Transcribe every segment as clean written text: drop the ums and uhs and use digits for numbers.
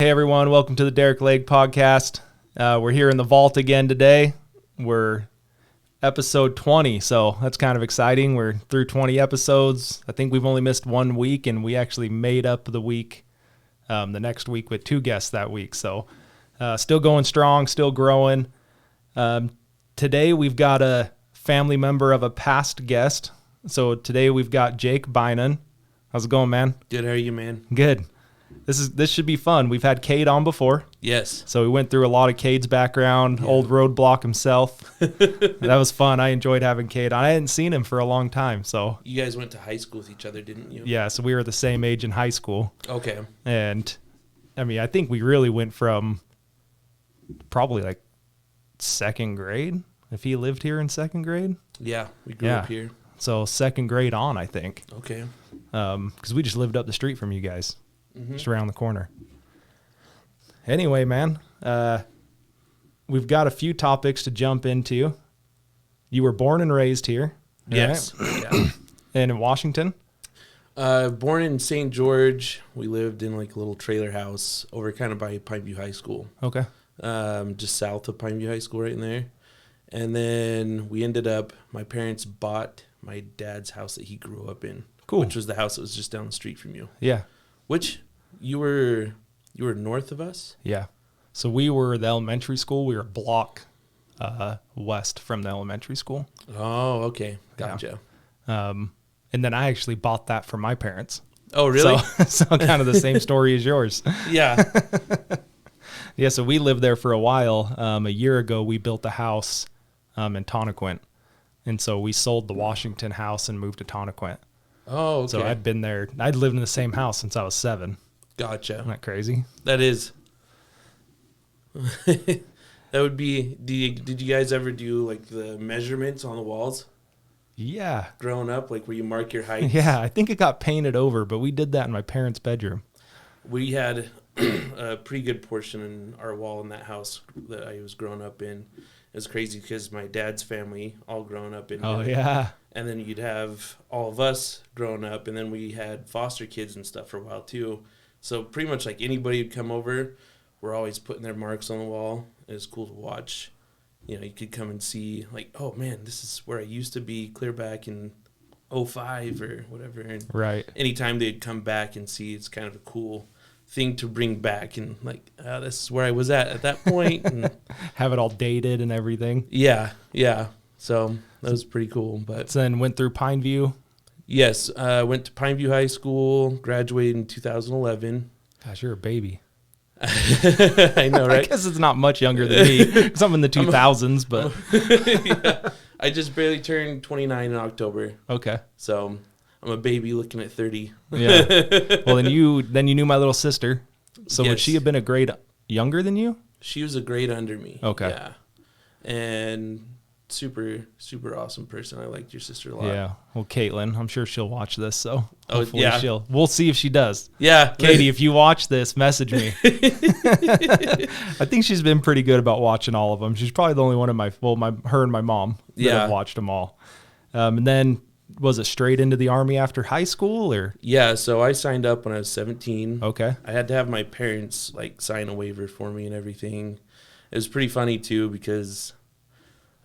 Hey everyone, welcome to the Derick podcast. We're here in the vault again today. We're episode 20, so that's kind of exciting. We're through 20 episodes. I think we've only missed 1 week, and we actually made up the week, the next week with 2 guests that week. So still going strong, still growing. Today we've got a family member of a past guest. So today we've got Jake Beynon. How's it going, man? Good, how are you, man? Good. This should be fun. We've had Cade on before. Yes. So we went through a lot of Cade's background, old Roadblock himself. That was fun. I enjoyed having Cade on. I hadn't seen him for a long time. So you guys went to high school with each other, didn't you? Yeah, so we were the same age in high school. Okay. And I mean, I think we really went from probably like second grade, if he lived here in second grade. Yeah, we grew up here. So second grade on, I think. Okay. Because we just lived up the street from you guys. Just around the corner. Anyway, man, we've got a few topics to jump into. You were born and raised here. Yes. Right? Yeah. And in Washington? Born in St. George. We lived in like a little trailer house over kind of by Pineview High School. Okay. Just south of Pineview High School right in there. And then we ended up, my parents bought my dad's house that he grew up in. Cool. Which was the house that was just down the street from you. Yeah. Which you were north of us? Yeah. So we were the elementary school. We were a block west from the elementary school. Oh, okay. Gotcha. Yeah. And then I actually bought that for my parents. Oh, really? So kind of the same story as yours. Yeah. Yeah, so we lived there for a while. A year ago, we built a house in Tonnequint. And so we sold the Washington house and moved to Tonnequint. Oh, okay. So I'd been there. I'd lived in the same house since I was 7. Gotcha. Isn't that crazy? That is. That would be. Did you guys ever do like the measurements on the walls? Yeah. Growing up, like where you mark your height? Yeah, I think it got painted over, but we did that in my parents' bedroom. We had a pretty good portion in our wall in that house that I was growing up in. It was crazy because my dad's family all grown up in. Oh, yeah. And then you'd have all of us growing up, and then we had foster kids and stuff for a while too. So pretty much like anybody who'd come over, we're always putting their marks on the wall. It was cool to watch. You know, you could come and see like, oh man, this is where I used to be clear back in 05 or whatever. And right. Anytime they'd come back and see, it's kind of a cool thing to bring back and like, this is where I was at that point. And have it all dated and everything. Yeah. So that was pretty cool. But so then went through Pineview. Yes, went to Pineview High School, graduated in 2011. Gosh, you're a baby. I know, right? I guess it's not much younger than me. Some in the 2000s, but yeah. I just barely turned 29 in October. Okay. So I'm a baby looking at 30. Yeah. Well, then you knew my little sister. So Yes. would she have been a grade younger than you? She was a grade under me. Okay. Yeah. And super, super awesome person. I liked your sister a lot. Yeah. Well, Caitlin, I'm sure she'll watch this, so hopefully yeah. we'll see if she does. Yeah. Katie, if you watch this, message me. I think she's been pretty good about watching all of them. She's probably the only one of her and my mom that have watched them all. And then was it straight into the Army after high school or? Yeah. So I signed up when I was 17. Okay. I had to have my parents like sign a waiver for me and everything. It was pretty funny too because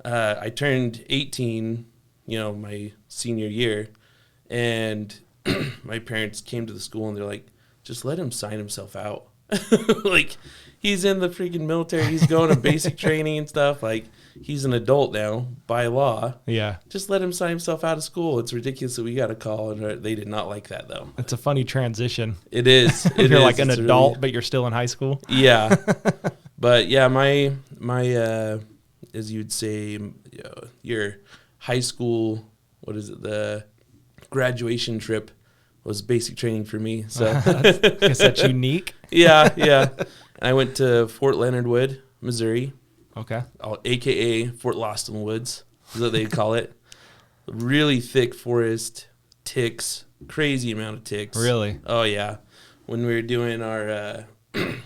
I turned 18, my senior year, and my parents came to the school and they're like, just let him sign himself out. Like, he's in the freaking military. He's going to basic training and stuff. Like, he's an adult now by law. Yeah. Just let him sign himself out of school. It's ridiculous that we got a call, and they did not like that, though. It's a funny transition. It is. You're like an adult, but you're still in high school. Yeah. But, yeah, my as you'd say, your high school, the graduation trip was basic training for me. So I guess that's unique. Yeah. And I went to Fort Leonard Wood, Missouri. Okay. AKA Fort Loston Woods, is what they call it. Really thick forest, ticks, crazy amount of ticks. Really? Oh, yeah. When we were doing our,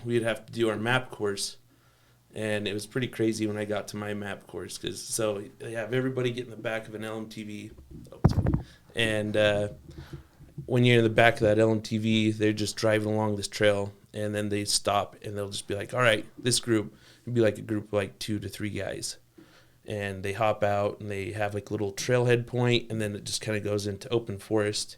we'd have to do our map course. And it was pretty crazy when I got to my map course so they have everybody get in the back of an LMTV, and when you're in the back of that LMTV, they're just driving along this trail, and then they stop, and they'll just be like, all right, this group, it'd be like a group of like 2 to 3 guys. And they hop out, and they have like a little trailhead point, and then it just kind of goes into open forest.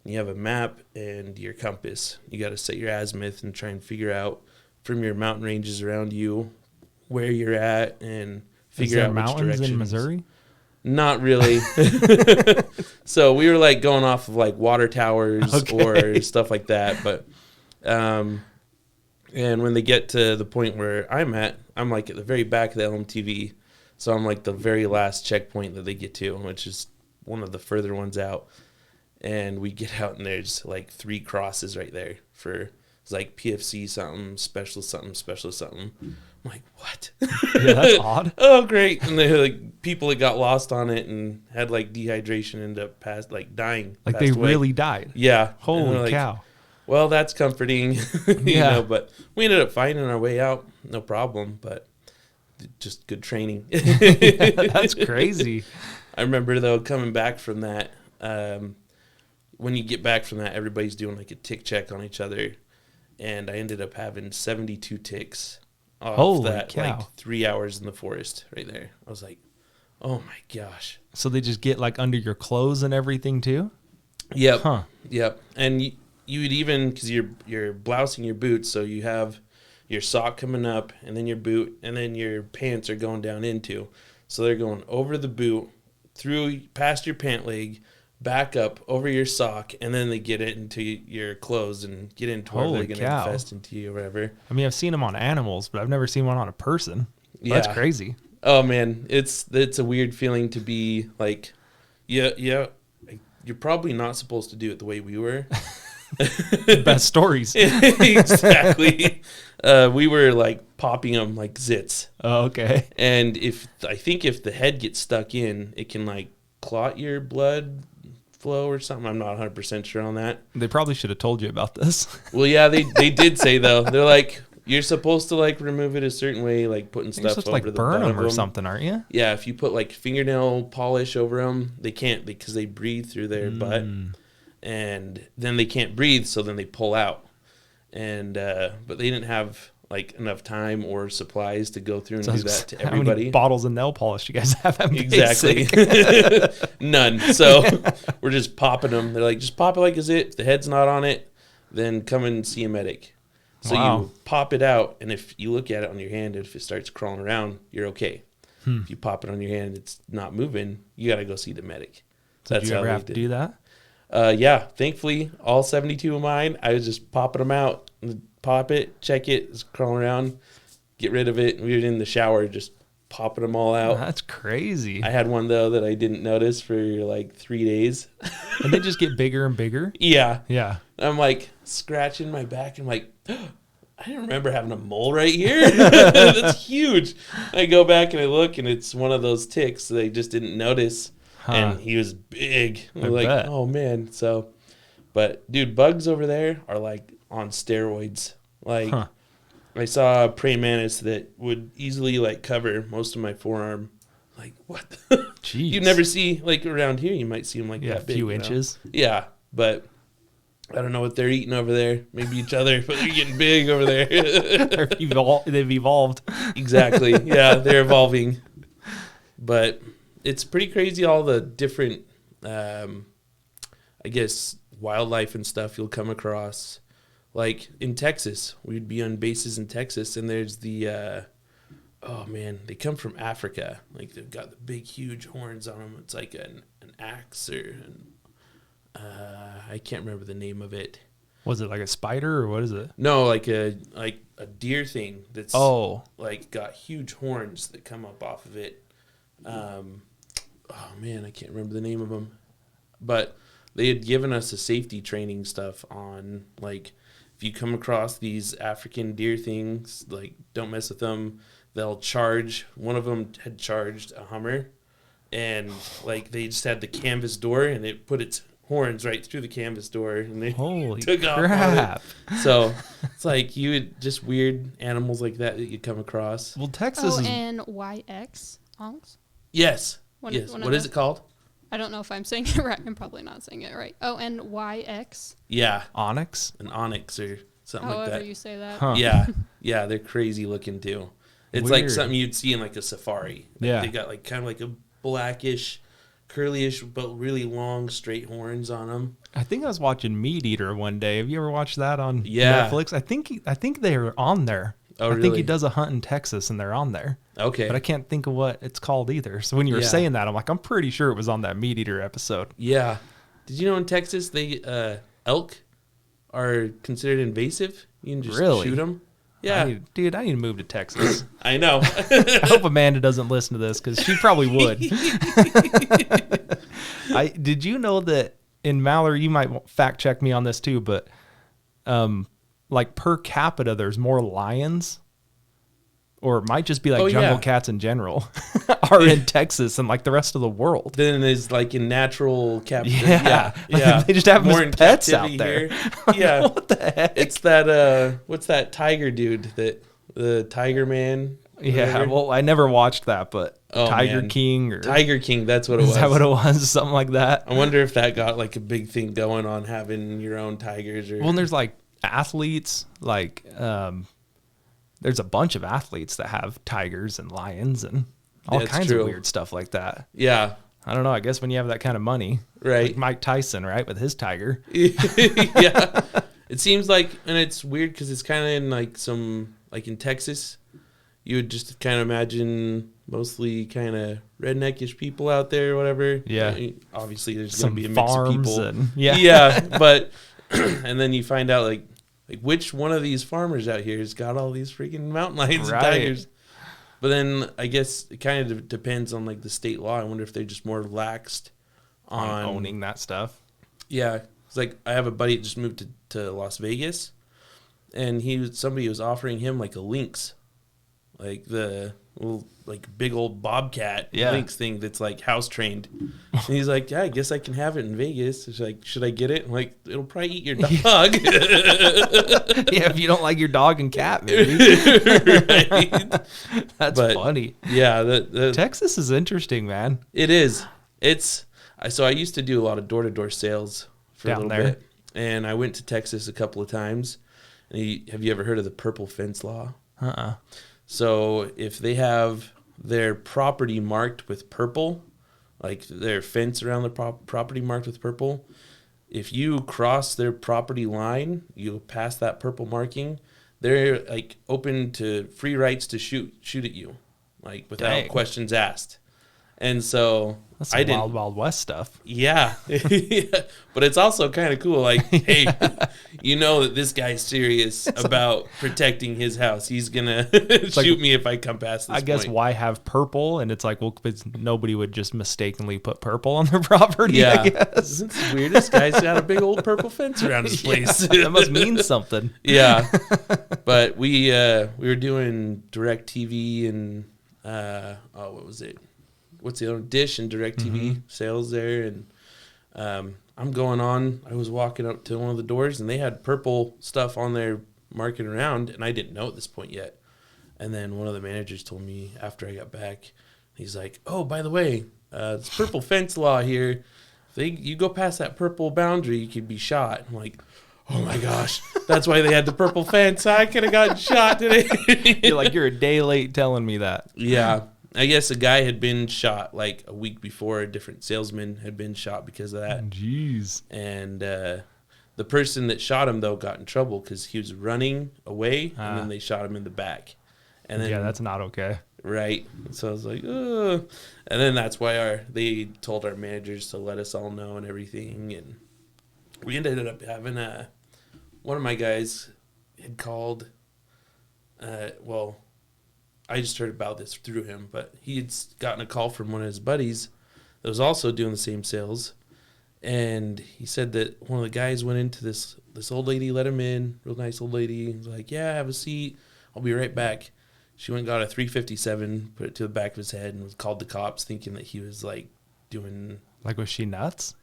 And you have a map and your compass. You got to set your azimuth and try and figure out from your mountain ranges around you where you're at and figure out which directions. Is there mountains in Missouri? Not really. So we were like going off of like water towers or stuff like that. But, and when they get to the point where I'm at, I'm like at the very back of the LMTV. So I'm like the very last checkpoint that they get to, which is one of the further ones out. And we get out, and there's like 3 crosses right there for it's like PFC something, specialist something, specialist something. I'm like, what? Yeah, that's odd. Oh, great. And they're like people that got lost on it and had like dehydration end up dying. Like they away. Really died. Yeah. Holy cow. Well, that's comforting. You know, but we ended up finding our way out. No problem. But just good training. Yeah, that's crazy. I remember, though, coming back from that, when you get back from that, everybody's doing like a tick check on each other. And I ended up having 72 ticks off Holy that cow. like 3 hours in the forest right there. I was like, oh my gosh. So they just get like under your clothes and everything too? Yep. Huh. Yep. And you would even, because you're blousing your boots, so you have your sock coming up, and then your boot, and then your pants are going down into. So they're going over the boot, through past your pant leg, back up over your sock, and then they get it into your clothes and get into where they're going to infest into you or whatever. I mean, I've seen them on animals, but I've never seen one on a person. Yeah. That's crazy. Oh man, it's a weird feeling to be like, yeah, you're probably not supposed to do it the way we were. Best stories. Exactly. We were like popping them like zits. Oh, okay. And I think if the head gets stuck in, it can like clot your blood flow or something. I'm not 100% sure on that. They probably should have told you about this. Well, yeah, they did say though. They're like, you're supposed to like remove it a certain way, like putting stuff over like the burn bottom them or something, aren't you? Yeah, if you put like fingernail polish over them, they can't because they breathe through their butt, and then they can't breathe, so then they pull out. And but they didn't have like enough time or supplies to go through and do that to everybody. How many bottles of nail polish do you guys have? Exactly. None. So we're just popping them. They're like, just pop it like it's it. If the head's not on it, then come and see a medic. So you pop it out, and if you look at it on your hand, if it starts crawling around, you're okay. If you pop it on your hand, it's not moving, you got to go see the medic. So did you ever have to do that? Yeah. Thankfully, all 72 of mine, I was just popping them out. Pop it, check it, it's crawling around, get rid of it. We were in the shower just popping them all out. That's crazy. I had one, though, that I didn't notice for like 3 days. And they just get bigger and bigger? Yeah. Yeah. I'm like scratching my back. I'm like, I didn't remember having a mole right here. That's huge. I go back and I look, and it's one of those ticks they just didn't notice. And he was big. I'm like, bet. Oh, man. So, but, dude, bugs over there are like on steroids. Like, I saw a praying mantis that would easily like cover most of my forearm. Like, what? Jeez. You never see, like, around here, you might see them like that big. A few inches. Yeah, but I don't know what they're eating over there. Maybe each other, but they're getting big over there. They've evolved. Exactly. Yeah, they're evolving. But it's pretty crazy all the different, I guess, wildlife and stuff you'll come across. Like in Texas, we'd be on bases in Texas, and there's the, oh man, they come from Africa. Like they've got the big, huge horns on them. It's like an axe or I can't remember the name of it. Was it like a spider or what is it? No, like a deer thing that's like got huge horns that come up off of it. Oh man, I can't remember the name of them. But they had given us a safety training stuff on like if you come across these African deer things, like don't mess with them. They'll charge. One of them had charged a Hummer, and like they just had the canvas door, and it put its horns right through the canvas door, and they took off on it. So it's like you would just weird animals like that you come across. Well, Texas is and YX onks. Yes. What What is it called? I don't know if I'm saying it right. I'm probably not saying it right. Oh, and YX. Yeah. Onyx? An onyx or something like that. However you say that. Huh. Yeah, they're crazy looking too. It's Weird. like something you'd see in like a safari. Like Yeah. They got like kind of like a blackish, curlyish, but really long, straight horns on them. I think I was watching Meat Eater one day. Have you ever watched that on Yeah. Netflix? I think they're on there. Oh, I think really? he does a hunt in Texas and they're on there. Okay. But I can't think of what it's called either. So when you were Yeah. saying that, I'm like, I'm pretty sure it was on that Meat Eater episode. Yeah. Did you know in Texas they elk are considered invasive? You can just Really? shoot them. Yeah. I need to move to Texas. I know. I hope Amanda doesn't listen to this because she probably would. Did you know that in Mallory, you might fact check me on this too, but like per capita, there's more lions, or it might just be like jungle cats in general, are in Texas and like the rest of the world. Then there's like in natural captivity. Yeah. Yeah. They just have them More as in pets out captivity there. here. Yeah. What the heck? It's that what's that tiger dude that the Tiger Man? Yeah, whatever? well, I never watched that, but Oh, Tiger man. King or Tiger King, that's what it was. is that what it was? Something like that. I wonder if that got like a big thing going on having your own tigers or Well, and there's like athletes, like there's a bunch of athletes that have tigers and lions and all That's kinds true. of weird stuff like that. Yeah. I don't know. I guess when you have that kind of money, Right. like Mike Tyson, right, with his tiger. Yeah. It seems like, and it's weird because it's kind of in like some, like in Texas, you would just kind of imagine mostly kind of redneckish people out there or whatever. Yeah. Obviously, there's Some going to be a mix of farms people. and yeah. Yeah. But, and then you find out like which one of these farmers out here has got all these freaking mountain lions Right. and tigers. But then I guess it kind of depends on like the state law. I wonder if they're just more laxed on owning that stuff. Yeah, it's like I have a buddy that just moved to Las Vegas, and somebody was offering him like a lynx, like the little like big old bobcat lynx thing that's like house trained. And he's like, yeah, I guess I can have it in Vegas. It's like, should I get it? I'm like, it'll probably eat your dog. Yeah, if you don't like your dog and cat, maybe. Right. That's funny. Yeah, the Texas is interesting, man. It is. So I used to do a lot of door-to-door sales for Down a little there. bit. And I went to Texas a couple of times. And have you ever heard of the purple fence law? So if they have their property marked with purple, like their fence around the property marked with purple, if you cross their property line, you pass that purple marking, they're like open to free rights to shoot at you, like without Dang. questions asked. And so That's I some didn't. Wild Wild West stuff. Yeah. But it's also kind of cool. Like, hey, you know that this guy's serious about protecting his house. He's going to shoot me if I come past this I guess point. why have purple? And it's like, well, because nobody would just mistakenly put purple on their property, Yeah. I guess. Isn't this weird? This guy's got a big old purple fence around his place. That must mean something. Yeah. But we were doing DirecTV and, what was it? What's the other Dish and DirecTV sales there, and I'm going on. I was walking up to one of the doors, and they had purple stuff on there marking around, and I didn't know at this point yet. And then one of the managers told me after I got back, he's like, "Oh, by the way, it's purple fence law here. If you go past that purple boundary, you could be shot." I'm like, "Oh my gosh, that's why they had the purple fence. I could have gotten shot today." You're like, you're a day late telling me that. Yeah. I guess a guy had been shot like a week before. A different salesman had been shot because of that. Jeez. And the person that shot him, though, got in trouble because he was running away, and then they shot him in the back. And then, Yeah, that's not okay. right. So I was like, ugh. And then that's why they told our managers to let us all know and everything. And we ended up having one of my guys had called, I just heard about this through him, but he had gotten a call from one of his buddies that was also doing the same sales. And he said that one of the guys went into this old lady, let him in, real nice old lady. He was like, "Yeah, have a seat. I'll be right back." She went and got a 357, put it to the back of his head, and was called the cops thinking that he was like doing... Like, was she nuts?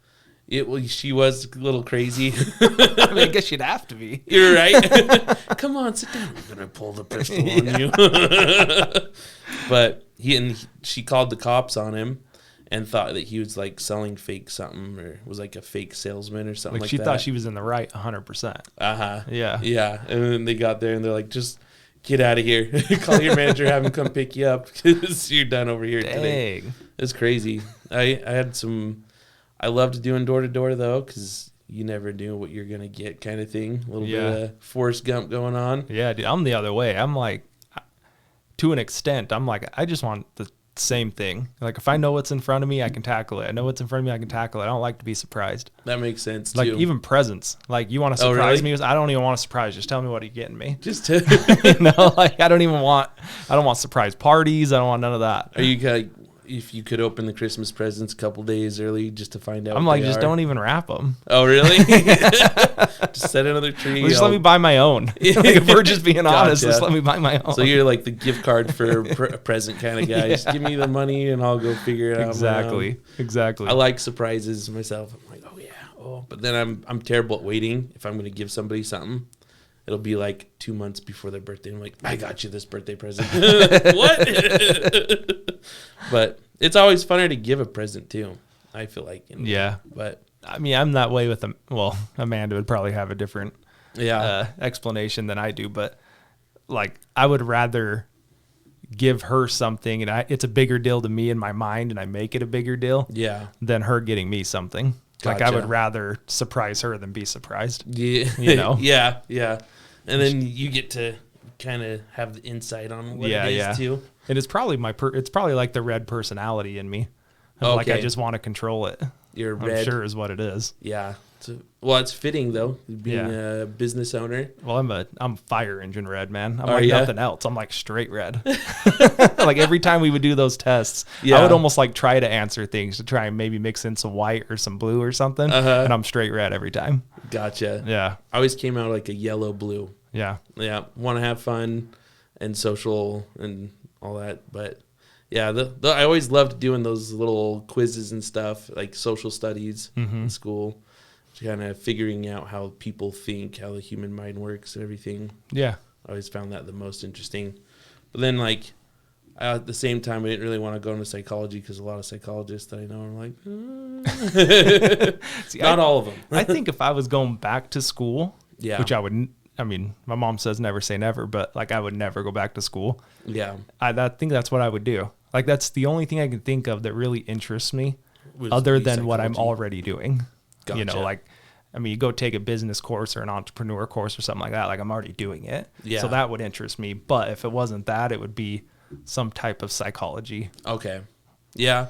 She was a little crazy. I mean, I guess you'd have to be. You're right. Come on, sit down. I'm going to pull the pistol on you. But she called the cops on him, and thought that he was like selling fake something or was like a fake salesman or something like she that. thought she was in the right 100%. Yeah. Yeah. And then they got there and they're like, just get out of here. Call your manager, have him come pick you up because you're done over here today. Dang. It's crazy. I loved doing door to door though, because you never knew what you're going to get kind of thing. A little bit of Forrest Gump going on. Yeah, dude, I'm the other way. I'm like, to an extent, I'm like, I just want the same thing. Like, if I know what's in front of me, I can tackle it. I know what's in front of me, I can tackle it. I don't like to be surprised. That makes sense, too. Like, even presents. Like, you want to surprise me? I don't even want to surprise. Just tell me what you're getting me. Just to like, I don't want surprise parties. I don't want none of that. Are you like, if you could open the Christmas presents a couple days early just to find out? I'm like, just don't even wrap them. Oh, really? Just set another tree. Well, just let me buy my own. Like, if we're just being honest, just let me buy my own. So you're like the gift card for a present kind of guy. Just give me the money and I'll go figure it out. Exactly. I like surprises myself. I'm like, oh yeah. Oh, but then I'm terrible at waiting. If I'm going to give somebody something, it'll be like 2 months before their birthday. I'm like, I got you this birthday present. What? But it's always funner to give a present too, I feel like. Yeah. But I mean, I'm that way with them. Well, Amanda would probably have a different explanation than I do, but like, I would rather give her something and it's a bigger deal to me in my mind and I make it a bigger deal than her getting me something. Like, I would rather surprise her than be surprised. Yeah. You know? Yeah. And then you get to kind of have the insight on what it is too. And it's probably it's probably like the red personality in me. Like, I just want to control it. You're I'm red. sure is what it is. Yeah. Well, it's fitting though, being a business owner. Well, I'm fire engine red, man. I'm like nothing else. I'm like straight red. Like, every time we would do those tests, I would almost like try to answer things to try and maybe mix in some white or some blue or something. And I'm straight red every time. Gotcha. Yeah. I always came out like a yellow blue. Yeah. Yeah. Want to have fun and social and all that. But yeah, I always loved doing those little quizzes and stuff, like social studies in school. Kind of figuring out how people think, how the human mind works and everything. Yeah. I always found that the most interesting. But then, like, at the same time, I didn't really want to go into psychology because a lot of psychologists that I know are like, See, not all of them. I think if I was going back to school, which I wouldn't, I mean, my mom says never say never, but like, I would never go back to school. Yeah. I think that's what I would do. Like, that's the only thing I can think of that really interests me other than what I'm already doing. Gotcha. You know, like, I mean, you go take a business course or an entrepreneur course or something like that. Like, I'm already doing it. Yeah. So that would interest me. But if it wasn't that, it would be some type of psychology. Okay. Yeah.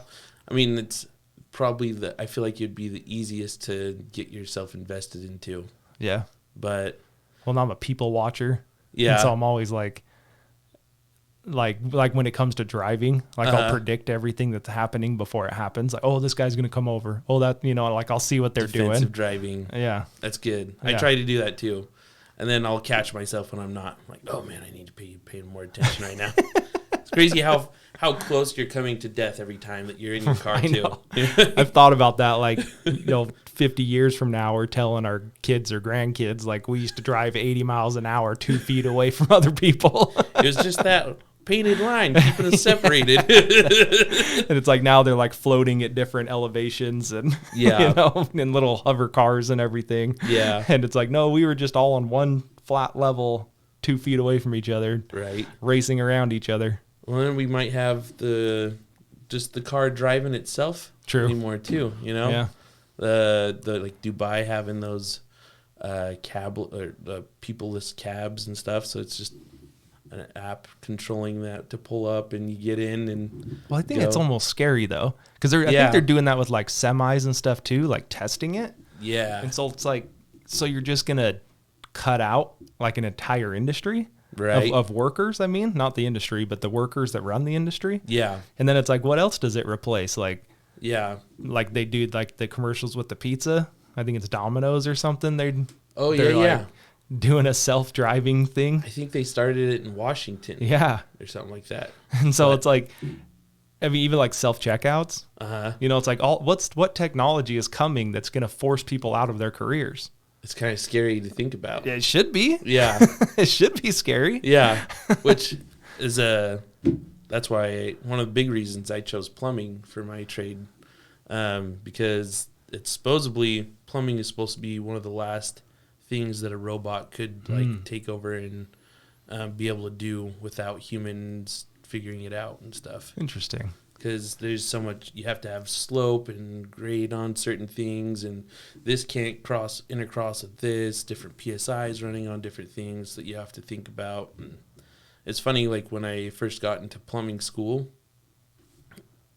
I mean, it's probably I feel like it'd be the easiest to get yourself invested into. Yeah. But. Well, now I'm a people watcher. Yeah. And so I'm always like when it comes to driving, like, I'll predict everything that's happening before it happens. Like, oh, this guy's going to come over. Oh, that, you know, like, I'll see what they're doing. Defensive driving. Yeah. That's good. Yeah. I try to do that too. And then I'll catch myself when I'm not. I'm like, oh man, I need to pay more attention right now. It's crazy how close you're coming to death every time that you're in your car too. I've thought about that, like, 50 years from now, we're telling our kids or grandkids, like, we used to drive 80 miles an hour 2 feet away from other people. It was just that painted line keeping us separated. And it's like, now they're like floating at different elevations and in little hover cars and everything. Yeah. And it's like, no, we were just all on one flat level 2 feet away from each other, right, racing around each other. Well, then we might have just the car driving itself anymore too, you know. Yeah. The like Dubai having those cab or people-less cabs and stuff, so it's just an app controlling that to pull up and you get in and I think it's almost scary though, because I think they're doing that with like semis and stuff too, like testing it. Yeah. And so it's like, so you're just gonna cut out like an entire industry, right, of workers. I mean, not the industry, but the workers that run the industry. Yeah. And then it's like, what else does it replace? Like, yeah, like they do like the commercials with the pizza. I think it's Domino's or something. They're doing a self-driving thing. I think they started it in Washington. Yeah. Or something like that. And so it's like, I mean, even like self-checkouts. You know, it's like, what technology is coming that's going to force people out of their careers? It's kind of scary to think about. It should be. Yeah. It should be scary. Yeah. Which is that's why one of the big reasons I chose plumbing for my trade, because it's supposedly plumbing is supposed to be one of the last things that a robot could like take over and be able to do without humans figuring it out and stuff. Interesting. Because there's so much, you have to have slope and grade on certain things, and this can't intercross with this, different PSIs running on different things that you have to think about. And it's funny, like when I first got into plumbing school,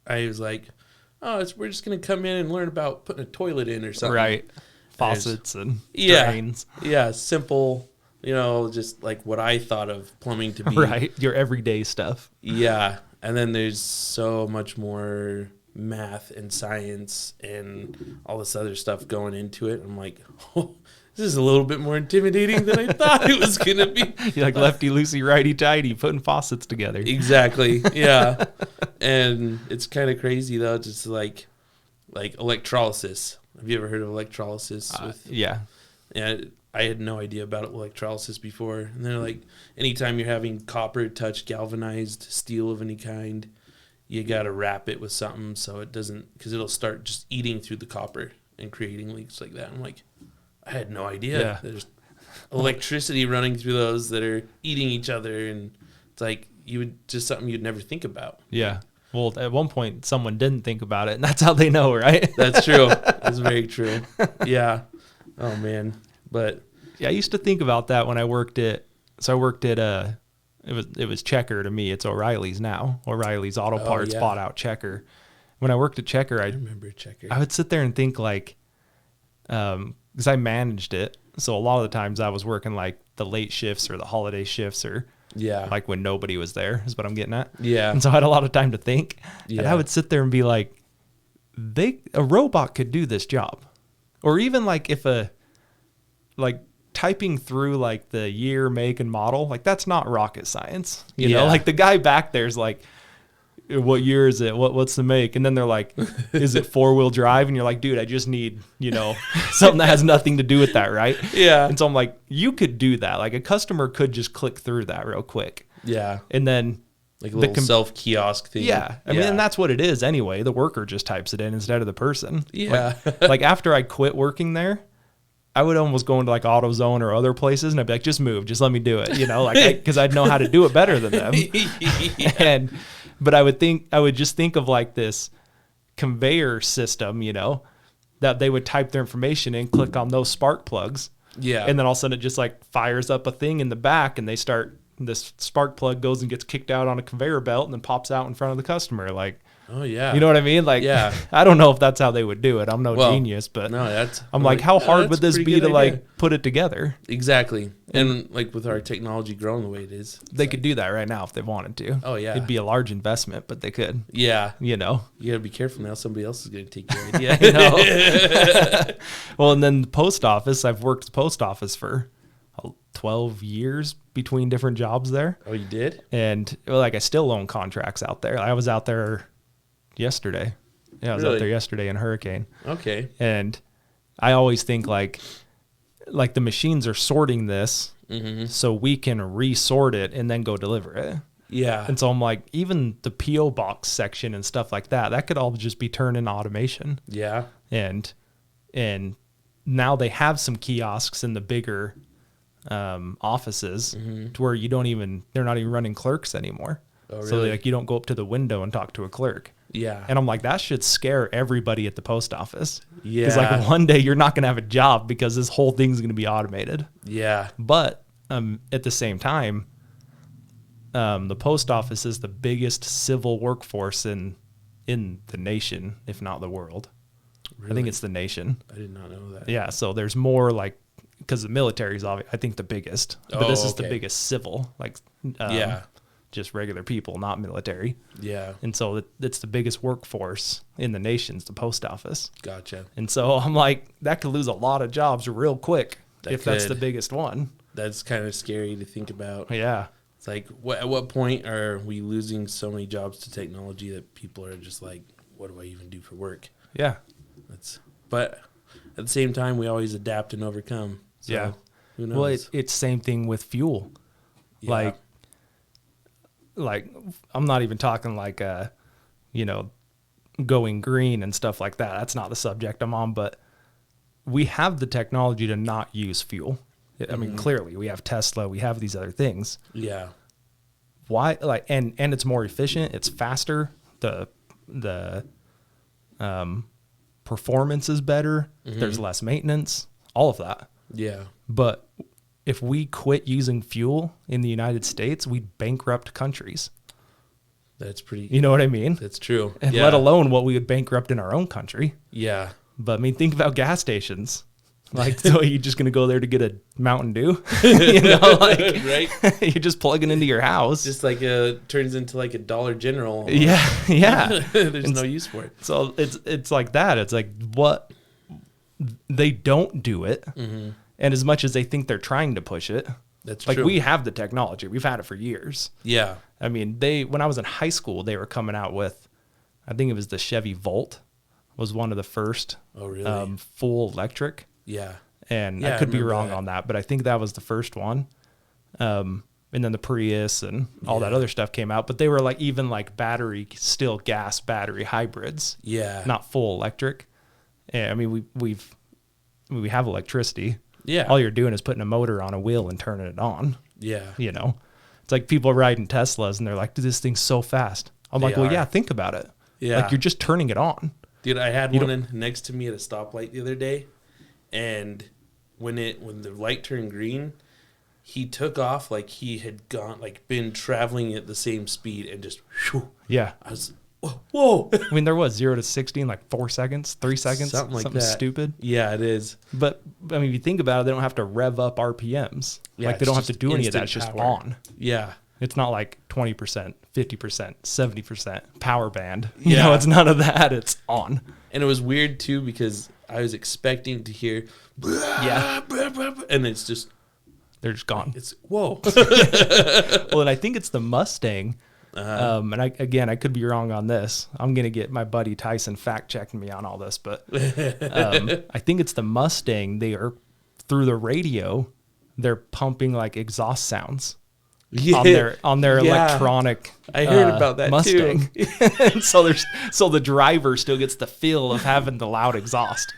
I was like, oh, we're just going to come in and learn about putting a toilet in or something. Right. Faucets and drains. Yeah, simple, just like what I thought of plumbing to be. Right, your everyday stuff. Yeah, and then there's so much more math and science and all this other stuff going into it. I'm like, oh, this is a little bit more intimidating than I thought it was going to be. You're like lefty loosey, righty tighty, putting faucets together. Exactly, yeah. And it's kind of crazy, though, just like electrolysis. Have you ever heard of electrolysis? Yeah. Yeah, I had no idea about electrolysis before. And they're like, anytime you're having copper touch galvanized steel of any kind, you got to wrap it with something so it doesn't, because it'll start just eating through the copper and creating leaks like that. I'm like, I had no idea. Yeah. There's electricity running through those that are eating each other. And it's like, just something you'd never think about. Yeah. Well, at one point, someone didn't think about it, and that's how they know, right? That's true. That's very true. Yeah. Oh, man. But yeah, I used to think about that when I worked at it was Checker to me. It's O'Reilly's now. O'Reilly's Auto Parts bought out Checker. When I worked at Checker, I remember Checker. I would sit there and think like, because I managed it, so a lot of the times I was working like the late shifts or the holiday shifts or like when nobody was there is what I'm getting at. Yeah. And so I had a lot of time to think, yeah. and I would sit there and be like, a robot could do this job, or even like if like typing through like the year, make, and model, like that's not rocket science, you know. Like the guy back there's like, what year is it? What's the make? And then they're like, is it 4-wheel drive? And you're like, dude, I just need, something that has nothing to do with that, right? Yeah. And so I'm like, you could do that. Like a customer could just click through that real quick. Yeah. And then like a little self-kiosk thing. Yeah. I mean, and that's what it is anyway. The worker just types it in instead of the person. Yeah. Like after I quit working there, I would almost go into like AutoZone or other places and I'd be like, just move, just let me do it, because I'd know how to do it better than them. But I would just think of like this conveyor system, that they would type their information in, click on those spark plugs. Yeah. And then all of a sudden it just like fires up a thing in the back and this spark plug goes and gets kicked out on a conveyor belt and then pops out in front of the customer. Like, oh yeah. You know what I mean? Like, yeah. I don't know if that's how they would do it. I'm no genius, but I'm like, how hard would this be to like put it together? Exactly. And like with our technology growing the way it is, they could do that right now if they wanted to. Oh yeah. It'd be a large investment, but they could. Yeah. You gotta be careful now. Somebody else is going to take your idea. Well, and then the post office, I've worked the post office for 12 years between different jobs there. Oh, you did? And like, I still own contracts out there. I was out there yesterday. Yeah, I was out there yesterday in Hurricane. Okay. And I always think like the machines are sorting this so we can resort it and then go deliver it. Yeah. And so I'm like, even the P.O. box section and stuff like that could all just be turned into automation. Yeah. And now they have some kiosks in the bigger offices to where they're not even running clerks anymore. Oh, really? So like you don't go up to the window and talk to a clerk. Yeah. And I'm like, that should scare everybody at the post office. Yeah. Because like one day you're not going to have a job because this whole thing's going to be automated. Yeah. But at the same time, the post office is the biggest civil workforce in the nation, if not the world. Really? I think it's the nation. I did not know that. Yeah. So there's more like, because the military is I think the biggest, but this is the biggest civil, like, just regular people, not military. Yeah. And so it's the biggest workforce in the nation's the post office. Gotcha. And so I'm like, that could lose a lot of jobs real quick that's the biggest one. That's kind of scary to think about. Yeah. It's like, at what point are we losing so many jobs to technology that people are just like, what do I even do for work? Yeah. But at the same time, we always adapt and overcome. So yeah. Who knows? Well, it's same thing with fuel. Yeah. like, I'm not even talking like, going green and stuff like that. That's not the subject I'm on, but we have the technology to not use fuel. I mean, clearly we have Tesla, we have these other things. Yeah. Why, like, and it's more efficient, it's faster, the performance is better, there's less maintenance, all of that. Yeah. But if we quit using fuel in the United States, we'd bankrupt countries. That's pretty. You know what I mean? That's true. And yeah. let alone what we would bankrupt in our own country. Yeah. But I mean, think about gas stations. Like, so you're just going to go there to get a Mountain Dew? You know, like, right? you're just plugging into your house. Just like turns into like a Dollar General. Yeah. There's no use for it. So it's like that. It's like what they don't do it. Mm-hmm. And as much as they think they're trying to push it, that's like true. we have the technology. We've had it for years. Yeah. I mean, when I was in high school, they were coming out with, I think it was the Chevy Volt was one of the first full electric. Yeah. And I could be wrong on that, but I think that was the first one. And then the Prius and all that other stuff came out, but they were like even like still gas battery hybrids. Yeah. Not full electric. And I mean, we have electricity. Yeah. All you're doing is putting a motor on a wheel and turning it on. Yeah. You know, it's like people riding Teslas and they're like, dude, this thing's so fast. I'm like, well, yeah, think about it. Yeah. Like you're just turning it on. Dude, I had one next to me at a stoplight the other day, and when the light turned green, he took off like he had been traveling at the same speed and just whew, Yeah. I was whoa. I mean, there was 0 to 60 in like 4 seconds, 3 seconds, something that. Stupid. Yeah, it is. But I mean, if you think about it, they don't have to rev up RPMs. Yeah, like they don't have to do any of that. It's just on. Yeah. It's not like 20%, 50%, 70% power band. You know, it's none of that. It's on. And it was weird too because I was expecting to hear and it's just they're just gone. It's whoa. Well, and I think it's the Mustang. And I could be wrong on this. I'm going to get my buddy Tyson fact checking me on all this, but I think it's the Mustang. They are through the radio. They're pumping like exhaust sounds on their electronic. I heard about that Mustang. too. And so the driver still gets the feel of having the loud exhaust.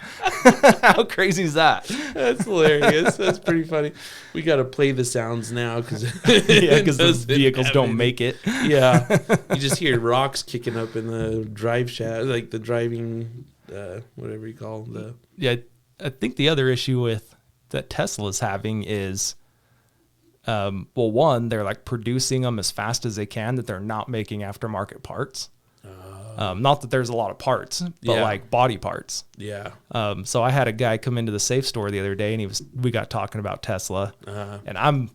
How crazy is that? That's hilarious. That's pretty funny. We got to play the sounds now because the vehicles don't make it. Yeah, you just hear rocks kicking up in the drive shaft, like the driving, whatever you call the. Yeah, I think the other issue that Tesla's having is, one, they're like producing them as fast as they can, that they're not making aftermarket parts. Not that there's a lot of parts, but like body parts. Yeah. So I had a guy come into the safe store the other day, and we got talking about Tesla, and I'm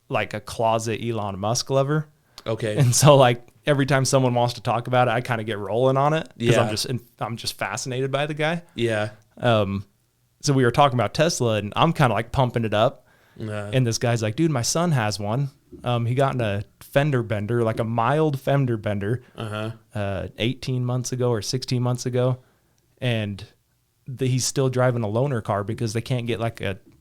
like a closet Elon Musk lover. Okay. And so like every time someone wants to talk about it, I kind of get rolling on it because I'm just fascinated by the guy. Yeah. So we were talking about Tesla, and I'm kind of like pumping it up. And this guy's like, dude, my son has one. He got in a fender bender, like a mild fender bender, 18 months ago or 16 months ago. And he's still driving a loaner car because they can't get like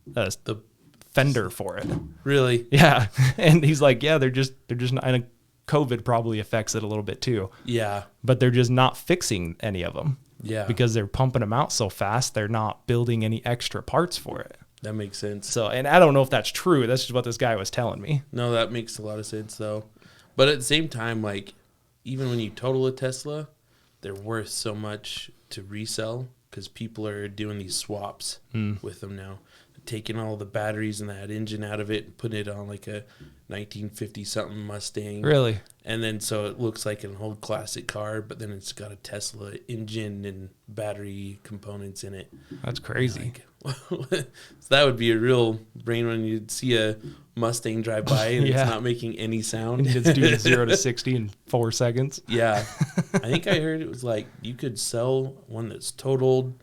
the fender for it. Really? Yeah. And he's like, yeah, they're just not, and COVID probably affects it a little bit too. Yeah. But they're just not fixing any of them. Yeah. Because they're pumping them out so fast, they're not building any extra parts for it. That makes sense. So, and I don't know if that's true. That's just what this guy was telling me. No, that makes a lot of sense though. But at the same time, like even when you total a Tesla, they're worth so much to resell because people are doing these swaps with them now, taking all the batteries and that engine out of it and putting it on like a 1950 something Mustang. Really? And then so it looks like an old classic car, but then it's got a Tesla engine and battery components in it. That's crazy. So that would be a real brain when you'd see a Mustang drive by and it's not making any sound. It's doing 0 to 60 in 4 seconds. Yeah. I think I heard it was like you could sell one that's totaled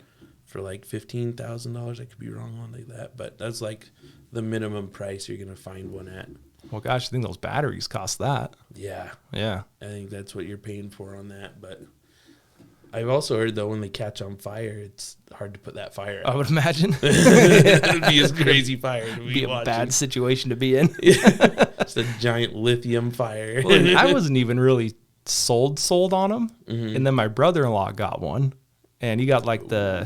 for like $15,000. I could be wrong on like that, but that's like the minimum price you're going to find one at. Well, gosh, I think those batteries cost that. Yeah. Yeah. I think that's what you're paying for on that, but I've also heard, though, when they catch on fire, it's hard to put that fire out. I would imagine. It would be a crazy fire to be a watching. bad situation to be in. It's a giant lithium fire. Well, and I wasn't even really sold on them. Mm-hmm. And then my brother-in-law got one, and he got like I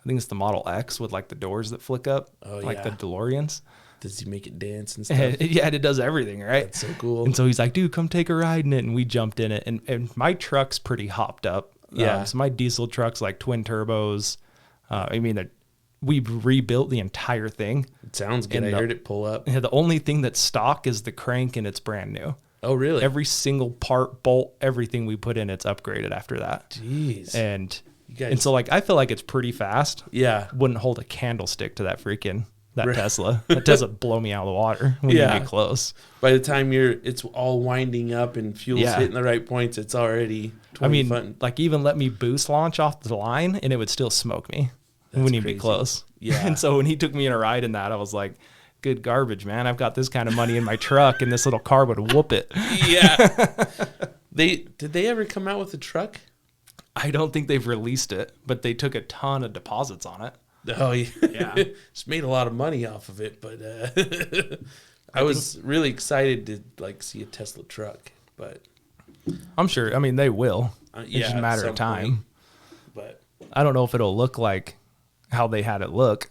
think it's the Model X with like the doors that flick up, like the DeLoreans. Does he make it dance and stuff? Yeah, and it does everything, right? That's so cool. And so he's like, dude, come take a ride in it. And we jumped in it. And my truck's pretty hopped up. Yeah. So my diesel truck's like twin turbos. We've rebuilt the entire thing. It sounds good. I heard it pull up. The only thing that's stock is the crank, and it's brand new. Oh, really? Every single part, bolt, everything we put in, it's upgraded after that. Jeez. And so like I feel like it's pretty fast. Yeah. Wouldn't hold a candlestick to that Tesla. That Tesla blow me out of the water when you get close. By the time it's all winding up and fuel's hitting the right points, it's already 20 fun. Like even let me boost launch off the line and it would still smoke me. It wouldn't even be close. Yeah. And so when he took me in a ride in that, I was like, good garbage, man. I've got this kind of money in my truck and this little car would whoop it. Yeah. Did they ever come out with a truck? I don't think they've released it, but they took a ton of deposits on it. Oh, yeah. Just made a lot of money off of it, but I was really excited to like see a Tesla truck, but I'm sure. I mean, they will. It's just a matter of time. But I don't know if it'll look like how they had it look.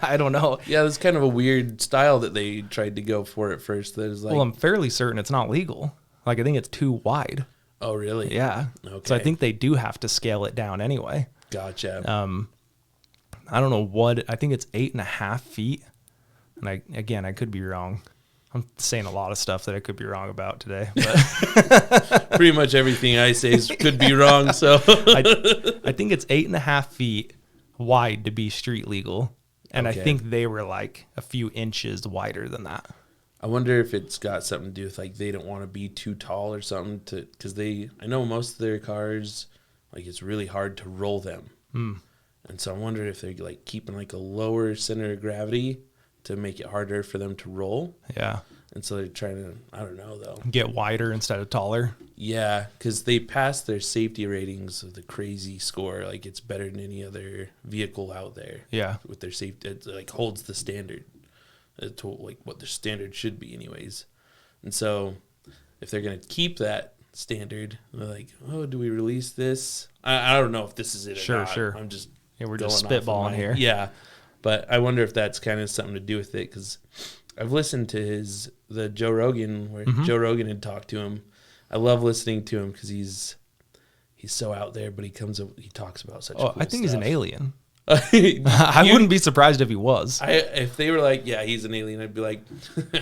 I don't know. Yeah, that's kind of a weird style that they tried to go for at first. That is like, well, I'm fairly certain it's not legal. Like I think it's too wide. Oh, really? Yeah. Okay. So I think they do have to scale it down anyway. Gotcha. I don't know what, I think it's 8.5 feet. And I could be wrong. I'm saying a lot of stuff that I could be wrong about today. But pretty much everything I say could be wrong. So I think it's 8.5 feet wide to be street legal. And I think they were like a few inches wider than that. I wonder if it's got something to do with like they don't want to be too tall or something because I know most of their cars, like it's really hard to roll them. And so I wonder if they're like keeping like a lower center of gravity to make it harder for them to roll. Yeah. And so they're trying to, I don't know though. Get wider instead of taller. Yeah, because they passed their safety ratings of the crazy score. Like it's better than any other vehicle out there. Yeah. With their safety, it like holds the standard to like what their standard should be anyways. And so if they're going to keep that standard, they're like, oh, do we release this? I don't know if this is it or not. Sure. I'm just we're just spitballing here. Yeah. But I wonder if that's kind of something to do with it because I've listened to the Joe Rogan where Joe Rogan had talked to him. I love listening to him because he's so out there, but he talks about such cool I think stuff. he's an alien. I wouldn't be surprised if he was. If they were like, yeah, he's an alien, I'd be like,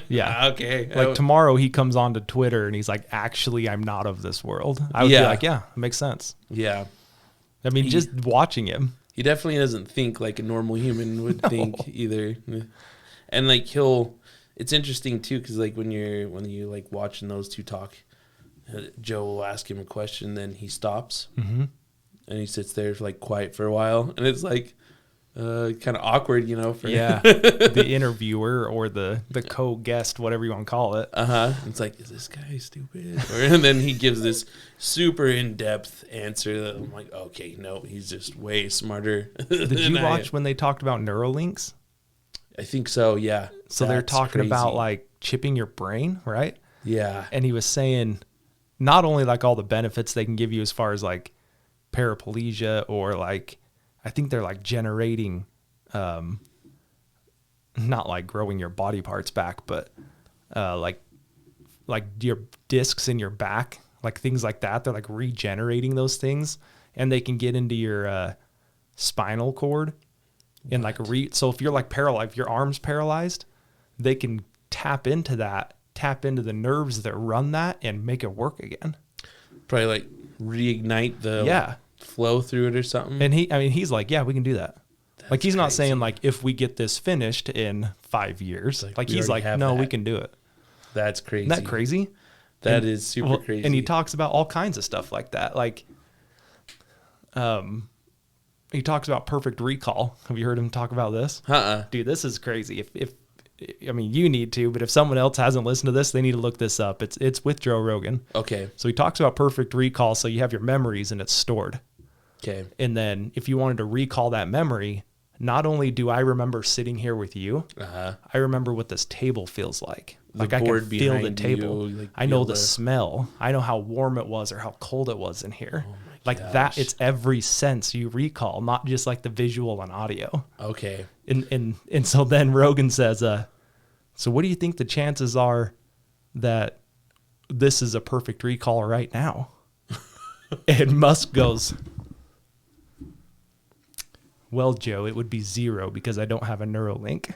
yeah, okay. Like tomorrow he comes onto Twitter and he's like, actually, I'm not of this world. I would be like, yeah, it makes sense. Yeah. I mean, just watching him. He definitely doesn't think like a normal human would think either. And like it's interesting too, because like when you like watching those two talk, Joe will ask him a question, then he stops. And he sits there like quiet for a while, and it's like kind of awkward, for the interviewer or the co-guest, whatever you want to call it. It's like, is this guy stupid? And then he gives this super in-depth answer that I'm like, okay, no, he's just way smarter. Did you watch when they talked about Neuralinks? I think so. Yeah. So they're talking about like chipping your brain, right? Yeah. And he was saying not only like all the benefits they can give you as far as like paraplegia or like, I think they're like generating, not like growing your body parts back, but like your discs in your back, like things like that. They're like regenerating those things, and they can get into your spinal cord and like so if you're like paralyzed, if your arm's paralyzed, they can tap into the nerves that run that and make it work again. Probably like reignite the flow through it or something. And he's like, yeah, we can do that. That's like he's not saying like if we get this finished in 5 years, like he's like, no, we can do it. That's crazy. Isn't that crazy? That is super crazy. And he talks about all kinds of stuff like that. Like, he talks about perfect recall. Have you heard him talk about this? Dude, this is crazy. If you need to, but if someone else hasn't listened to this, they need to look this up. It's with Joe Rogan. Okay. So he talks about perfect recall. So you have your memories and it's stored. Okay. And then if you wanted to recall that memory, not only do I remember sitting here with you, I remember what this table feels like. Like I can board feel the behind table. you, like, I be know able the to- smell. I know how warm it was or how cold it was in here. Oh my Like gosh. that, it's every sense you recall, not just like the visual and audio. Okay. And so then Rogan says, so what do you think the chances are that this is a perfect recall right now? And Musk goes, well, Joe, it would be 0 because I don't have a Neuralink.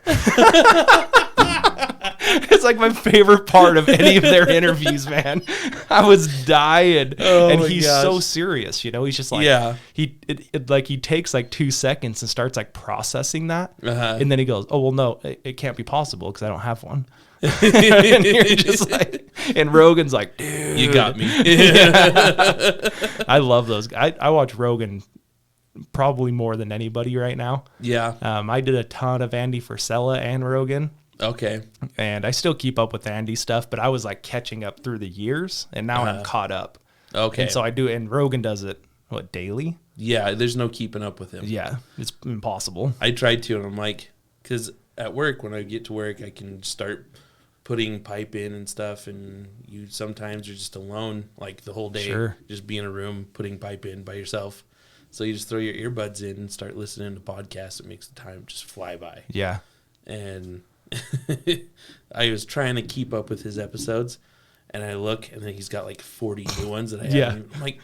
It's like my favorite part of any of their interviews, man. I was dying. Oh and my he's gosh. so serious, you know? He's just like, Yeah. he takes like 2 seconds and starts like processing that. Uh-huh. And then he goes, oh, well, no, it can't be possible because I don't have one. And you're just like, and Rogan's like, dude. You got me. I love those guys. I watch Rogan probably more than anybody right now. Yeah. I did a ton of Andy Frisella and Rogan, Okay. and I still keep up with Andy stuff, but I was like catching up through the years, and now I'm caught up. Okay. And so I do, and Rogan does it, daily? Yeah, there's no keeping up with him. Yeah, it's impossible. I tried to, and I'm like, because at work, when I get to work, I can start putting pipe in and stuff, and you sometimes are just alone, like the whole day, Sure. just be in a room putting pipe in by yourself. So you just throw your earbuds in and start listening to podcasts. It makes the time just fly by. Yeah. And I was trying to keep up with his episodes, and I look, and then he's got like 40 new ones that I Yeah. haven't. I'm like,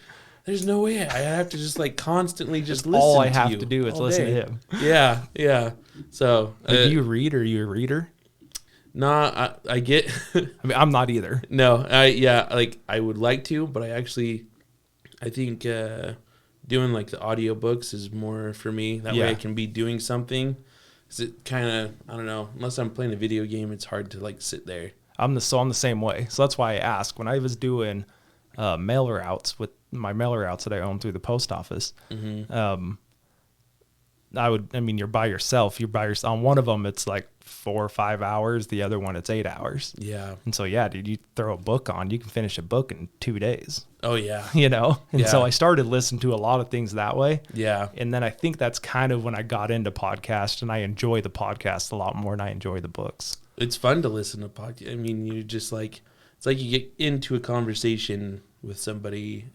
there's no way I have to just like constantly just listen All I to have you to do is all listen day. to him. Yeah, yeah. So, Do you read, or are you a reader? nah, I get, I mean, I'm not either. no, like I would like to, but I think doing like the audiobooks is more for me. That Yeah. way I can be doing something. 'Cause it kind of, I don't know, unless I'm playing a video game, it's hard to like sit there. I'm the same way. So that's why I ask. When I was doing mailer outs with my mailer outs that I own through the post office, you're by yourself. On one of them, it's like 4 or 5 hours. The other one, it's 8 hours. Yeah. And so, yeah, dude, you throw a book on, you can finish a book in 2 days, Oh yeah. you know? And so Yeah. I started listening to a lot of things that way. Yeah. And then I think that's kind of when I got into podcast, and I enjoy the podcast a lot more than I enjoy the books. It's fun to listen to podcast. I mean, you just like, it's like you get into a conversation with somebody,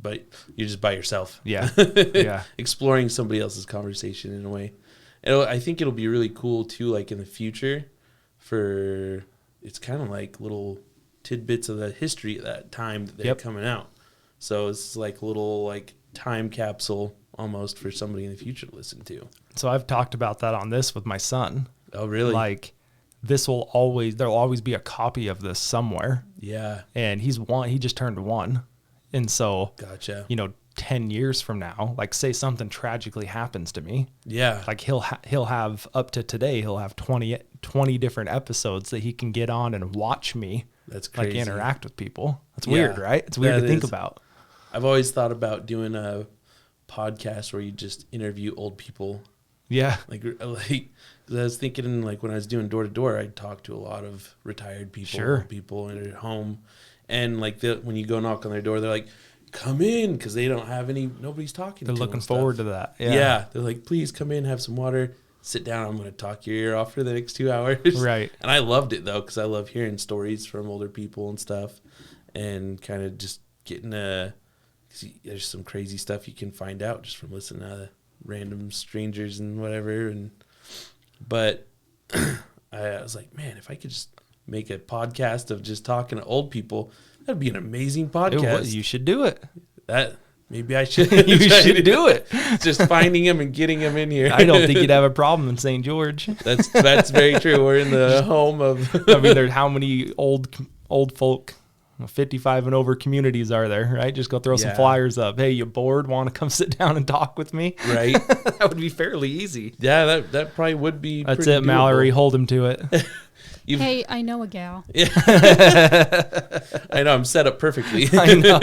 but you're just by yourself. Yeah. Yeah. Exploring somebody else's conversation in a way. And I think it'll be really cool too, like in the future, it's kind of like little tidbits of the history at that time that they're coming out. So it's like a little like time capsule almost for somebody in the future to listen to. So I've talked about that on this with my son. Oh, really? Like, there'll always be a copy of this somewhere. Yeah. And he just turned 1. And so, Gotcha. 10 years from now, like say something tragically happens to me, Yeah. like he'll have up to today, he'll have 20 different episodes that he can get on and watch me. That's crazy. Like interact with people. That's Yeah. weird, right? It's weird That to think is. about. I've always thought about doing a podcast where you just interview old people. Yeah. Like 'cause I was thinking, like when I was doing door to door, I'd talk to a lot of retired people, Sure. old people in their home, and like when you go knock on their door, they're like, "Come in," because they don't have nobody's talking. They're to them looking and stuff. forward to that. Yeah. They're like, "Please come in, have some water, sit down. I'm going to talk your ear off for the next 2 hours." Right. And I loved it though, because I love hearing stories from older people and stuff, and kind of just getting there's some crazy stuff you can find out just from listening to random strangers and whatever. But I was like, man, if I could just make a podcast of just talking to old people, that'd be an amazing podcast. You should do it. Maybe I should. You should do it. Just finding them and getting them in here. I don't think you'd have a problem in St. George. That's very true. We're in the home of. I mean, there's how many old folk, 55 and over communities are there, right? Just go throw some Yeah. flyers up. Hey, you bored? Want to come sit down and talk with me? Right. That would be fairly easy. Yeah, that probably would be. That's pretty it, Mallory. doable. Hold him to it. Hey, I know a gal. I know I'm set up perfectly. I know.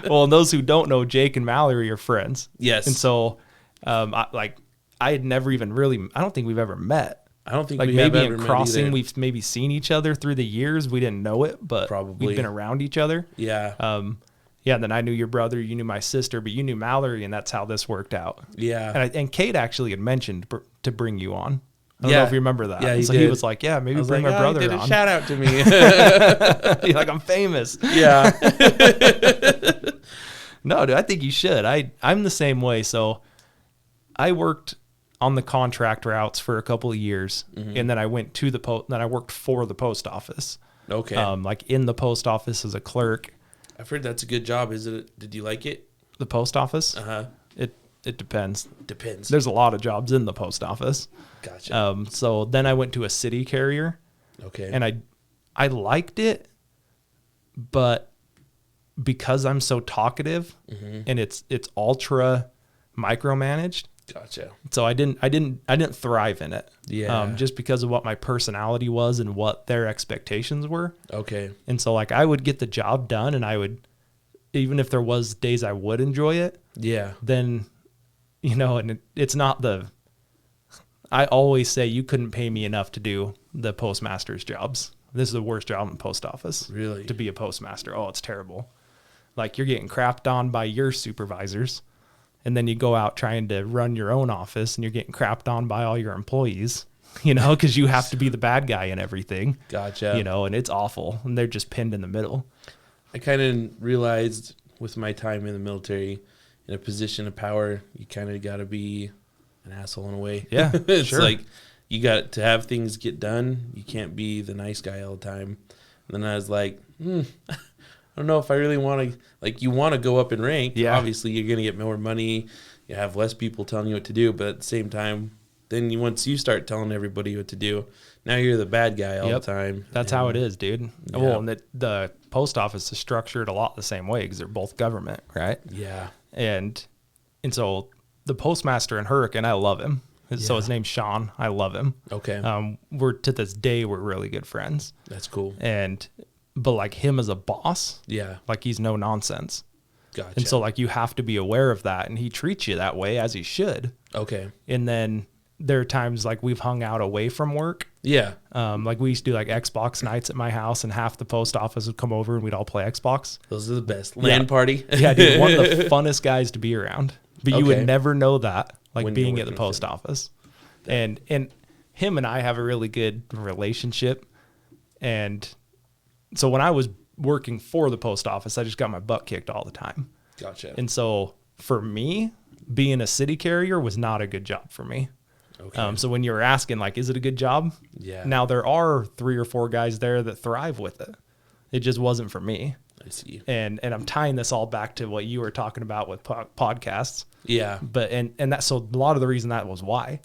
Well, and those who don't know, Jake and Mallory are friends. Yes. And so, I had never even really, I don't think we've ever met. I don't think Like we have maybe ever in met crossing, either. we've maybe seen each other through the years. We didn't know it, but Probably. we've been around each other. Yeah. Yeah. Then I knew your brother, you knew my sister, but you knew Mallory, and that's how this worked out. Yeah. And Kate actually had mentioned to bring you on. I don't know if you remember that. Yeah, he so did. he was like, yeah, maybe bring my brother he did on. a shout out to me. He's like, I'm famous. Yeah. No, dude, I think you should. I'm the same way. So I worked on the contract routes for a couple of years, and then I went to then I worked for the post office. Okay. Like in the post office as a clerk. I've heard that's a good job. Did you like it? The post office? Uh-huh. It depends. Depends. There's a lot of jobs in the post office. Gotcha. So then I went to a city carrier. Okay. And I liked it, but because I'm so talkative and it's ultra micromanaged. Gotcha. So I didn't thrive in it. Yeah. Just because of what my personality was and what their expectations were. Okay. And so like I would get the job done, and I would, even if there was days I would enjoy it, Yeah. then, and it's not I always say you couldn't pay me enough to do the postmaster's jobs. This is the worst job in the post office. Really? To be a postmaster. Oh, it's terrible. Like you're getting crapped on by your supervisors, and then you go out trying to run your own office and you're getting crapped on by all your employees, because you have to be the bad guy in everything. Gotcha. And it's awful, and they're just pinned in the middle. I kind of realized with my time in the military, in a position of power, you kind of got to be an asshole in a way. Yeah, it's sure. like you got to have things get done. You can't be the nice guy all the time. And then I was like, I don't know if I really want to, like, you want to go up in rank. Yeah. Obviously, you're going to get more money. You have less people telling you what to do. But at the same time, then once you start telling everybody what to do, now you're the bad guy all the time. That's how it is, dude. Yeah. Well, and the post office is structured a lot the same way because they're both government, right? Yeah. And so the postmaster in Hurricane, I love him. So his name's Sean. I love him. Okay. We're to this day, we're really good friends. That's cool. But like him as a boss, Yeah. like he's no nonsense. Gotcha. And so like you have to be aware of that, and he treats you that way as he should. Okay. And then there are times like we've hung out away from work. Yeah. Like we used to do like Xbox nights at my house, and half the post office would come over and we'd all play Xbox. Those are the best. LAN party. Yeah, dude, one of the funnest guys to be around. But you Okay. would never know that, like When being you're at the working with post him. office. And him and I have a really good relationship. And so when I was working for the post office, I just got my butt kicked all the time. Gotcha. And so for me, being a city carrier was not a good job for me. Okay. So when you were asking, like, is it a good job? Yeah. Now there are 3 or 4 guys there that thrive with it. It just wasn't for me. I see. And I'm tying this all back to what you were talking about with podcasts. Yeah. But and that, so a lot of the reason that was why,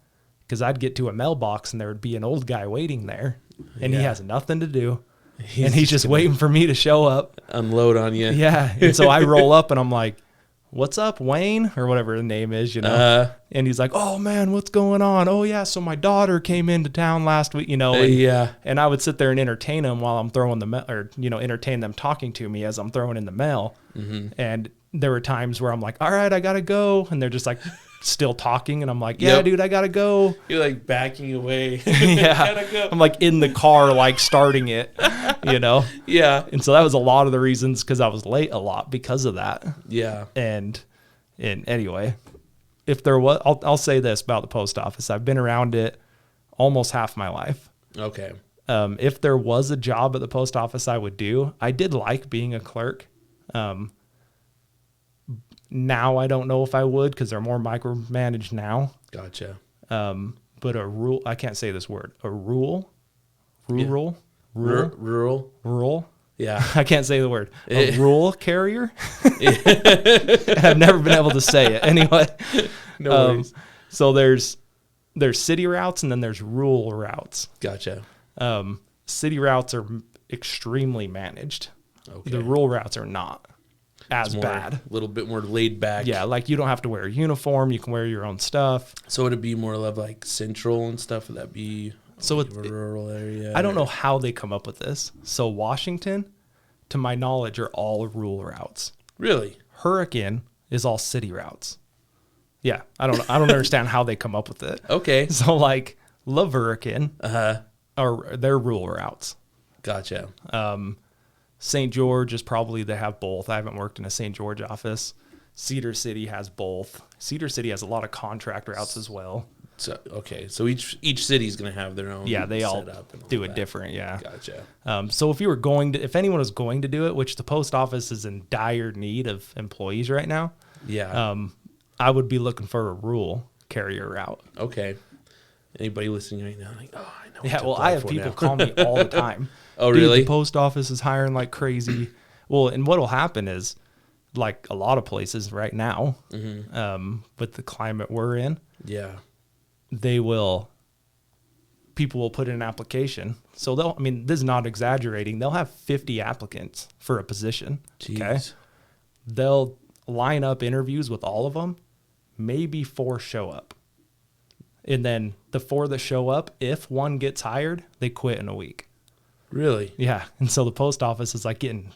because I'd get to a mailbox and there would be an old guy waiting there, and he Yeah. and nothing to do, and he's just waiting for me to show up. Unload on you. Yeah. And so I roll up and I'm like, "What's up, Wayne?" or whatever the name is, And he's like, "Oh man, what's going on? Oh yeah, so my daughter came into town last week, And, Yeah. and I would sit there and entertain them while I'm throwing the mail, or entertain them talking to me as I'm throwing in the mail. And there were times where I'm like, "All right, I gotta go," and they're just like still talking, and I'm like, "Yeah, Yep. dude, I gotta go." You're like backing away. Yeah, Gotta go. I'm like in the car, like starting it, Yeah. And so that was a lot of the reasons, because I was late a lot because of that. Yeah. And anyway, if there was, I'll say this about the post office. I've been around it almost half my life. Okay. If there was a job at the post office I would do, I did like being a clerk. Now I don't know if I would, because they're more micromanaged now. Gotcha. But I can't say this word. Rural. Rural. Yeah. I can't say the word. A rural carrier. I've never been able to say it. Anyway, No worries. So there's city routes and then there's rural routes. Gotcha. City routes are extremely managed. Okay. The rural routes are not as bad. A little bit more laid back. Yeah, like you don't have to wear a uniform. You can wear your own stuff. So would it be more of like central and stuff? Would that be So like it- a rural area? I don't know how they come up with this. So Washington, to my knowledge, are all rural routes. Really? Hurricane is all city routes. Yeah, I don't understand how they come up with it. Okay. So like Hurricane Uh-huh. are their rural routes. Gotcha. St. George is probably, they have both. I haven't worked in a St. George office. Cedar City has both. Cedar City has a lot of contract routes as well. So okay, so each city's gonna have their own. Yeah, they all setup and do it that. different. Yeah. Gotcha. So if anyone was going to do it, which the post office is in dire need of employees right now, Yeah. I would be looking for a rural carrier route. Okay. Anybody listening right now, like, oh, I know. what Yeah, to well, apply I have for people now. call me all the time. Oh, Dude, really? the post office is hiring like crazy. Well, and what'll happen is, like a lot of places right now, with the climate we're in, Yeah. people will put in an application. So this is not exaggerating. They'll have 50 applicants for a position. Jeez. Okay. They'll line up interviews with all of them. Maybe 4 show up. And then the 4 that show up, if one gets hired, they quit in a week. Really? Yeah. And so the post office is like getting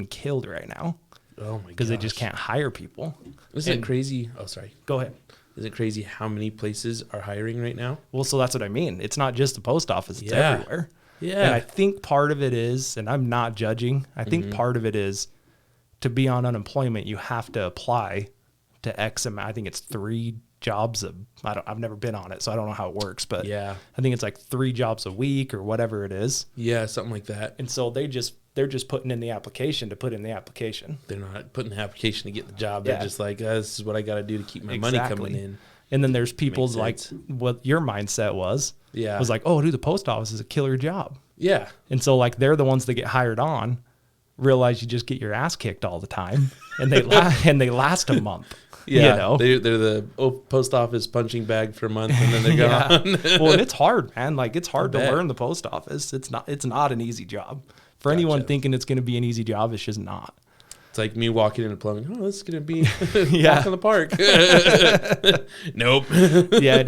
killed right now Oh my god. because they just can't hire people. Isn't it And- crazy? Oh, sorry. Go ahead. Is it crazy how many places are hiring right now? Well, so that's what I mean. It's not just the post office, it's Yeah. everywhere. Yeah. And I think part of it is, and I'm not judging, I think part of it is to be on unemployment, you have to apply to X amount. I think it's 3 jobs. I've never been on it, so I don't know how it works, but Yeah. I think it's like 3 jobs a week or whatever it is. Yeah, something like that. And so they're just putting in the application to put in the application. They're not putting the application to get the job. Yeah. They're just like, this is what I got to do to keep my money coming in. And then there's people's like sense. what your mindset was Yeah. like, oh, dude, the post office is a killer job. Yeah. And so like they're the ones that get hired on, realize you just get your ass kicked all the time, and they they last a month. Yeah. You know? They're the post office punching bag for a month and then they're gone. Well, and it's hard, man. Like it's hard to bet. learn the post office. It's not an easy job. For anyone Gotcha. thinking it's going to be an easy job, it's just not. It's like me walking into plumbing. Oh, this is going to be Yeah. walk in the park. Nope. Yeah,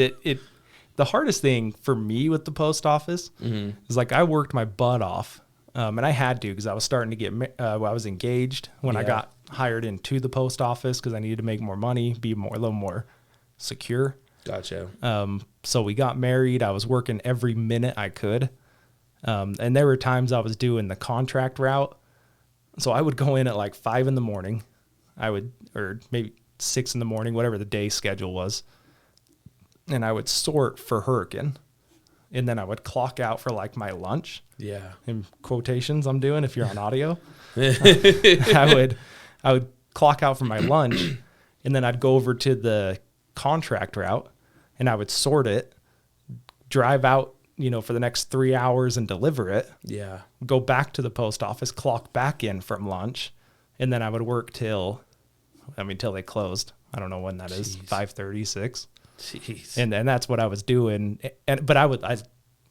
the hardest thing for me with the post office is like I worked my butt off, and I had to because I was starting to get I was engaged when I Yeah. got hired into the post office because I needed to make more money, be a little more secure. Gotcha. So we got married. I was working every minute I could, and there were times I was doing the contract route. So I would go in at like 5 a.m. or maybe 6 a.m, whatever the day schedule was. And I would sort for Hurricane. And then I would clock out for like my lunch, Yeah. in quotations I'm doing if you're on audio. I would clock out for my lunch, and then I'd go over to the contract route and I would sort it, drive out, for the next 3 hours and deliver it. Yeah. Go back to the post office, clock back in from lunch, and then I would work till they closed. I don't know when that is, 5:30, 6. Jeez. And that's what I was doing. But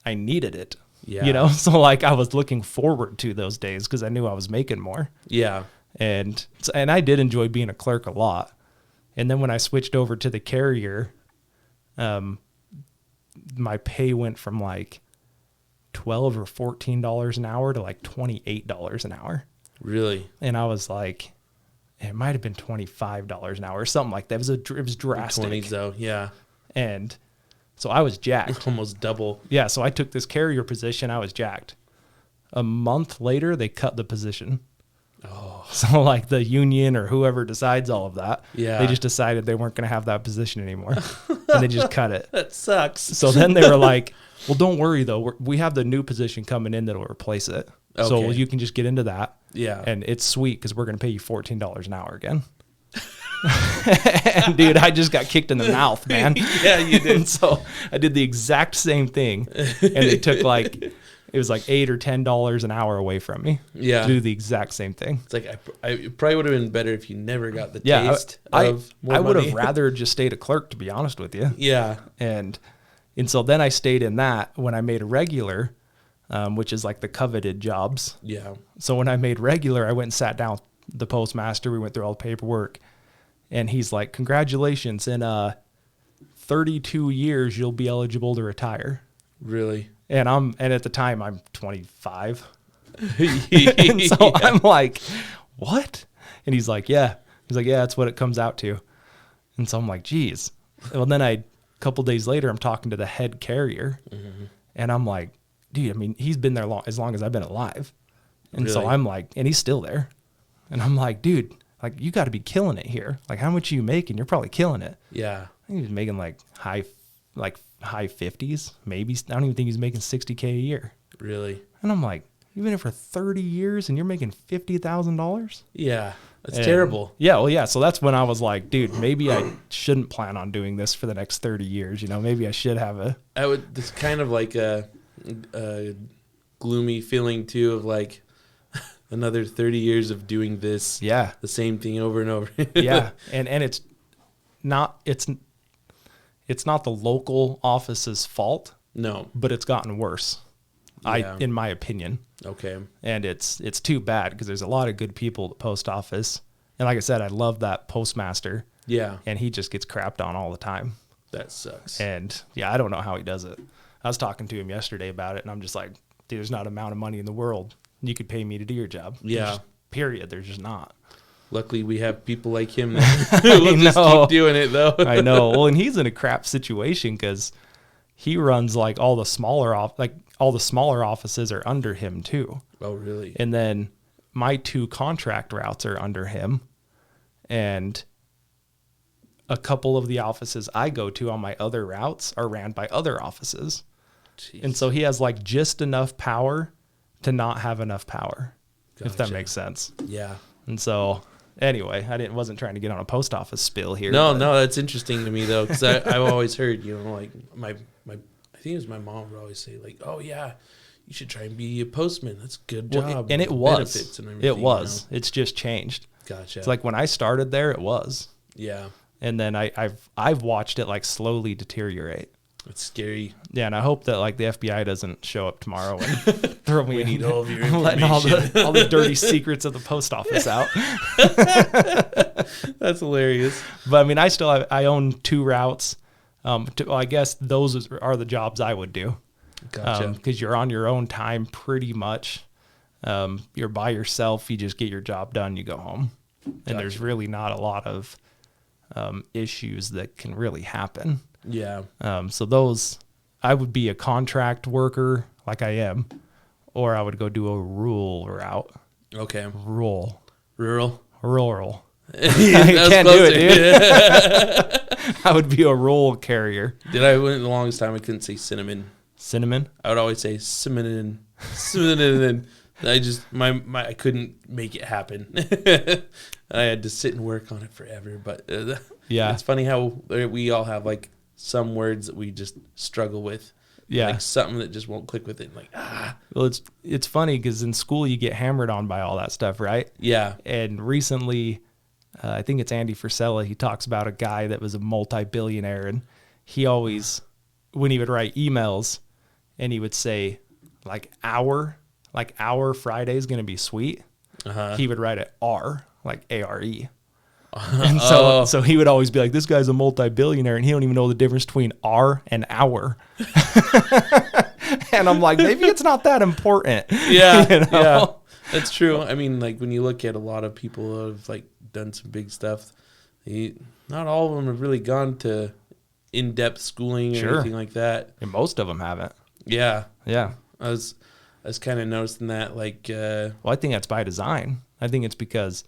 I needed it, Yeah. So like I was looking forward to those days because I knew I was making more. Yeah. And I did enjoy being a clerk a lot. And then when I switched over to the carrier, my pay went from like $12 or $14 an hour to like $28 an hour. Really? And I was like, it might have been $25 an hour or something like that. It was drastic. 20s though. Yeah. And so I was jacked. Almost double. Yeah. So I took this carrier position. I was jacked. A month later, they cut the position. Oh. So like the union or whoever decides all of that, Yeah. they just decided they weren't going to have that position anymore. And they just cut it. That sucks. So then they were like, well, don't worry though. We have the new position coming in that'll replace it. So Okay. you can just get into that. Yeah. And it's sweet because we're going to pay you $14 an hour again. And dude, I just got kicked in the mouth, man. Yeah, you did. And so I did the exact same thing. And they took it was like $8 or $10 an hour away from me. Yeah. To do the exact same thing. It's like it probably would have been better if you never got the Yeah. taste of more I would money. have rather just stayed a clerk, to be honest with you. Yeah. And so then I stayed in that when I made a regular, which is like the coveted jobs. Yeah. So when I made regular, I went and sat down with the postmaster. We went through all the paperwork, and he's like, congratulations, in 32 years, you'll be eligible to retire. Really? And at the time I'm 25. And so I'm like, what? And he's like, yeah. He's like, yeah, that's what it comes out to. And so I'm like, geez. Well, then a couple days later, I'm talking to the head carrier, and I'm like, dude, he's been there as long as I've been alive. And so Really? I'm like, and he's still there. And I'm like, dude, like, you got to be killing it here. Like, how much are you making? You're probably killing it. Yeah. I think he was making like high 50s, maybe. I don't even think he's making $60K a year. Really? And I'm like, you've been here for 30 years and you're making $50,000? Yeah. That's terrible. Yeah, well, yeah. So that's when I was like, dude, maybe I shouldn't plan on doing this for the next 30 years. You know, maybe I should have a. It's kind of like a gloomy feeling too of like another 30 years of doing this. Yeah. The same thing over and over. Yeah, and it's not the local office's fault. No. But it's gotten worse. Yeah. In my opinion. Okay. And it's too bad because there's a lot of good people at the post office. And like I said, I love that postmaster. Yeah. And he just gets crapped on all the time. That sucks. And yeah, I don't know how he does it. I was talking to him yesterday about it, and I'm just like, dude, there's not an amount of money in the world you could pay me to do your job. Yeah. Period. There's just not. Luckily, we have people like him that will just keep doing it, though. I know. Well, and he's in a crap situation because he runs like all the smaller offices are under him too. Oh, really? And then my 2 contract routes are under him, and a couple of the offices I go to on my other routes are ran by other offices. Jeez. And so he has like just enough power to not have enough power, if that makes sense. Yeah. And so anyway, wasn't trying to get on a post office spill here. No, that's interesting to me though, because I've always heard, like my I think it was my mom would always say like, oh yeah, you should try and be a postman. That's a good job. And it was. Benefits and everything, it was. It's just changed. Gotcha. It's like when I started there, it was. Yeah. And then I've watched it like slowly deteriorate. It's scary. Yeah, and I hope that like the FBI doesn't show up tomorrow and throw me. We need all of your letting all the dirty secrets of the post office out. That's hilarious. But I mean, I own 2 routes. I guess those are the jobs I would do. Gotcha. Because you're on your own time pretty much. You're by yourself. You just get your job done. You go home, and there's really not a lot of issues that can really happen. Yeah. So those, I would be a contract worker like I am, or I would go do a rural route. Okay. Rural. I can't do it, dude. I would be a rural carrier. I went the longest time I couldn't say cinnamon. Cinnamon? I would always say cinnamon. I couldn't make it happen. I had to sit and work on it forever. But yeah, it's funny how we all have like some words that we just struggle with. Yeah, like something that just won't click with it. Like Well, it's funny because in school you get hammered on by all that stuff, right? Yeah. And recently, I think it's Andy Frisella. He talks about a guy that was a multi-billionaire, and he always, when he would write emails, and he would say like our Friday is going to be sweet. He would write it R, like ARE. And so he would always be like, this guy's a multi-billionaire and he don't even know the difference between R and hour. And I'm like, maybe it's not that important. Yeah. You know? Yeah, that's true. I mean, like when you look at a lot of people who have like done some big stuff, not all of them have really gone to in-depth schooling or anything like that. And most of them haven't. Yeah. Yeah. I was kind of noticing that, like... well, I think that's by design. I think it's because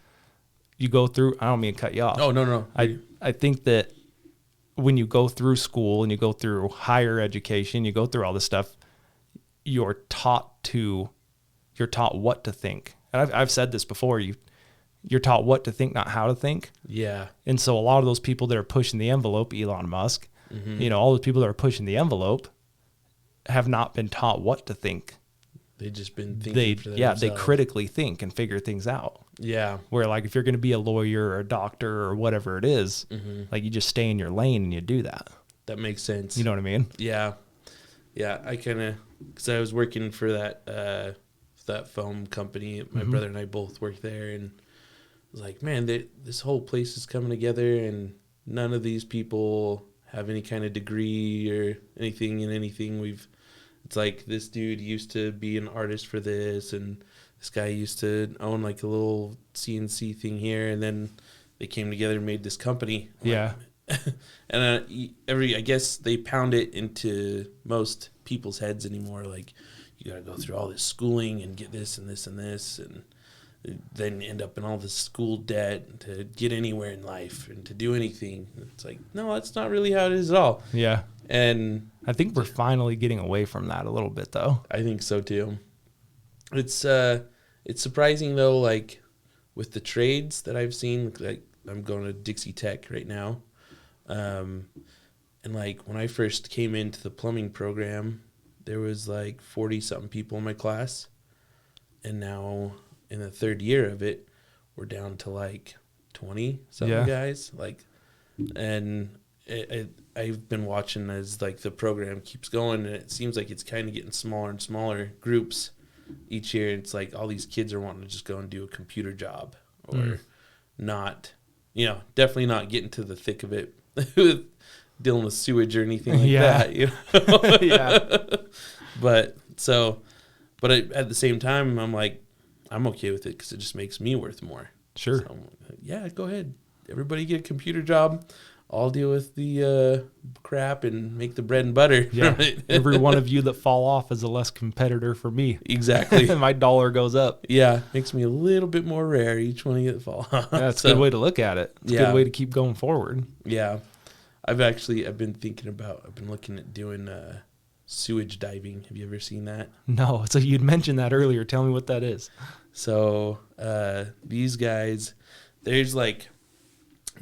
you go through... I don't mean to cut you off. Oh, no. I think that when you go through school and you go through higher education, you go through all this stuff, you're taught what to think. And I've said this before. You're taught what to think, not how to think. Yeah. And so a lot of those people that are pushing the envelope, Elon Musk, all those people that are pushing the envelope have not been taught what to think. They've just been thinking for themselves. They critically think and figure things out. Yeah. Where like if you're going to be a lawyer or a doctor or whatever it is, like you just stay in your lane and you do that. That makes sense. You know what I mean? Yeah. Yeah, I kind of, because I was working for that foam company. My brother and I both worked there, and I was like, man, this whole place is coming together, and none of these people have any kind of degree or anything in anything. It's like this dude used to be an artist for this, and this guy used to own like a little CNC thing here, and then they came together and made this company. Yeah. And I guess they pound it into most people's heads anymore. Like, you got to go through all this schooling and get this and this and this, and then end up in all this school debt to get anywhere in life and to do anything. It's like, no, that's not really how it is at all. Yeah. And I think we're finally getting away from that a little bit, though. I think so too. It's surprising though, like with the trades that I've seen, like I'm going to Dixie Tech right now. And like when I first came into the plumbing program, there was like 40 something people in my class. And now in the third year of it, we're down to like 20 something guys. Like, and I've been watching as like the program keeps going, and it seems like it's kind of getting smaller and smaller groups each year. It's like all these kids are wanting to just go and do a computer job or not, definitely not getting to the thick of it with dealing with sewage or anything like that. But at the same time, I'm like, I'm okay with it because it just makes me worth more. Sure. So, go ahead. Everybody get a computer job. I'll deal with the crap and make the bread and butter. Yeah. Every one of you that fall off is a less competitor for me. Exactly. My dollar goes up. Yeah. Makes me a little bit more rare each one of you that fall off. That's a good way to look at it. It's a good way to keep going forward. Yeah. I've been looking at doing sewage diving. Have you ever seen that? No. So you'd mentioned that earlier. Tell me what that is. So these guys, there's like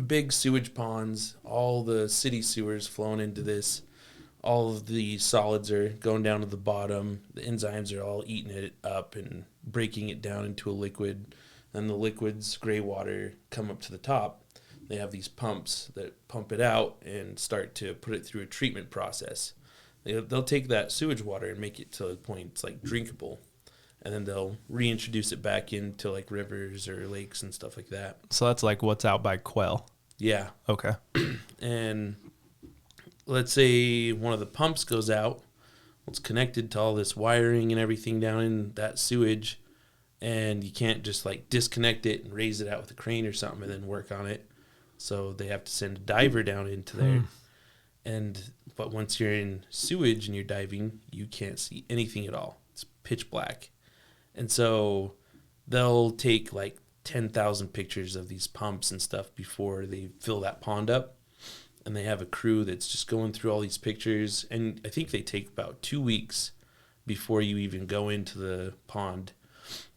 big sewage ponds, all the city sewers flowing into this. All of the solids are going down to the bottom. The enzymes are all eating it up and breaking it down into a liquid. Then the liquids, gray water, come up to the top. They have these pumps that pump it out and start to put it through a treatment process. They'll take that sewage water and make it to the point it's like drinkable. And then they'll reintroduce it back into like rivers or lakes and stuff like that. So that's like what's out by Quell. Yeah. Okay. And let's say one of the pumps goes out. It's connected to all this wiring and everything down in that sewage. And you can't just like disconnect it and raise it out with a crane or something and then work on it. So they have to send a diver down into there. But once you're in sewage and you're diving, you can't see anything at all. It's pitch black. And so they'll take like 10,000 pictures of these pumps and stuff before they fill that pond up. And they have a crew that's just going through all these pictures. And I think they take about 2 weeks before you even go into the pond.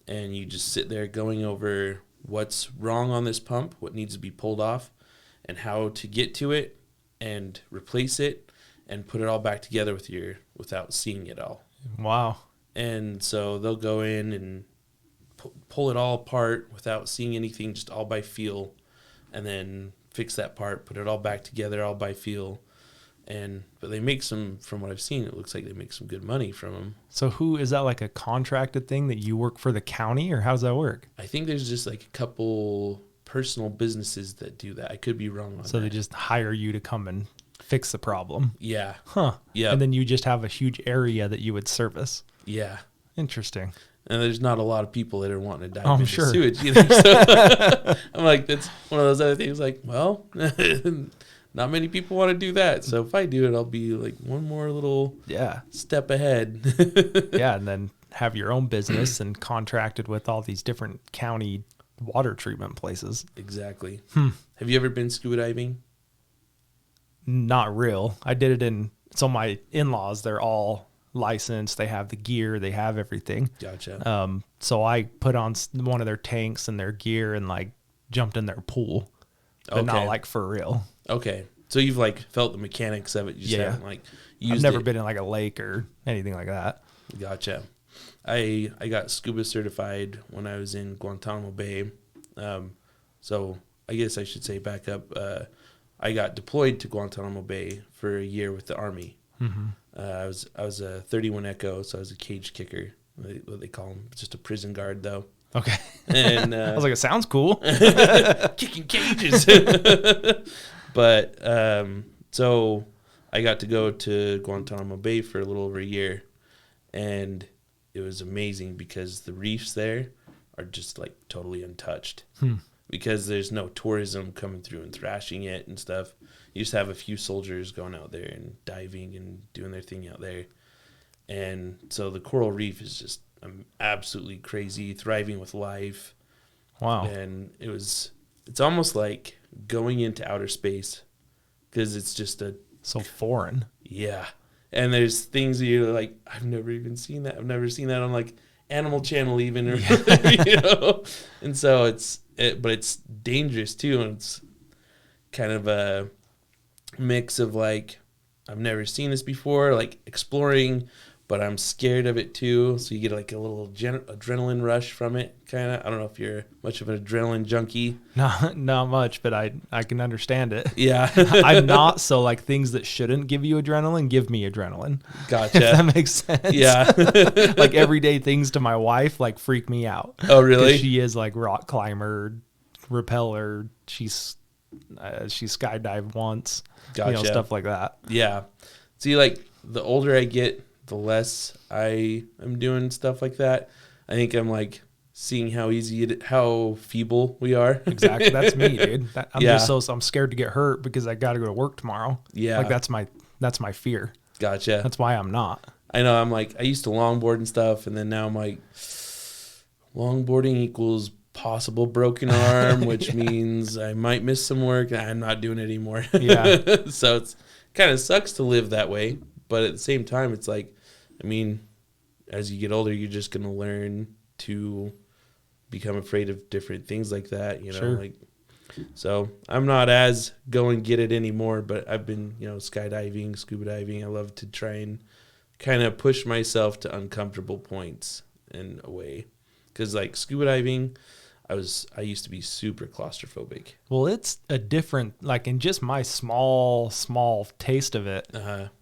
And you just sit there going over what's wrong on this pump, what needs to be pulled off, and how to get to it and replace it and put it all back together without seeing it all. Wow. And so they'll go in and pull it all apart without seeing anything, just all by feel, and then fix that part, put it all back together all by feel. But they make some, from what I've seen, it looks like they make some good money from them. So is that like a contracted thing that you work for the county, or how's that work? I think there's just like a couple personal businesses that do that. I could be wrong on that. So they just hire you to come and fix the problem. Yeah. Huh. Yeah. And then you just have a huge area that you would service. Yeah. Interesting. And there's not a lot of people that are wanting to dive I'm into sure. sewage either. So I'm like, that's one of those other things like, well, not many people want to do that. So if I do it, I'll be like one more little step ahead. Yeah, and then have your own business and contracted with all these different county water treatment places. Exactly. Have you ever been scuba diving? Not real. I did it so my in-laws, they're all licensed. They have the gear. They have everything. Gotcha. So I put on one of their tanks and their gear and like jumped in their pool, but not like for real. Okay. So you've like felt the mechanics of it. You just haven't like used it. I've never been in like a lake or anything like that. Gotcha. I got scuba certified when I was in Guantanamo Bay. So I guess I should say back up. I got deployed to Guantanamo Bay for a year with the Army. Mm-hmm. I was a 31 Echo, so I was a cage kicker. What they call them, just a prison guard though. Okay. And I was like, it sounds cool. Kicking cages. But so I got to go to Guantanamo Bay for a little over a year, and it was amazing because the reefs there are just like totally untouched. Because there's no tourism coming through and thrashing it and stuff. You just have a few soldiers going out there and diving and doing their thing out there. And so the coral reef is just absolutely crazy, thriving with life. Wow. And it's almost like going into outer space because it's just a So foreign. Yeah. And there's things that you're like, I've never even seen that. I've never seen that on like Animal Channel even, or you know. And so but it's dangerous too, and it's kind of a mix of like, I've never seen this before, like exploring, but I'm scared of it too. So you get like a little adrenaline rush from it, kind of. I don't know if you're much of an adrenaline junkie. Not much, but I can understand it. Yeah. I'm not, so like things that shouldn't give you adrenaline give me adrenaline. Gotcha. If that makes sense. Yeah. Like everyday things to my wife like freak me out. Oh, really? 'Cause she is like rock climber, rappeller. She skydived once. Gotcha. You know, stuff like that. Yeah. See, like the older I get, the less I am doing stuff like that. I think I'm like seeing how feeble we are. Exactly. That's me, dude. Yeah. I'm scared to get hurt because I got to go to work tomorrow. Yeah. Like that's my fear. Gotcha. That's why I'm not. I know. I'm like, I used to longboard and stuff, and then now I'm like, longboarding equals possible broken arm, which means I might miss some work. I'm not doing it anymore. Yeah. So it's kind of sucks to live that way, but at the same time, it's like, I mean, as you get older, you're just gonna learn to become afraid of different things like that, you know. Sure. Like, so I'm not as go and get it anymore, but I've been, you know, skydiving, scuba diving. I love to try and kind of push myself to uncomfortable points in a way, because like scuba diving, I used to be super claustrophobic. Well, it's a different, like in just my small taste of it,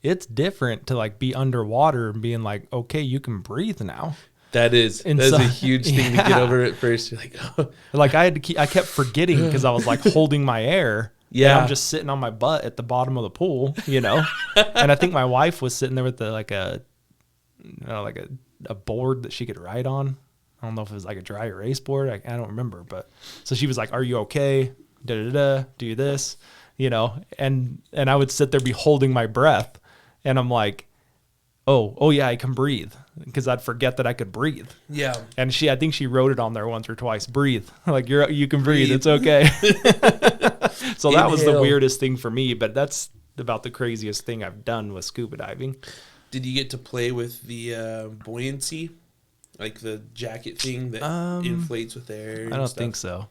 it's different to like be underwater and being like, okay, you can breathe now. That's a huge thing to get over at first. You're like, oh. Like I kept forgetting because I was like holding my air. Yeah. And I'm just sitting on my butt at the bottom of the pool, you know? And I think my wife was sitting there with a board that she could ride on. I don't know if it was like a dry erase board. I don't remember, but so she was like, "Are you okay? Do this," you know. And I would sit there, be holding my breath, and I'm like, "Oh yeah, I can breathe," because I'd forget that I could breathe. Yeah. And I think she wrote it on there once or twice. Breathe, like you can breathe. It's okay. So that was the weirdest thing for me, but that's about the craziest thing I've done with scuba diving. Did you get to play with the buoyancy? Like the jacket thing that inflates with air? I don't think so.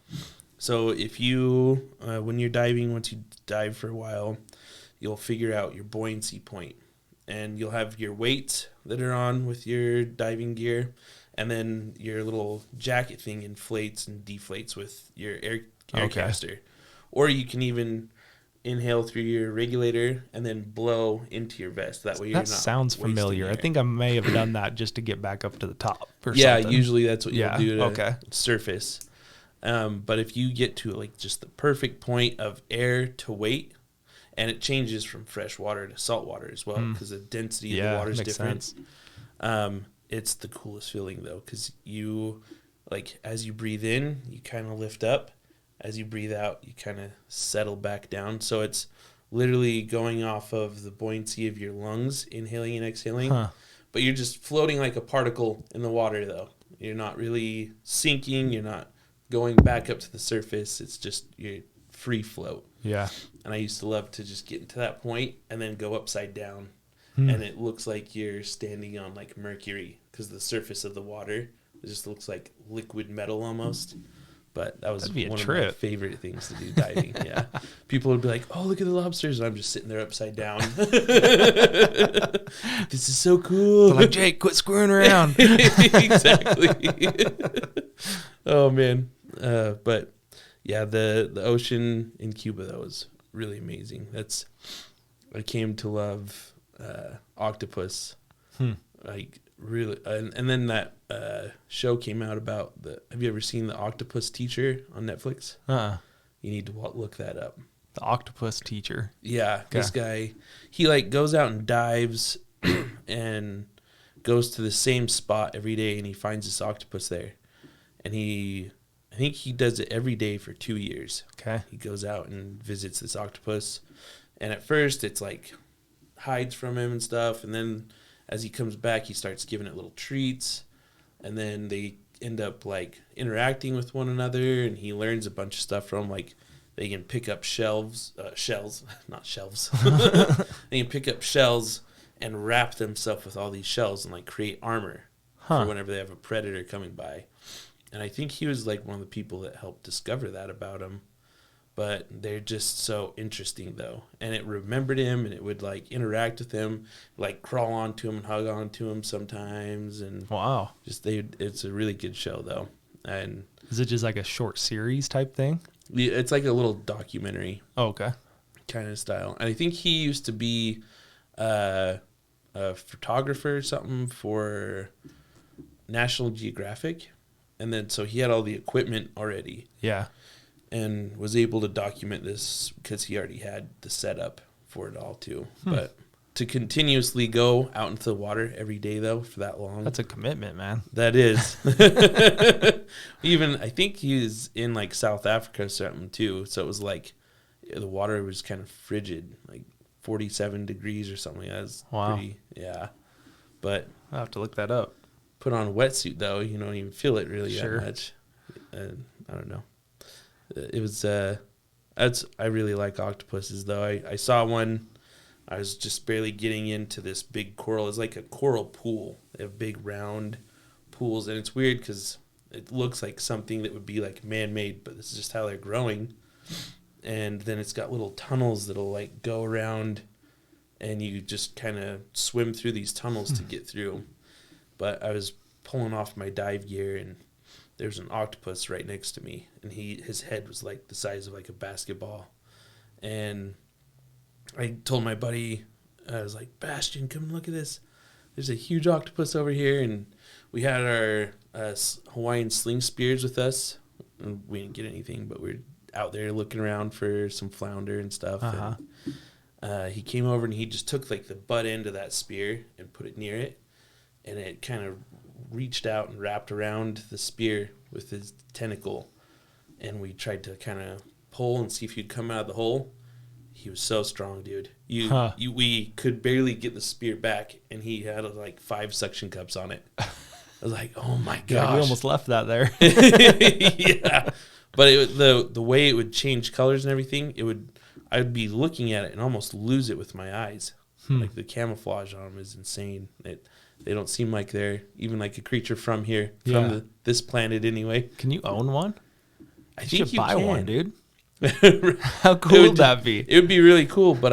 So if you, when you're diving, once you dive for a while, you'll figure out your buoyancy point. And you'll have your weights that are on with your diving gear. And then your little jacket thing inflates and deflates with your air caster. Or you can even inhale through your regulator and then blow into your vest. That way you're not. That sounds familiar. I think I may have done that just to get back up to the top or something. something. Usually that's what you'll do to surface. But if you get to like just the perfect point of air to weight, and it changes from fresh water to salt water as well, because the density of the water is different. It's the coolest feeling though, because you, like, as you breathe in, you kind of lift up. As you breathe out, you kind of settle back down. So it's literally going off of the buoyancy of your lungs, inhaling and exhaling. But you're just floating like a particle in the water, though. You're not really sinking. You're not going back up to the surface. It's just your free float. Yeah. And I used to love to just get to that point and then go upside down. And it looks like you're standing on like Mercury, because the surface of the water, it just looks like liquid metal almost. But that was one of my favorite things to do, diving. Yeah. People would be like, "Oh, look at the lobsters." And I'm just sitting there upside down. This is so cool. They're like, "Jake, quit screwing around." Exactly. Oh, man. But yeah, the ocean in Cuba, that was really amazing. I came to love Octopus. Like, really. And then that show came out about have you ever seen The Octopus Teacher on Netflix? You need to look that up. The Octopus Teacher. Yeah. This guy, he like goes out and dives and goes to the same spot every day, and he finds this octopus there. And I think he does it every day for 2 years. Okay. He goes out and visits this octopus. And at first it's like hides from him and stuff, and then as he comes back, he starts giving it little treats, and then they end up like interacting with one another, and he learns a bunch of stuff from like they can pick up shells, not shelves. They can pick up shells and wrap themselves with all these shells and like create armor for whenever they have a predator coming by. And I think he was like one of the people that helped discover that about him. But they're just so interesting though. And it remembered him and it would like interact with him, like crawl onto him and hug onto him sometimes. And wow. It's a really good show though. And is it just like a short series type thing? It's like a little documentary. Oh, okay. Kind of style. And I think he used to be a photographer or something for National Geographic. And then so he had all the equipment already. Yeah. And was able to document this because he already had the setup for it all too. But to continuously go out into the water every day though for that long. That's a commitment, man. That is. Even I think he's in like South Africa or something too. So it was like the water was kind of frigid, like 47 degrees or something. That's wow. Pretty, yeah. But I'll have to look that up. Put on a wetsuit though, you don't even feel it really sure. that much. I don't know. It was I really like octopuses though. I saw one. I was just barely getting into this big coral. It's like a coral pool. They have big round pools, and it's weird because it looks like something that would be like man-made, but this is just how they're growing. And then it's got little tunnels that'll like go around, and you just kind of swim through these tunnels to get through. But I was pulling off my dive gear, and there's an octopus right next to me, and his head was like the size of like a basketball. And I told my buddy, I was like, Bastion, come and look at this. There's a huge octopus over here. And we had our Hawaiian sling spears with us. And we didn't get anything, but we were out there looking around for some flounder and stuff. Uh-huh. And he came over and he just took like the butt end of that spear and put it near it. And it kind of reached out and wrapped around the spear with his tentacle. And we tried to kind of pull and see if he'd come out of the hole. He was so strong, dude. We could barely get the spear back, and he had like 5 suction cups on it. I was like, oh my gosh. Yeah, we almost left that there. Yeah. But the way it would change colors and everything, I would be looking at it and almost lose it with my eyes. Like the camouflage on them is insane. They don't seem like they're even like a creature from here, from this planet anyway. Can you own one? I think you buy can. one, dude. How cool would that be? It would be really cool, but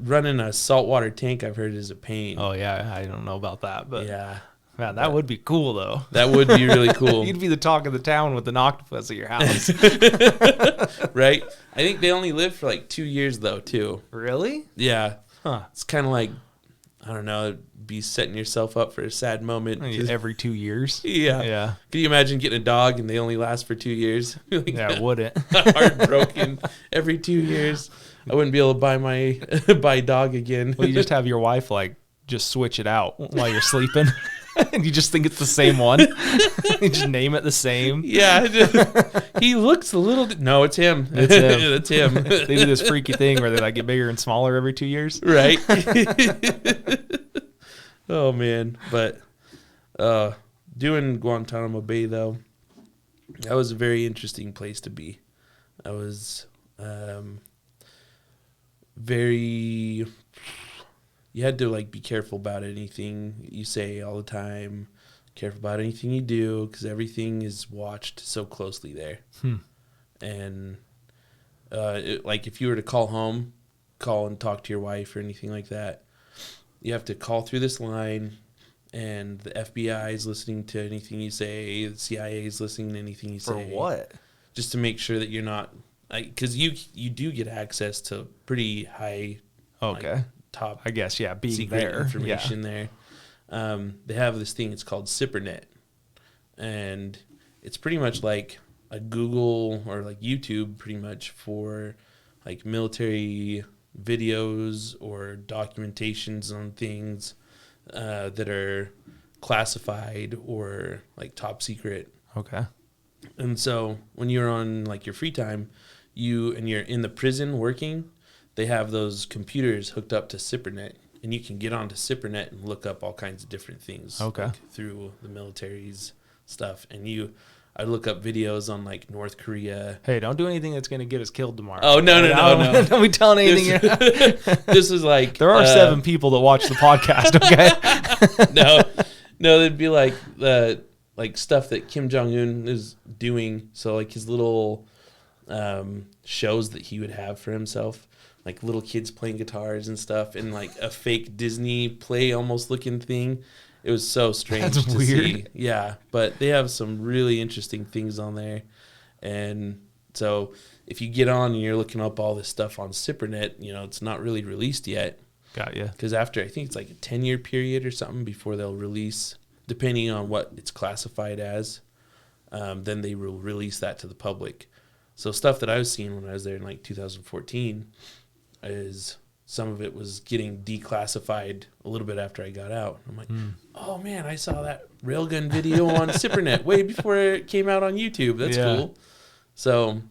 running a saltwater tank, I've heard, is a pain. Oh, yeah. I don't know about that, but yeah. Man, that would be cool, though. That would be really cool. You'd be the talk of the town with an octopus at your house. Right? I think they only live for like 2 years, though, too. Really? Yeah. Huh. It's kind of like, I don't know, be setting yourself up for a sad moment. Every 2 years? Yeah. Yeah. Can you imagine getting a dog and they only last for 2 years? Like, yeah, it wouldn't. Heartbroken every 2 years. I wouldn't be able to buy a dog again. Well, you just have your wife, like, just switch it out while you're sleeping. And you just think it's the same one. You just name it the same. Yeah. He looks a little... No, it's him. It's him. It's him. They do this freaky thing where they like get bigger and smaller every 2 years. Right. Oh, man. But doing Guantanamo Bay, though, that was a very interesting place to be. I was very... You had to like be careful about anything you say all the time. Careful about anything you do because everything is watched so closely there. And like if you were to call and talk to your wife or anything like that, you have to call through this line, and the FBI is listening to anything you say. The CIA is listening to anything you say. For what? Just to make sure that you're not because you do get access to pretty high. Okay. Like, top, I guess, yeah, being secret there, information there. They have this thing, it's called SIPRNet, and it's pretty much like a Google or like YouTube pretty much for like military videos or documentations on things that are classified or like top secret. Okay. And so when you're on like your free time, you're in the prison working, they have those computers hooked up to SIPRNet, and you can get onto SIPRNet and look up all kinds of different things. Okay. Like, through the military's stuff. And I'd look up videos on like North Korea. Hey, don't do anything that's going to get us killed tomorrow. Oh, no. Don't be telling anything. This is like... There are 7 people that watch the podcast, okay? No, they'd be like stuff that Kim Jong-un is doing. So like his little shows that he would have for himself, like little kids playing guitars and stuff, and like a fake Disney play almost looking thing. It was so strange That's to weird. see. Yeah, but they have some really interesting things on there. And so if you get on and you're looking up all this stuff on Cybernet, it's not really released yet. Got you. Because after, I think it's like a 10-year period or something before they'll release, depending on what it's classified as, then they will release that to the public. So stuff that I was seeing when I was there in like 2014 is some of it was getting declassified a little bit after I got out. I'm like, oh man, I saw that railgun video on Cybernet way before it came out on YouTube. That's cool. So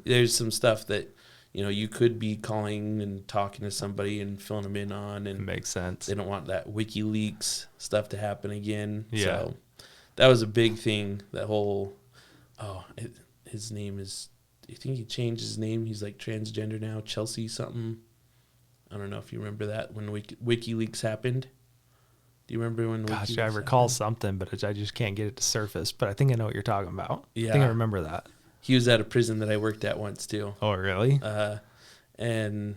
there's some stuff that, you could be calling and talking to somebody and filling them in on. And makes sense. They don't want that WikiLeaks stuff to happen again. Yeah. So that was a big thing. That whole, his name is, I think he changed his name. He's like transgender now, Chelsea something. I don't know if you remember that when WikiLeaks happened. Do you remember when Gosh, WikiLeaks I recall happened? something, but I just can't get it to surface. But I think I know what you're talking about. Yeah. I think I remember that. He was at a prison that I worked at once too. Oh, really? I was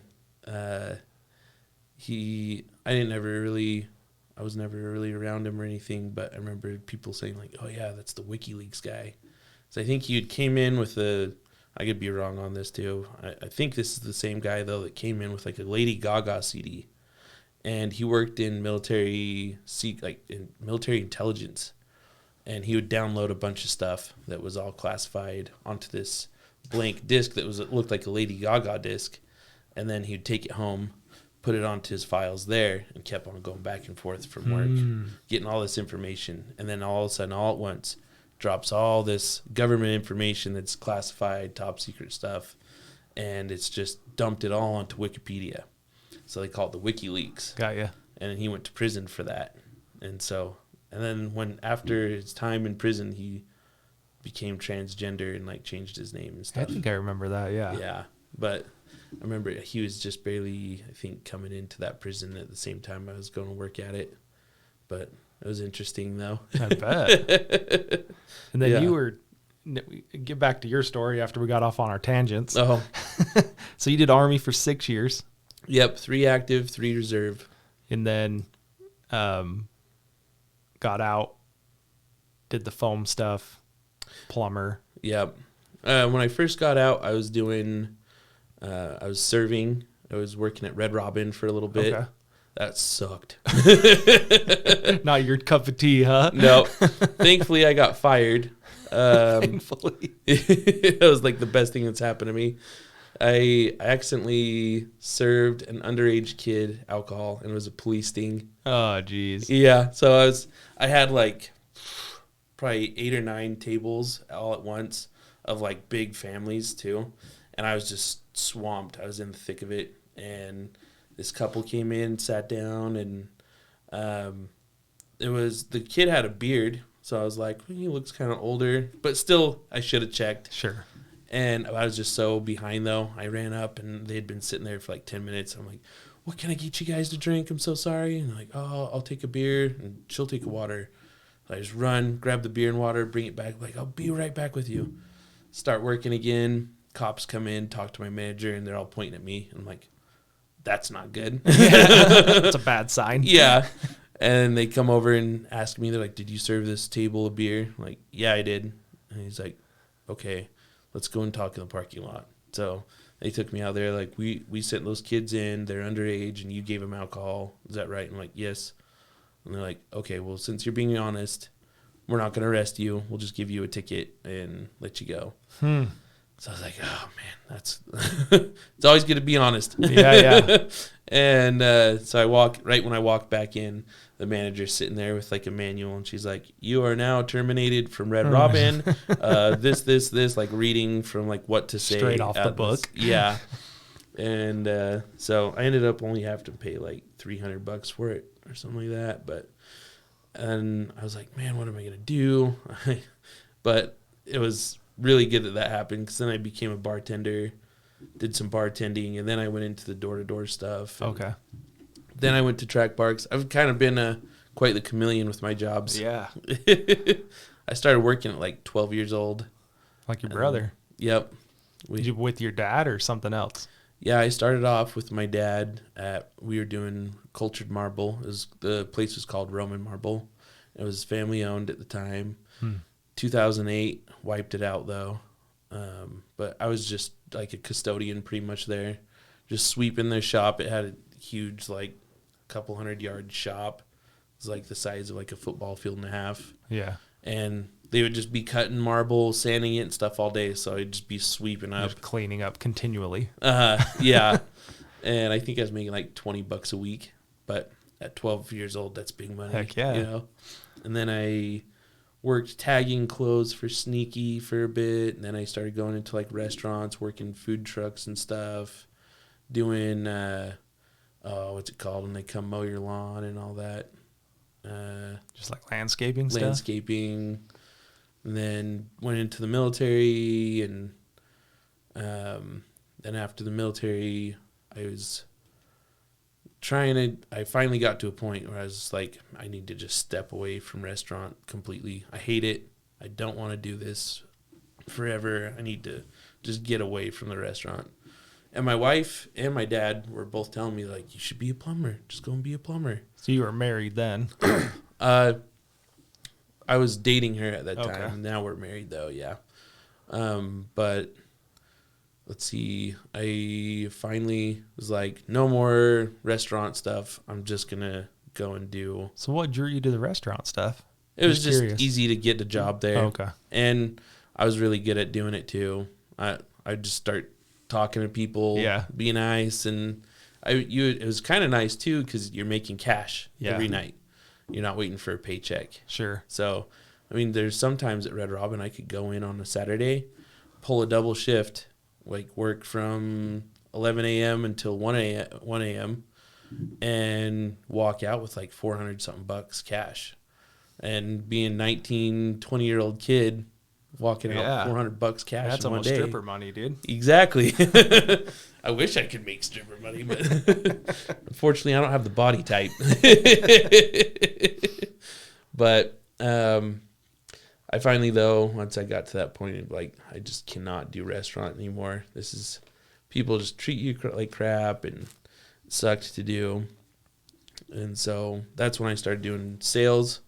never really around him or anything, but I remember people saying like, oh yeah, that's the WikiLeaks guy. So I think he came in with I could be wrong on this too. I think this is the same guy though that came in with like a Lady Gaga CD, and he worked in military intelligence, and he would download a bunch of stuff that was all classified onto this blank disc that looked like a Lady Gaga disc, and then he'd take it home, put it onto his files there, and kept on going back and forth from work, getting all this information, and then all of a sudden, all at once, drops all this government information that's classified, top secret stuff, and it's just dumped it all onto Wikipedia. So they call it the WikiLeaks. Got you. And he went to prison for that. And then after his time in prison, he became transgender and like changed his name and I stuff. think I remember that, yeah. Yeah. But I remember he was just barely, I think, coming into that prison at the same time I was going to work at it. But it was interesting, though. I bet. And then Yeah. get back to your story after we got off on our tangents. Oh, So you did Army for 6 years. yep. 3 active, 3 reserve. And then got out, did the foam stuff, plumber. Yep. When I first got out, I was serving. I was working at Red Robin for a little bit. Okay. That sucked. Not your cup of tea, huh? No. Thankfully, I got fired. Thankfully. It was like the best thing that's happened to me. I accidentally served an underage kid alcohol, and it was a police sting. Oh, geez. Yeah. So I had like probably 8 or 9 tables all at once of like big families too. And I was just swamped. I was in the thick of it. And this couple came in, sat down, and the kid had a beard. So I was like, well, he looks kind of older, but still I should have checked. Sure. And I was just so behind though. I ran up and they'd been sitting there for like 10 minutes. I'm like, what can I get you guys to drink? I'm so sorry. And they're like, oh, I'll take a beer and she'll take a water. So I just run, grab the beer and water, bring it back. Like, I'll be right back with you. Start working again. Cops come in, talk to my manager, and they're all pointing at me. I'm like, that's not good. That's a bad sign. Yeah. And they come over and ask me, they're like, did you serve this table a beer? I'm like, yeah, I did. And he's like, okay, let's go and talk in the parking lot. So they took me out there, like, we sent those kids in, they're underage, and you gave them alcohol. Is that right? I'm like, yes. And they're like, okay, well, since you're being honest, we're not going to arrest you. We'll just give you a ticket and let you go. So I was like, oh, man, that's it's always good to be honest. Yeah. And so when I walked back in, the manager's sitting there with like a manual, and she's like, you are now terminated from Red Robin. This, like reading from like what to say. Straight off the book. Yeah. And so I ended up only having to pay like $300 for it or something like that. And I was like, man, what am I going to do? But it was really good that happened, because then I became a bartender, did some bartending, and then I went into the door-to-door stuff. Okay. Then I went to track parks. I've kind of been quite the chameleon with my jobs. Yeah. I started working at like 12 years old. Like your brother. Yep. With your dad or something else? Yeah, I started off with my dad. We were doing cultured marble. The place was called Roman Marble. It was family owned at the time. 2008, wiped it out though. But I was just like a custodian pretty much there, just sweeping their shop. It had a huge, like, couple 100-yard shop. It was like the size of like a football field and a half. Yeah. And they would just be cutting marble, sanding it and stuff all day. So I'd just be sweeping up. Just cleaning up continually. Yeah. And I think I was making like $20 a week. But at 12 years old, that's big money. Heck yeah. You know? And then I worked tagging clothes for Sneaky for a bit. And then I started going into like restaurants, working food trucks and stuff, doing, what's it called when they come mow your lawn and all that. Just like landscaping stuff? Landscaping. And then went into the military, and then after the military, I finally got to a point where I was just like, I need to just step away from restaurant completely. I hate it. I don't want to do this forever. I need to just get away from the restaurant. And my wife and my dad were both telling me, like, you should be a plumber. Just go and be a plumber. So you were married then? I was dating her at that time. Okay. Now we're married, though, yeah. But let's see. I finally was like, no more restaurant stuff. I'm just going to go and do. So what drew you to the restaurant stuff? It was just curious. easy to get a job there. Okay. And I was really good at doing it, too. I'd just start talking to people, be nice. And it was kind of nice, too, because you're making cash every night. You're not waiting for a paycheck. Sure. So, I mean, there's sometimes at Red Robin I could go in on a Saturday, pull a double shift, like work from 11 a.m. until 1 a.m. and walk out with like $400-something bucks cash. And being 19, 20-year-old kid walking out $400 cash That's in one almost day. stripper money, dude. Exactly. I wish I could make stripper money, but unfortunately I don't have the body type. But I finally, though, once I got to that point of like, I just cannot do restaurant anymore. People just treat you like crap, and it sucked to do. And so that's when I started doing sales.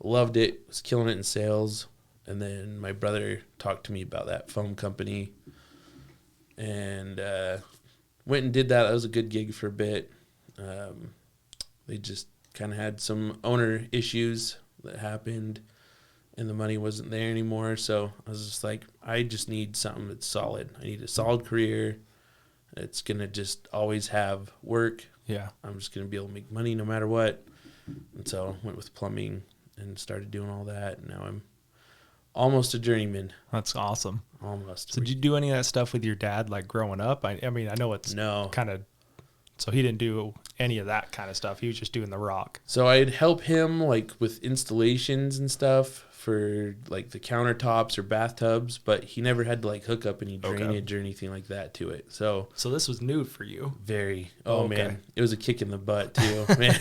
Loved it. Was killing it in sales. And then my brother talked to me about that foam company, and went and did that. That was a good gig for a bit. They just kind of had some owner issues that happened, and the money wasn't there anymore. So I was just like, I just need something that's solid. I need a solid career. It's going to just always have work. Yeah. I'm just going to be able to make money no matter what. And so I went with plumbing and started doing all that. And now I'm almost a journeyman. That's awesome. Almost. So did you do any of that stuff with your dad, like growing up? I mean, I know it's kind of, so he didn't do any of that kind of stuff. He was just doing the rock. So I'd help him like with installations and stuff for like the countertops or bathtubs, but he never had to like hook up any drainage or anything like that to it. So this was new for you. Very. Oh, man. It was a kick in the butt too. Man,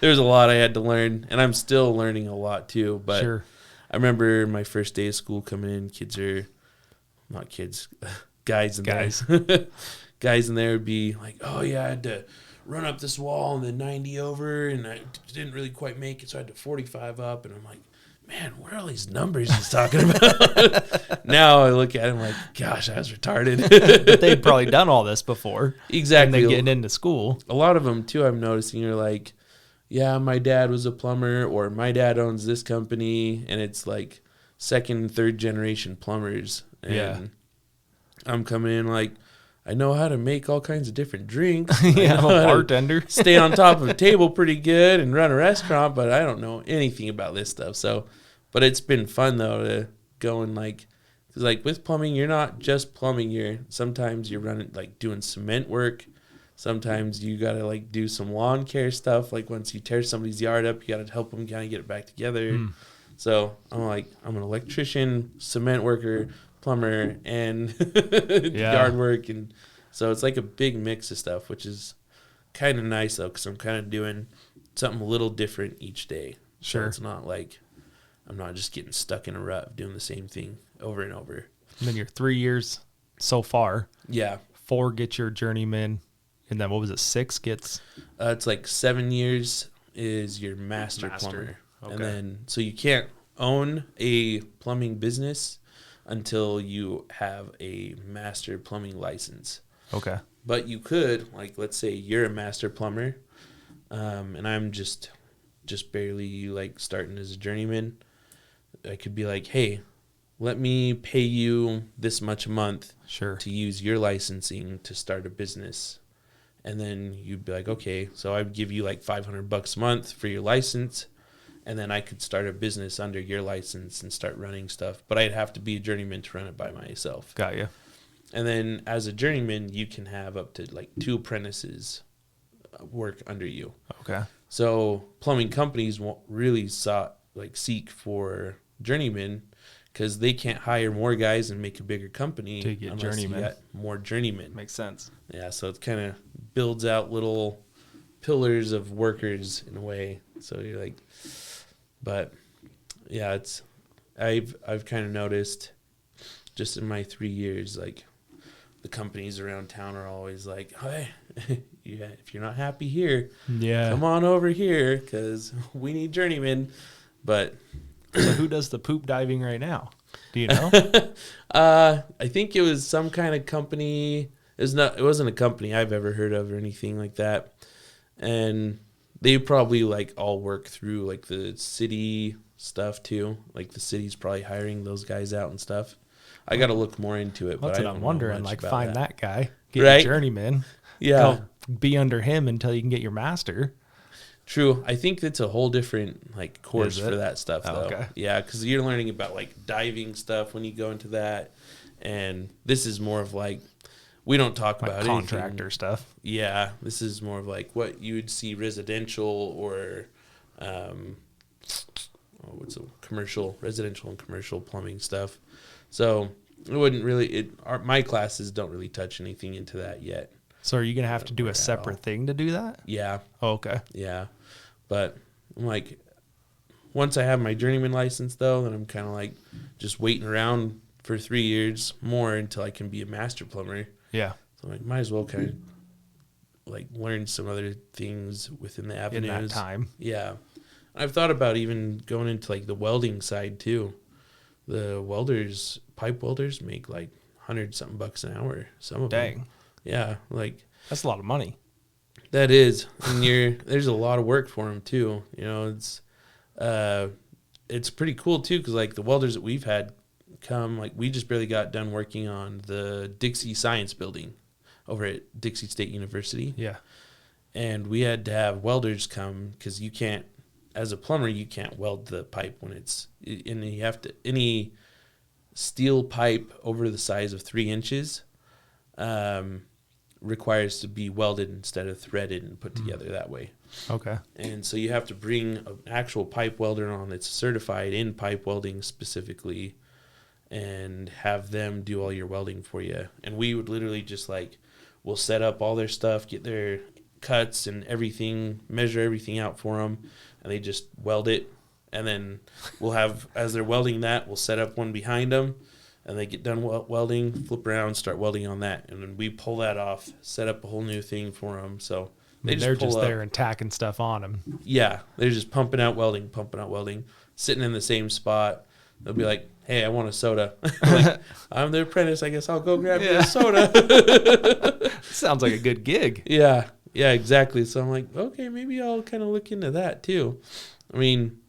there was a lot I had to learn, and I'm still learning a lot too. But sure. I remember my first day of school coming in, guys in there. Guys in there would be like, oh yeah, I had to run up this wall and then 90 over, and I didn't really quite make it, so I had to 45 up. And I'm like, man, what are all these numbers he's talking about? Now I look at him like, gosh, I was retarded. But they'd probably done all this before. Exactly. And they're getting into school. A lot of them too, I'm noticing, are like, yeah, my dad was a plumber, or my dad owns this company, and it's like second and third generation plumbers. And I'm coming in like, I know how to make all kinds of different drinks. Yeah, I'm a bartender. Stay on top of a table pretty good and run a restaurant, but I don't know anything about this stuff. So, but it's been fun though to go and like, because like with plumbing, you're not just plumbing. Sometimes you're running like doing cement work. Sometimes you gotta like do some lawn care stuff. Like once you tear somebody's yard up, you gotta help them kind of get it back together. So I'm like, I'm an electrician, cement worker, plumber, and yard work. And so it's like a big mix of stuff, which is kind of nice, though, because I'm kind of doing something a little different each day. Sure. So it's not like I'm not just getting stuck in a rut of doing the same thing over and over. And then your 3 years so far. Yeah. 4 get your journeyman. And then what was it? 6 gets? It's like 7 years is your master plumber. Okay. And then, so you can't own a plumbing business until you have a master plumbing license. Okay. But you could, like, let's say you're a master plumber, and I'm just barely, like, starting as a journeyman. I could be like, hey, let me pay you this much a month to use your licensing to start a business. And then you'd be like, okay, so I'd give you like $500 a month for your license, and then I could start a business under your license and start running stuff. But I'd have to be a journeyman to run it by myself. Got you. And then as a journeyman, you can have up to like 2 apprentices work under you. Okay. So plumbing companies won't really seek for journeymen, because they can't hire more guys and make a bigger company to get journeymen. You get more journeymen. Makes sense. Yeah, so it kind of builds out little pillars of workers in a way. So you're like, but yeah, I've kind of noticed just in my 3 years, like, the companies around town are always like, hey, yeah, if you're not happy here, come on over here, because we need journeymen. But so who does the poop diving right now? Do you know? I think it was some kind of company. It wasn't a company I've ever heard of or anything like that. And they probably like all work through like the city stuff too. Like the city's probably hiring those guys out and stuff. I got to look more into it. That's but what I'm wondering. Like, find that guy, get right? your journeyman. Yeah. Go be under him until you can get your master. True. I think it's a whole different like course for that stuff though. Okay. Yeah, because you're learning about like diving stuff when you go into that, and this is more of like, we don't talk like about contractor anything. Stuff. Yeah, this is more of like what you would see residential or residential and commercial plumbing stuff. So it wouldn't really. My classes don't really touch anything into that yet. So are you gonna have to do a separate thing to do that? Yeah. Oh, okay. Yeah, but I'm like, once I have my journeyman license though, then I'm kind of like just waiting around for 3 years more until I can be a master plumber. Yeah. So I'm like, might as well kind of like learn some other things within the avenues. In that time. Yeah. I've thought about even going into like the welding side too. The pipe welders make like $100-something an hour. Some of them. Dang. Yeah, like that's a lot of money. That is, and there's a lot of work for them too. You know, it's pretty cool too, because like the welders that we've had come, like we just barely got done working on the Dixie Science Building over at Dixie State University. Yeah, and we had to have welders come because you can't, as a plumber, you can't weld the pipe when it's, and you have to, any steel pipe over the size of 3 inches requires to be welded instead of threaded and put together that way. Okay. And so you have to bring an actual pipe welder on that's certified in pipe welding specifically and have them do all your welding for you. And we would literally just like, we'll set up all their stuff, get their cuts and everything, measure everything out for them, and they just weld it. And then we'll have, as they're welding that, we'll set up one behind them, and they get done welding, flip around, start welding on that. And then we pull that off, set up a whole new thing for them. So they're just there and tacking stuff on them. Yeah, they're just pumping out welding, sitting in the same spot. They'll be like, hey, I want a soda. Like, I'm the apprentice. I guess I'll go grab you a soda. Sounds like a good gig. Yeah, exactly. So I'm like, okay, maybe I'll kind of look into that too. I mean,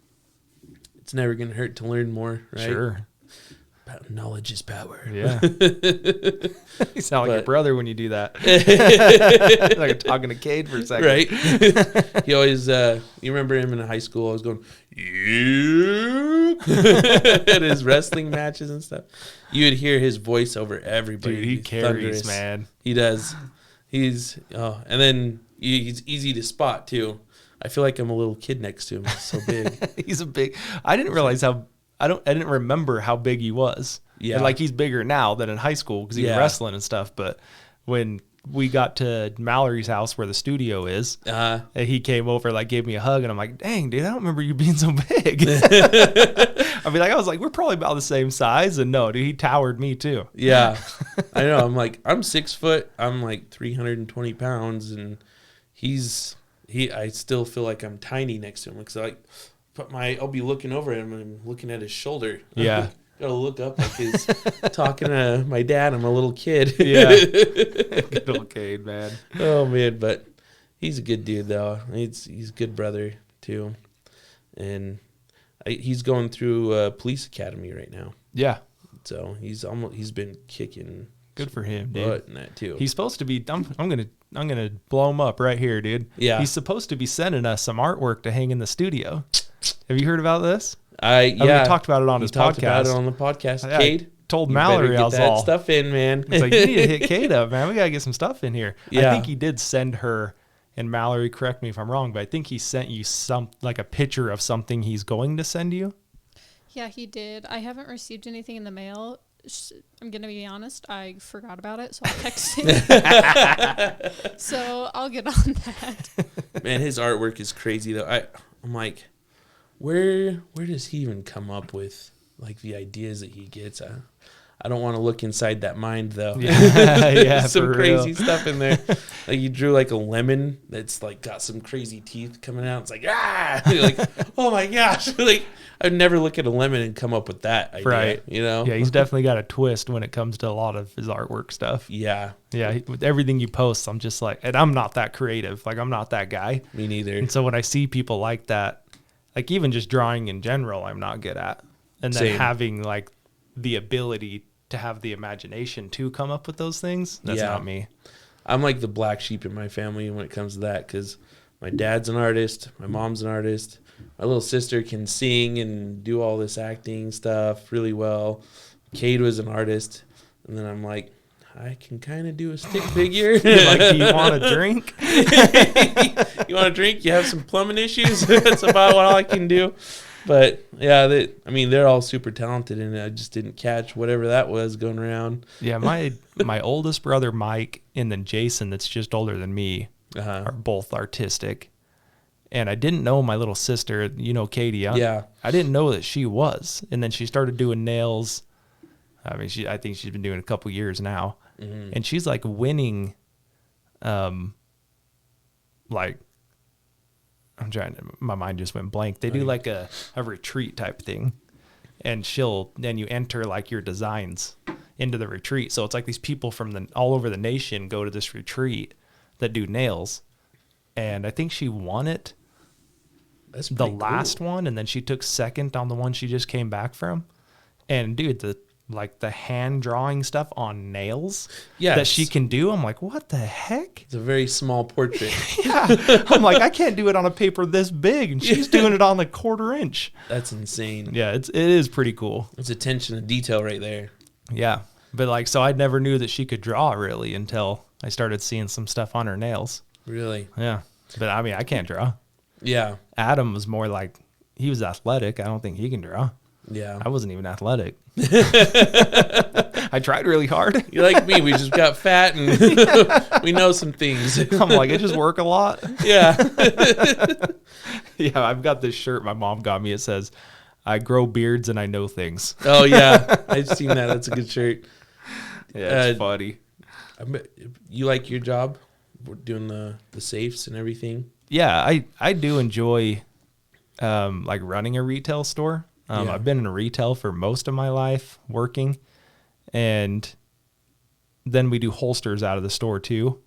it's never going to hurt to learn more, right? Sure. Knowledge is power. Yeah. You sound like your brother when you do that. Like I'm talking to Cade for a second. Right. He always, you remember him in high school, always going, at his wrestling matches and stuff. You would hear his voice over everybody. Dude, he carries, thunderous. Man. He does. And then he's easy to spot too. I feel like I'm a little kid next to him. He's so big. He's a big. I didn't realize how. I didn't remember how big he was. Yeah. And like he's bigger now than in high school because he was wrestling and stuff. But when we got to Mallory's house where the studio is, and he came over, like gave me a hug, and I'm like, dang, dude, I don't remember you being so big. I mean, like, I was like, we're probably about the same size, and no, dude, he towered me too. Yeah, I know. I'm like, I'm 6 foot. I'm like 320 pounds, and I still feel like I'm tiny next to him because I'll be looking over at him and I'm looking at his shoulder. Yeah. Gotta look up like he's talking to my dad. I'm a little kid. Yeah. Good old Cade, man. Oh man, but he's a good dude though. He's a good brother too, and he's going through police academy right now. Yeah. So he's been kicking. Good for him, dude. Butt in that too. He's supposed to be. I'm gonna blow him up right here, dude. Yeah. He's supposed to be sending us some artwork to hang in the studio. Have you heard about this? We talked about it on his talked podcast. about it on the podcast. I Cade, told you Mallory better I was get that all stuff in, man. It's like, you need to hit Cade up, man. We gotta get some stuff in here. Yeah. I think he did send her, and Mallory, correct me if I'm wrong, but I think he sent you a picture of something he's going to send you. Yeah, he did. I haven't received anything in the mail. I'm going to be honest. I forgot about it, so I'll text him. So I'll get on that. Man, his artwork is crazy, though. I'm like, where does he even come up with, like, the ideas that he gets? I don't want to look inside that mind, though. Yeah, some for crazy real. stuff in there. Like, you drew, like, a lemon that's, like, got some crazy teeth coming out. It's like, You're like, oh, my gosh. Like, I'd never look at a lemon and come up with that idea, Right. you know? Yeah, he's definitely got a twist when it comes to a lot of his artwork stuff. Yeah. Yeah, with everything you post, I'm just like, and I'm not that creative. Like, I'm not that guy. Me neither. And so when I see people like that, like even just drawing in general, I'm not good at. And then Same. having like the ability to have the imagination to come up with those things, that's not me. I'm like the black sheep in my family when it comes to that because my dad's an artist, my mom's an artist, my little sister can sing and do all this acting stuff really well. Cade was an artist, and then I'm like, I can kind of do a stick figure. Like, do you want a drink? You want a drink? You have some plumbing issues? That's about all I can do. But yeah, they're all super talented, and I just didn't catch whatever that was going around. Yeah, my oldest brother Mike and then Jason, that's just older than me, are both artistic. And I didn't know my little sister, Katie. Yeah. I didn't know that she was. And then she started doing nails. I mean, I think she's been doing it a couple years now. Mm-hmm. And she's like winning, like, my mind just went blank. They do like a retreat type thing. And then you enter like your designs into the retreat. So it's like these people from all over the nation go to this retreat that do nails. And I think she won it. That's the pretty last cool. one, and then she took second on the one she just came back from. And dude, the hand drawing stuff on nails that she can do, I'm like, what the heck? It's a very small portrait. Yeah. I'm like, I can't do it on a paper this big, and she's doing it on the 1/4 inch. That's insane. Yeah, it is pretty cool. It's attention to detail right there. Yeah. But like, so I never knew that she could draw really until I started seeing some stuff on her nails. Really? Yeah. But I mean, I can't draw. Yeah. Adam was more like, he was athletic. I don't think he can draw. Yeah. I wasn't even athletic. I tried really hard. You're like me. We just got fat and we know some things. I'm like, I just work a lot. Yeah. Yeah, I've got this shirt my mom got me. It says, I grow beards and I know things. Oh, yeah. I've seen that. That's a good shirt. Yeah, it's funny. You like your job? Doing the safes and everything? Yeah, I do enjoy like running a retail store. I've been in retail for most of my life working, and then we do holsters out of the store too.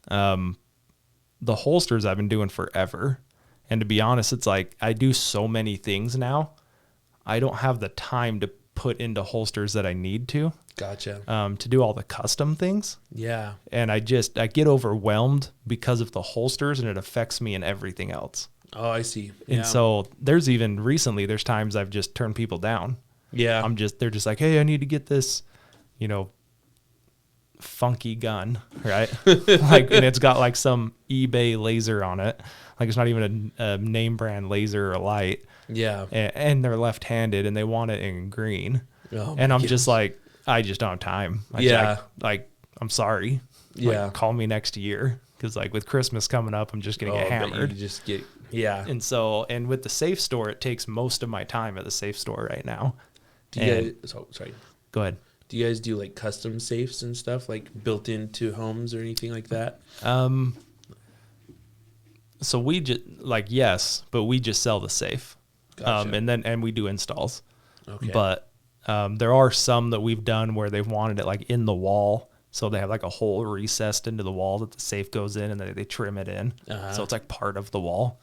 The holsters I've been doing forever. And to be honest, it's like I do so many things now. I don't have the time to put into holsters that I need to. Gotcha. To do all the custom things. Yeah. And I get overwhelmed because of the holsters, and it affects me in everything else. Oh, I see. And so there's times I've just turned people down. Yeah. They're just like, hey, I need to get this, $5 funky gun, right? Like, and it's got like some eBay laser on it. Like it's not even a name brand laser or light. Yeah. And they're left-handed and they want it in green. Oh, and I'm just like, I just don't have time. I'm sorry. Yeah. Like, call me next year. Cause like with Christmas coming up, I'm just going to get hammered. You just get, yeah. And with the safe store, it takes most of my time at the safe store right now. Sorry. Go ahead. Do you guys do like custom safes and stuff like built into homes or anything like that? So we just yes, but we just sell the safe. Gotcha. And we do installs. Okay. But there are some that we've done where they've wanted it like in the wall. So they have like a hole recessed into the wall that the safe goes in and they trim it in. So it's like part of the wall.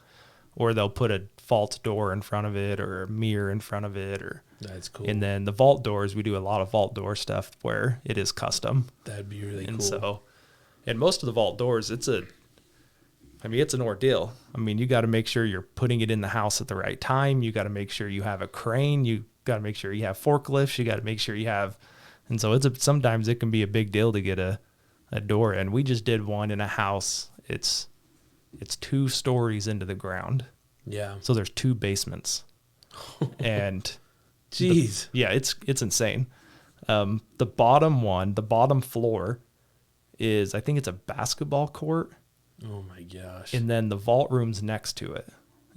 Or they'll put a vault door in front of it or a mirror in front of it. That's cool. And then the vault doors, we do a lot of vault door stuff where it is custom. That'd be really and cool. So, and most of the vault doors, it's an ordeal. I mean, you got to make sure you're putting it in the house at the right time. You got to make sure you have a crane. You got to make sure you have forklifts. You got to make sure you have, and so sometimes it can be a big deal to get a door in. We just did one in a house. It's 2 stories into the ground. Yeah. So there's 2 basements. And jeez. It's insane. The bottom floor is, I think it's a basketball court. Oh my gosh. And then the vault room's next to it.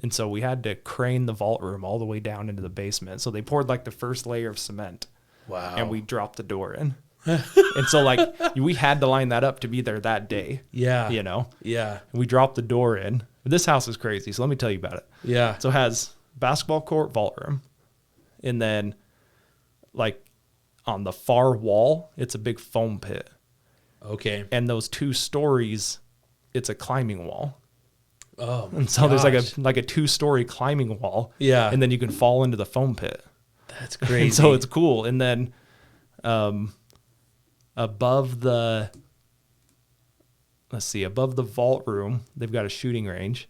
And so we had to crane the vault room all the way down into the basement. So they poured like the first layer of cement. Wow. And we dropped the door in. And so like we had to line that up to be there that day. Yeah. You know? Yeah. And we dropped the door in. This house is crazy. So let me tell you about it. Yeah. So it has basketball court, vault room. And then like on the far wall, it's a big foam pit. Okay. And those 2 stories, it's a climbing wall. Oh, and so there's like a 2-story climbing wall. Yeah. And then you can fall into the foam pit. That's crazy. And so it's cool. And then above the vault room, they've got a shooting range.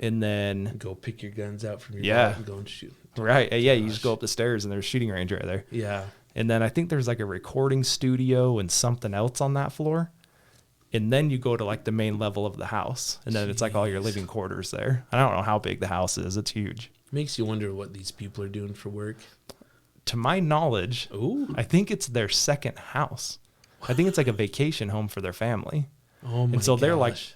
And then go pick your guns out from your Yeah. vault and go and shoot. Right. Yeah, you just go up the stairs and there's a shooting range right there. Yeah. And then I think there's like a recording studio and something else on that floor. And then you go to like the main level of the house. And then it's like all your living quarters there. I don't know how big the house is. It's huge. Makes you wonder what these people are doing for work. To my knowledge, I think it's their second house. I think it's like a vacation home for their family. Oh my And so they're gosh.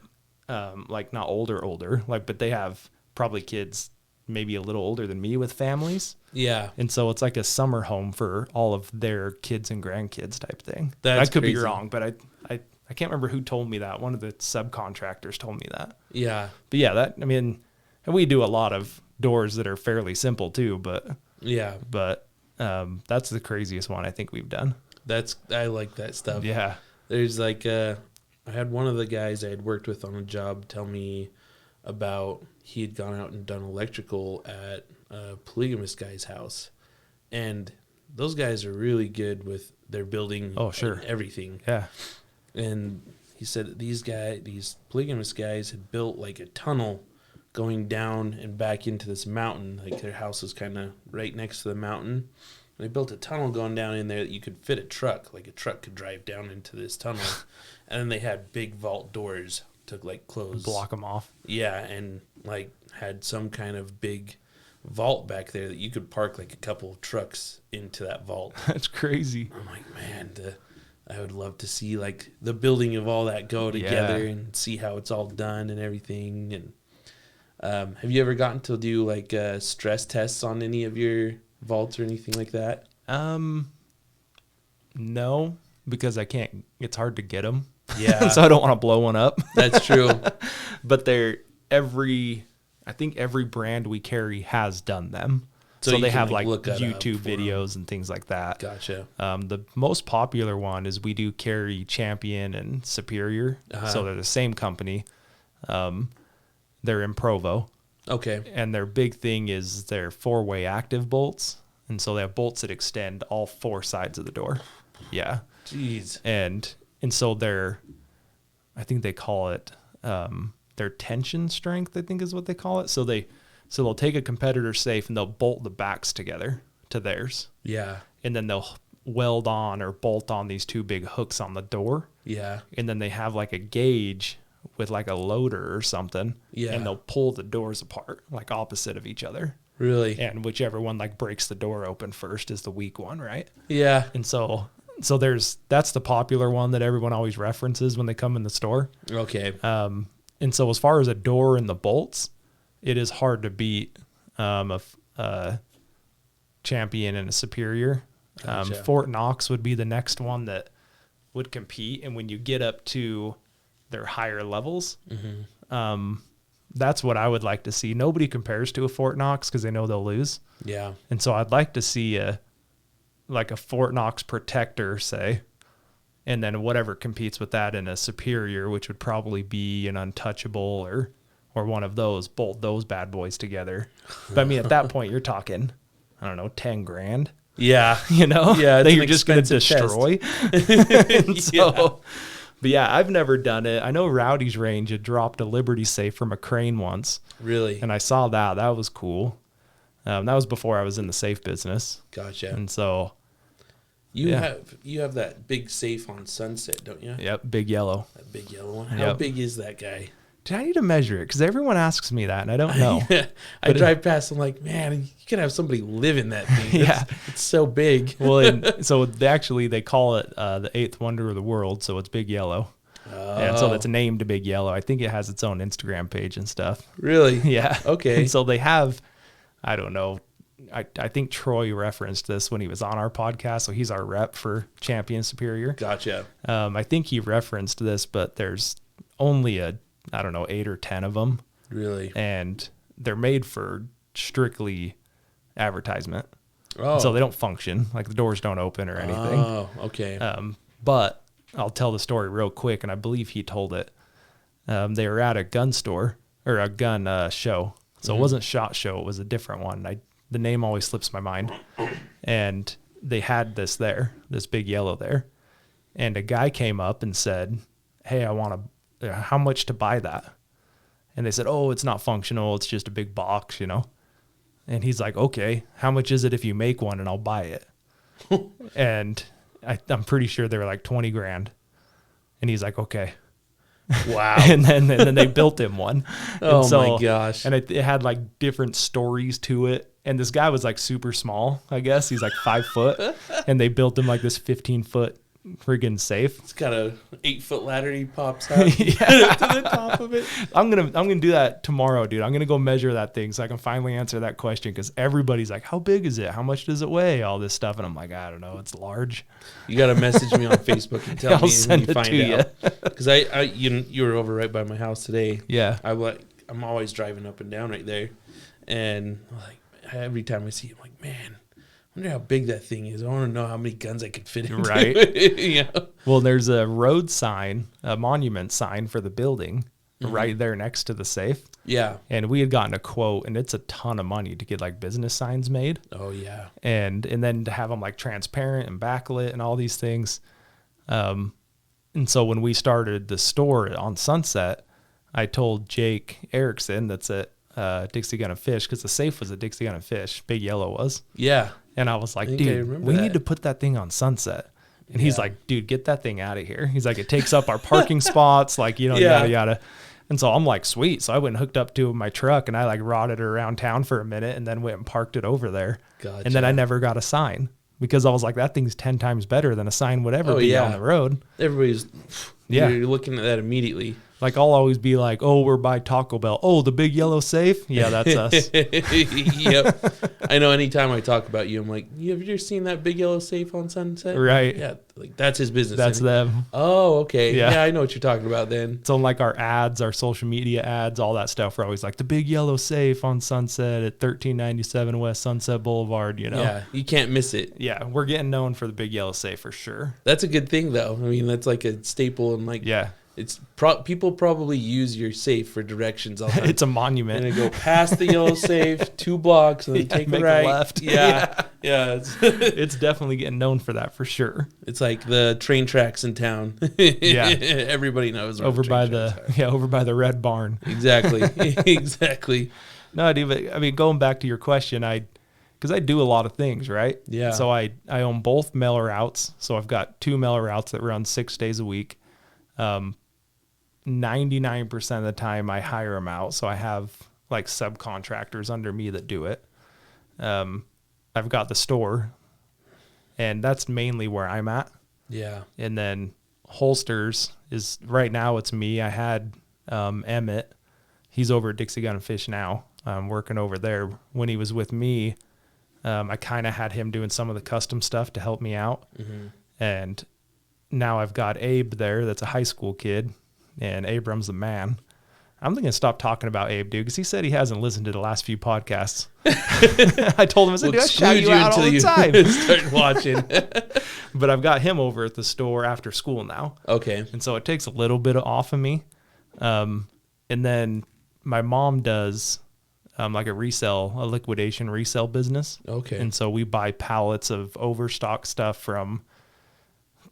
like not older, like, but they have probably kids maybe a little older than me with families. Yeah. And so it's like a summer home for all of their kids and grandkids type thing. That's I could crazy. be wrong, but I can't remember who told me that. One of the subcontractors told me that. Yeah. But yeah, and we do a lot of doors that are fairly simple too, but Yeah. that's the craziest one I think we've done. I like that stuff. Yeah. There's like I had one of the guys I had worked with on a job tell me about he had gone out and done electrical at a polygamous guy's house. And those guys are really good with their building and everything. Yeah. And he said these polygamous guys had built like a tunnel going down and back into this mountain. Like their house was kind of right next to the mountain. They built a tunnel going down in there that you could fit a truck. Like a truck could drive down into this tunnel. And then they had big vault doors to like close. Block them off. Yeah, and like had some kind of big vault back there that you could park like a couple of trucks into that vault. That's crazy. I'm like, man, I would love to see like the building of all that go together and see how it's all done and everything. And have you ever gotten to do like stress tests on any of your vaults or anything like that? No, because I can't. It's hard to get them. Yeah. So I don't want to blow one up. That's true. But I think every brand we carry has done them. So they have like YouTube videos and things like that. Gotcha. The most popular one is we do carry Champion and Superior. So they're the same company. They're in Provo. Okay. And their big thing is their 4-way active bolts. And so they have bolts that extend all 4 sides of the door. Yeah. Jeez. And so I think they call it their tension strength, I think is what they call it. So they'll take a competitor safe and they'll bolt the backs together to theirs. Yeah. And then they'll weld on or bolt on these two big hooks on the door. Yeah. And then they have like a gauge with like a loader or something. Yeah. And they'll pull the doors apart, like opposite of each other. Really? And whichever one like breaks the door open first is the weak one, right? Yeah. And so that's the popular one that everyone always references when they come in the store. Okay. And so as far as a door and the bolts, it is hard to beat a champion and a superior. Gotcha. Fort Knox would be the next one that would compete. And when you get up to their higher levels, that's what I would like to see. Nobody compares to a Fort Knox because they know they'll lose. Yeah. And so I'd like to see a Fort Knox protector, say, and then whatever competes with that in a superior, which would probably be an untouchable or one of those, bolt those bad boys together. But I mean, at that point, you're talking, I don't know, 10 grand. Yeah. You know, Yeah, that you're just going to destroy. And so, Yeah. but yeah, I've never done it. I know Rowdy's Range had dropped a Liberty safe from a crane once, Really? and I saw that. That was cool. That was before I was in the safe business, Gotcha. and so You have that big safe on Sunset, don't you? yep, big yellow. That big yellow one. How Yep. big is that guy? Did I need to measure it? Because everyone asks me that, and I don't know. I drive past. I'm like, man, you can have somebody live in that thing. Yeah. It's so big. Well, and so they call it the eighth wonder of the world, so it's Big Yellow. And so it's named Big Yellow. I think it has its own Instagram page and stuff. Really? Yeah. Okay. And so they have, I don't know, I think Troy referenced this when he was on our podcast, so he's our rep for Champion Superior. Gotcha. I think he referenced this, but there's only 8 or 10 of them. Really? And they're made for strictly advertisement. Oh. So they don't function, like the doors don't open or anything. Oh, okay. But I'll tell the story real quick, and I believe he told it. They were at a gun store or a gun show. So it wasn't SHOT Show. It was a different one. The name always slips my mind. And they had this Big Yellow there. And a guy came up and said, hey, how much to buy that? And they said, oh, it's not functional. It's just a big box, you know? And he's like, okay, how much is it if you make one and I'll buy it? And I'm pretty sure they were like 20 grand. And he's like, okay. Wow. and then they built him one. Oh, And so- my gosh. And it had like different stories to it. And this guy was like super small, I guess. He's like 5 foot. And they built him like this 15-foot friggin' safe. It's got a 8-foot ladder he pops out to the top of it. I'm gonna do that tomorrow, dude. I'm gonna go measure that thing so I can finally answer that question, because everybody's like, how big is it? How much does it weigh? All this stuff. And I'm like, I don't know. It's large. You got to message me on Facebook and tell I'll me send when you it find to out. Because you were over right by my house today. Yeah. I'm always driving up and down right there, and like every time I see it, I'm like, man, I wonder how big that thing is. I want to know how many guns I could fit into Right. it. You know? Well, there's a road sign, a monument sign for the building right there next to the safe. Yeah. And we had gotten a quote, and it's a ton of money to get like business signs made. Oh yeah. And then to have them like transparent and backlit and all these things. And so when we started the store on Sunset, I told Jake Erickson, that's at Dixie Gun and Fish, because the safe was at Dixie Gun and Fish, Big Yellow was. Yeah. And I was like, think I dude, remember we that. need to put that thing on Sunset. And he's Yeah. like, dude, get that thing out of here. He's like, it takes up our parking spots, like, Yeah. yada, yada. And so I'm like, sweet. So I went and hooked up to my truck, and I like rotted it around town for a minute, and then went and parked it over there. Gotcha. And then I never got a sign, because I was like, that thing's 10 times better than a sign would ever Oh, be yeah. on the road. Everybody's Yeah. You're looking at that immediately. Like, I'll always be like, oh, we're by Taco Bell. Oh, the Big Yellow safe? Yeah, that's us. Yep. I know anytime I talk about you, I'm like, have you ever seen that Big Yellow safe on Sunset? Right. Yeah. Like that's his business. That's isn't it? them. Oh, okay. Yeah. Yeah, I know what you're talking about then. So like our ads, our social media ads, all that stuff, we're always like the Big Yellow safe on Sunset at 1397 West Sunset Boulevard, you know? Yeah, you can't miss it. Yeah, we're getting known for the Big Yellow safe for sure. That's a good thing, though. I mean, that's like a staple, and like, Yeah. it's people probably use your safe for directions all the time. It's a And monument. they go past the yellow safe, 2 blocks, and then Yeah, take a make a right. left. Yeah, yeah. It's definitely getting known for that for sure. It's like the train tracks in town. Yeah. Everybody knows where Over the by train tracks over by the Red Barn. are. Exactly, exactly. No, dude, but I mean, going back to your question, because I do a lot of things, right? Yeah. So I own both mail routes. So I've got 2 mail routes that run 6 days a week. 99% of the time I hire them out. So I have like subcontractors under me that do it. I've got the store, and that's mainly where I'm at. Yeah. And then holsters is right now it's me. I had Emmett. He's over at Dixie Gun and Fish now. Working over there. When he was with me, I kind of had him doing some of the custom stuff to help me out. Mm-hmm. And now I've got Abe there. That's a high school kid, and Abram's the man. I'm going to stop talking about Abe, dude, because he said he hasn't listened to the last few podcasts. I told him, I said, dude, I shout you out all the time. Start watching. But I've got him over at the store after school now. Okay. And so it takes a little bit off of me. And then my mom does like a liquidation resale business. Okay. And so we buy pallets of overstock stuff from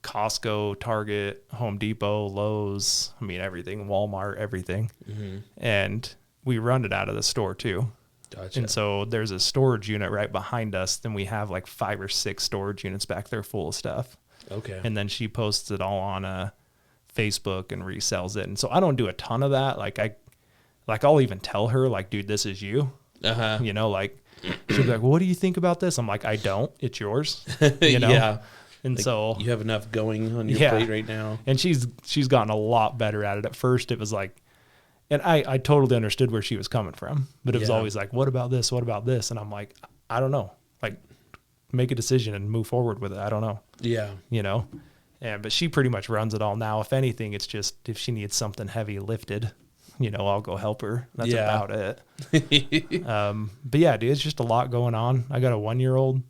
Costco, Target, Home Depot, Lowe's, I mean, everything, Walmart, everything. Mm-hmm. And we run it out of the store too. Gotcha. And so there's a storage unit right behind us. Then we have like 5 or 6 storage units back there full of stuff. Okay. And then she posts it all on Facebook and resells it. And so I don't do a ton of that. I'll even tell her like, dude, this is you, you know, like she'll be like, well, what do you think about this? I'm like, I don't, it's yours, you know? Yeah. And like so you have enough going on your plate right now. And she's gotten a lot better at it. At first it was like, and I totally understood where she was coming from, but it was always like, what about this? What about this? And I'm like, I don't know, like make a decision and move forward with it. I don't know. Yeah. You know? But she pretty much runs it all now. If anything, it's just, if she needs something heavy lifted, you know, I'll go help her. That's about it. But yeah, dude, it's just a lot going on. I got a 1-year-old.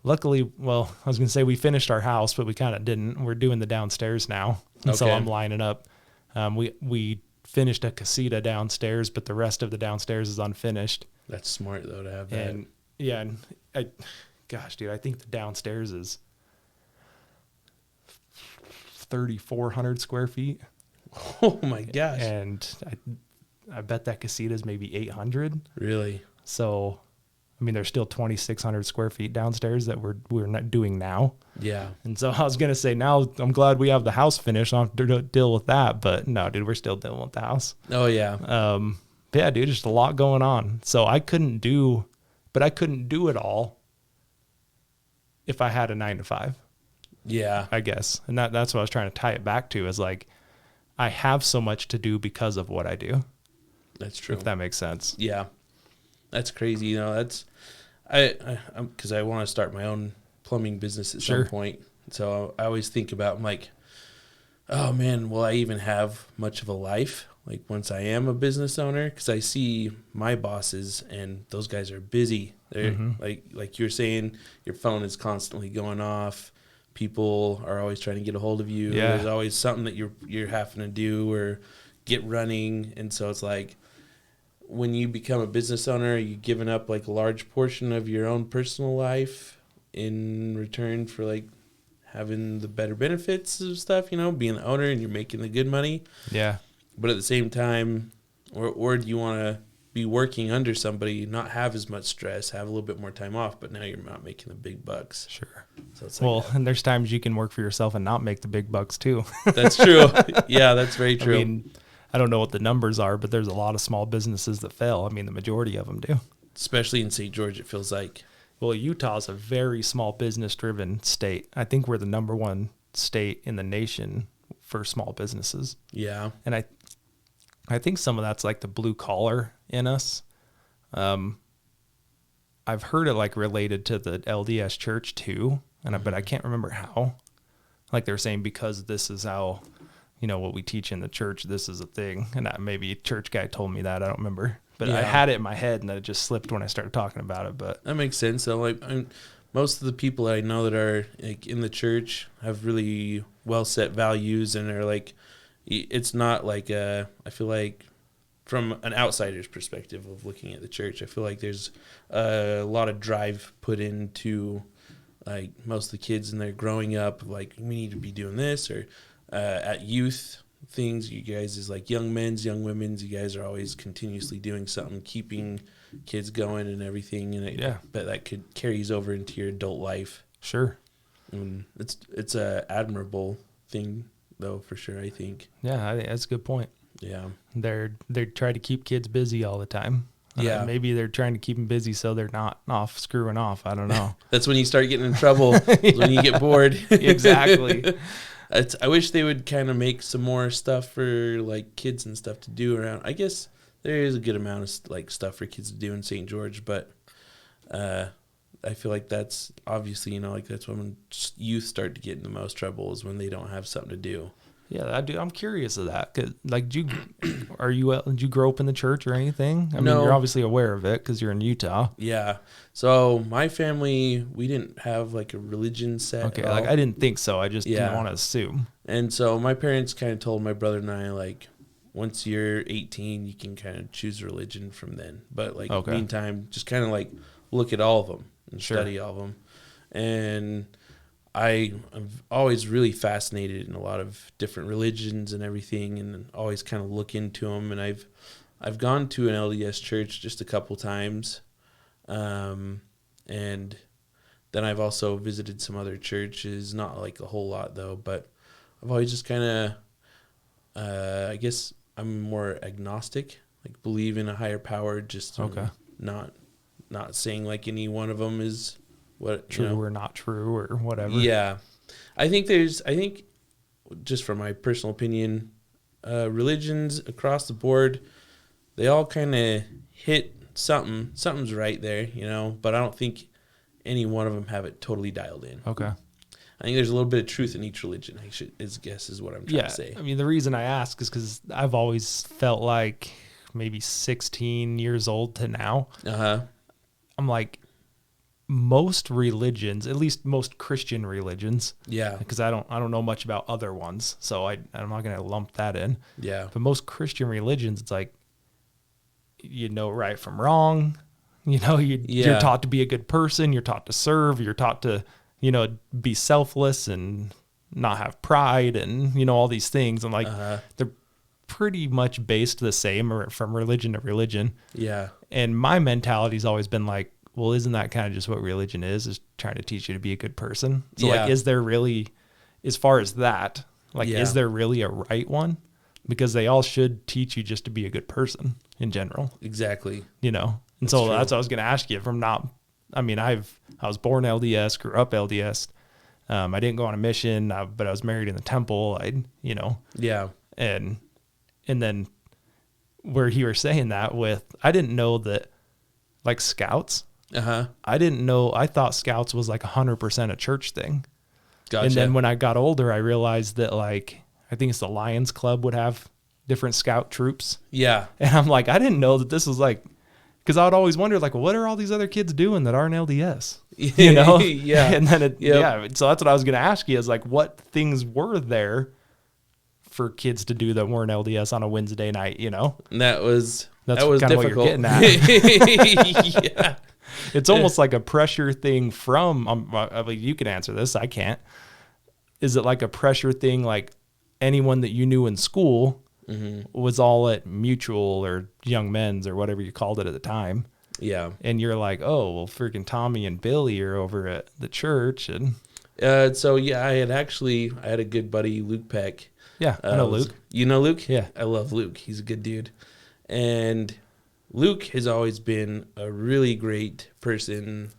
Luckily, well, I was going to say we finished our house, but we kind of didn't. We're doing the downstairs now. And so I'm lining up. We finished a casita downstairs, but the rest of the downstairs is unfinished. That's smart, though, to have that. And yeah, and gosh, dude, I think the downstairs is 3,400 square feet. Oh, my gosh. And I bet that casita is maybe 800. Really? So, I mean, there's still 2,600 square feet downstairs that we're not doing now. Yeah. And so I was going to say, now I'm glad we have the house finished. I don't have to deal with that. But no, dude, we're still dealing with the house. Oh, yeah. But yeah, dude, just a lot going on. So I couldn't do it all if I had a 9-to-5. Yeah. I guess. And that's what I was trying to tie it back to, is like, I have so much to do because of what I do. That's true. If that makes sense. Yeah. That's crazy. You know, that's, because I want to start my own plumbing business at some point. So I always think about, I'm like, oh man, will I even have much of a life? Like once I am a business owner, because I see my bosses and those guys are busy. They're like you're saying, your phone is constantly going off. People are always trying to get a hold of you. Yeah. There's always something that you're having to do or get running. And so it's like, when you become a business owner, you giving up like a large portion of your own personal life in return for like having the better benefits of stuff, you know, being the owner and you're making the good money. Yeah. But at the same time, or do you want to be working under somebody, not have as much stress, have a little bit more time off, but now you're not making the big bucks. Sure. So it's like and there's times you can work for yourself and not make the big bucks too. That's true. Yeah, that's very true. I mean, I don't know what the numbers are, but there's a lot of small businesses that fail. I mean, the majority of them do. Especially in St. George, it feels like. Well, Utah's a very small business-driven state. I think we're the number 1 state in the nation for small businesses. Yeah. And I think some of that's like the blue collar in us. I've heard it like related to the LDS church too, but I can't remember how. Like they're saying because this is how, you know, what we teach in the church, this is a thing. And that maybe a church guy told me that, I don't remember. But I had it in my head and then it just slipped when I started talking about it. But that makes sense. So like most of the people I know that are like in the church have really well set values and are like, it's not like I feel like from an outsider's perspective of looking at the church, I feel like there's a lot of drive put into like most of the kids and they're growing up like we need to be doing this, or at youth things. You guys is like young men's, young women's. You guys are always continuously doing something, keeping kids going and everything. And I bet that carries over into your adult life. Sure. And it's a admirable thing, though, for sure, I think. Yeah, I think that's a good point. Yeah. They try to keep kids busy all the time. Yeah. Maybe they're trying to keep them busy so they're not screwing off. I don't know. That's when you start getting in trouble, when you get bored. Exactly. I wish they would kind of make some more stuff for like kids and stuff to do around. I guess there is a good amount of like stuff for kids to do in St. George, but I feel like that's obviously, like that's when youth start to get in the most trouble, is when they don't have something to do. Yeah, I do. I'm curious of that. 'Cause, like, did you grow up in the church or anything? I mean, No. you're obviously aware of it because you're in Utah. Yeah. So my family, we didn't have like a religion set. Okay, at all. like I didn't think so. I just didn't want to assume. And so my parents kind of told my brother and I, like, once you're 18, you can kind of choose a religion from then. But like, meantime, just kind of like look at all of them and study all of them. And I'm always really fascinated in a lot of different religions and everything, and always kind of look into them. And I've gone to an LDS church just a couple times, and then I've also visited some other churches, not like a whole lot though. But I've always just kind of, I guess I'm more agnostic, like believe in a higher power, just not saying like any one of them is what true or not true or whatever. Yeah. I think just from my personal opinion, religions across the board, they all kind of hit something's right there, but I don't think any one of them have it totally dialed in. Okay. I think there's a little bit of truth in each religion, is what I'm trying to say. I mean, the reason I ask is because I've always felt like maybe 16 years old to now. I'm like, most religions, at least most Christian religions. Yeah. Because I don't know much about other ones, so I'm not going to lump that in. Yeah. But most Christian religions, it's like, right from wrong. You're taught to be a good person. You're taught to serve. You're taught to, be selfless and not have pride and, all these things. And like, they're pretty much based the same from religion to religion. Yeah. And my mentality's always been like, well, isn't that kind of just what religion is trying to teach you to be a good person? So like, is there really, as far as that, like, is there really a right one? Because they all should teach you just to be a good person in general. Exactly. And that's so true. That's what I was going to ask you I was born LDS, grew up LDS. I didn't go on a mission, but I was married in the temple. Yeah. And then where you were saying that I didn't know that, like, Scouts. I didn't know. I thought Scouts was like 100% a church thing. Gotcha. And then when I got older, I realized that, like, I think it's the Lions Club would have different Scout troops. Yeah. And I'm like, I didn't know that this was like, because I would always wonder, like, well, what are all these other kids doing that aren't LDS? Yeah. And then so that's what I was going to ask you, is like, what things were there for kids to do that weren't LDS on a Wednesday night? And that was kind of what you're getting at. Yeah. It's almost like a pressure thing from, you can answer this, I can't. Is it like a pressure thing, like anyone that you knew in school was all at Mutual or Young Men's or whatever you called it at the time? Yeah. And you're like, oh, well, freaking Tommy and Billy are over at the church. And so, yeah, I had a good buddy, Luke Peck. Yeah, I know Luke. You know Luke? Yeah. I love Luke. He's a good dude. And Luke has always been a really great person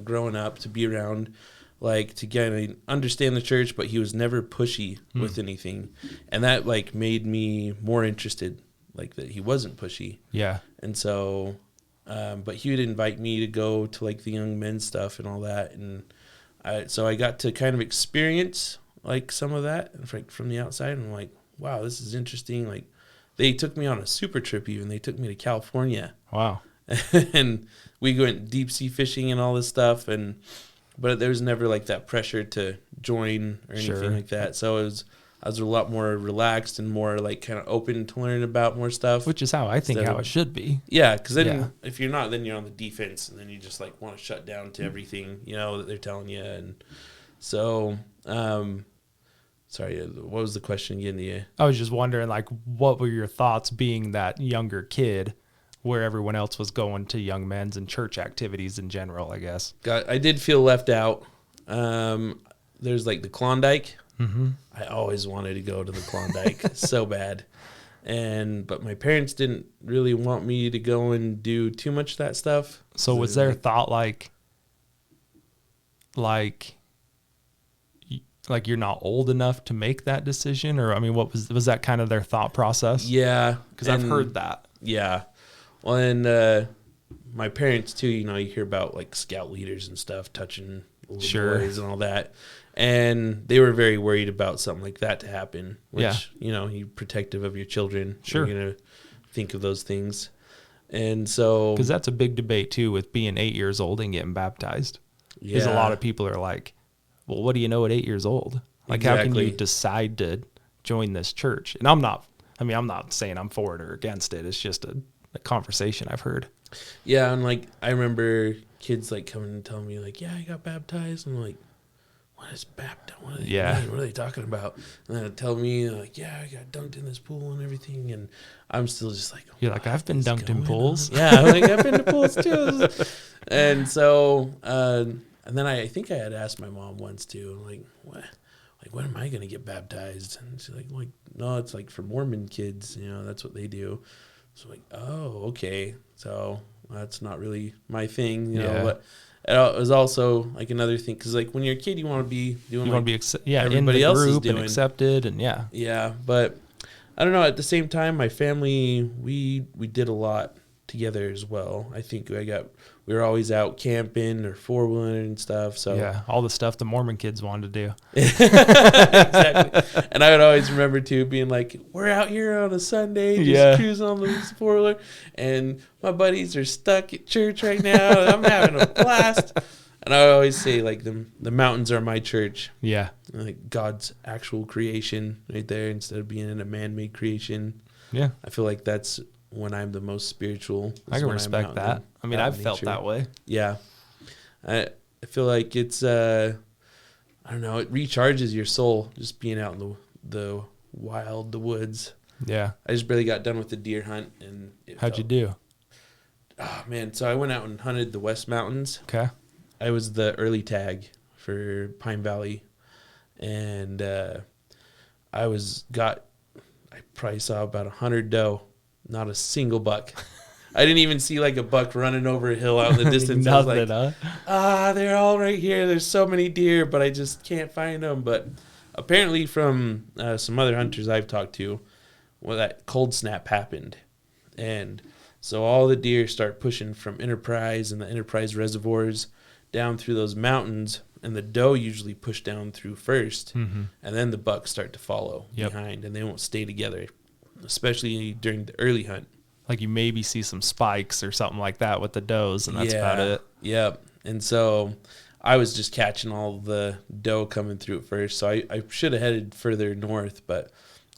growing up, to be around, like, to kind of understand the church, but he was never pushy with anything. And that, like, made me more interested, like, that he wasn't pushy. Yeah. And so, but he would invite me to go to, like, the Young Men's stuff and all that. And so I got to kind of experience, like, some of that from the outside. And I'm like, wow, this is interesting. Like, they took me on a super trip even. They took me to California. Wow. And we went deep sea fishing and all this stuff. But there was never, like, that pressure to join or anything like that. So I was a lot more relaxed and more, like, kind of open to learn about more stuff. Which is how I think how it should be. Yeah, because then if you're not, then you're on the defense, and then you just, like, want to shut down to everything, that they're telling you. And so Sorry, what was the question again? I was just wondering, like, what were your thoughts being that younger kid where everyone else was going to young men's and church activities in general, I guess? I did feel left out. There's like the Klondike. Mm-hmm. I always wanted to go to the Klondike so bad. But my parents didn't really want me to go and do too much of that stuff. So was their thought like you're not old enough to make that decision? Or, I mean, what was that kind of their thought process? Yeah. Because I've heard that. Yeah. Well, and my parents too, you hear about like scout leaders and stuff touching little boys and all that. And they were very worried about something like that to happen, which, you're protective of your children. Sure. You're going to think of those things. And so... Because that's a big debate, too, with being 8 years old and getting baptized. Yeah. Because a lot of people are like, well, what do you know at 8 years old? Like, How can you decide to join this church? And I'm not saying I'm for it or against it. It's just a conversation I've heard. Yeah, and, like, I remember kids, like, coming and telling me, like, yeah, I got baptized. And I'm like, what is baptized? What are they talking about? And then they tell me, like, yeah, I got dunked in this pool and everything. And I'm still just like, you're like, I've been dunked in pools. Yeah, like, I've been to pools too. And so, and then I think I had asked my mom once too, I'm like, what? Like, when am I going to get baptized? And she's like, no, it's like for Mormon kids, that's what they do. So like, oh, okay. So that's not really my thing, but it was also like another thing. Cause like when you're a kid, you want to be doing, everybody else is doing, and accepted. And yeah. But I don't know. At the same time, my family, we did a lot together as well. I think we were always out camping or four-wheeling and stuff. So yeah, all the stuff the Mormon kids wanted to do. Exactly. And I would always remember too being like, we're out here on a Sunday just cruising on the four-wheeler, and my buddies are stuck at church right now. I'm having a blast. And I would always say, like, the mountains are my church. Yeah. Like God's actual creation right there instead of being a man-made creation. Yeah. I feel like that's when I'm the most spiritual. I can respect that. I mean, I've felt that way. Yeah. I feel like it's, I don't know, it recharges your soul just being out in the wild, the woods. Yeah. I just barely got done with the deer hunt. And how'd you do? Oh, man. So I went out and hunted the West Mountains. Okay. I was the early tag for Pine Valley. And I probably saw about 100 doe. Not a single buck. I didn't even see like a buck running over a hill out in the distance. I was like, they're all right here. There's so many deer, but I just can't find them. But apparently from some other hunters I've talked to, that cold snap happened. And so all the deer start pushing from Enterprise and the Enterprise reservoirs down through those mountains. And the doe usually push down through first. Mm-hmm. And then the bucks start to follow behind. And they won't stay together, especially during the early hunt. Like you maybe see some spikes or something like that with the does, and that's about it. Yep. And so I was just catching all the doe coming through at first. So I should have headed further north, but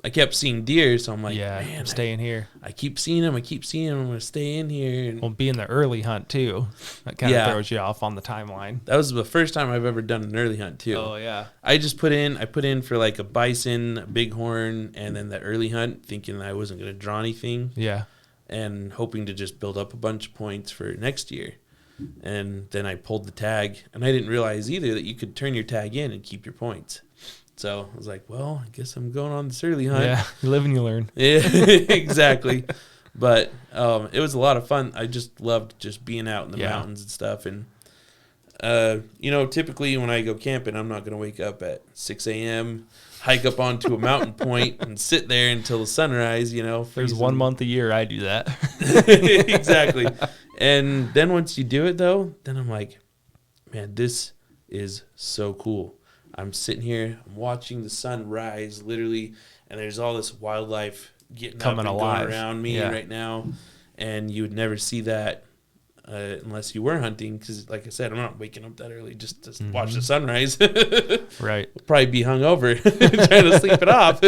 I kept seeing deer. So I'm like, man, I'm staying here. I keep seeing them. I'm going to stay in here. And well, being the early hunt too, that kind of throws you off on the timeline. That was the first time I've ever done an early hunt too. Oh yeah. I put in for like a bison, a bighorn, and then the early hunt, thinking I wasn't going to draw anything. Yeah. And hoping to just build up a bunch of points for next year. And then I pulled the tag, and I didn't realize either that you could turn your tag in and keep your points. So I was like, well, I guess I'm going on this early hunt. Yeah, you live and you learn. Yeah, exactly. But it was a lot of fun. I just loved just being out in the mountains and stuff. And, typically when I go camping, I'm not going to wake up at 6 a.m., hike up onto a mountain point and sit there until the sunrise, There's 1 month a year I do that. Exactly. And then once you do it, though, then I'm like, man, this is so cool. I'm sitting here, I'm watching the sun rise, literally, and there's all this wildlife getting coming up and alive. going around me right now, and you would never see that unless you were hunting. Because, like I said, I'm not waking up that early just to Mm-hmm. watch the sunrise. Right. Probably be hungover trying to sleep it off.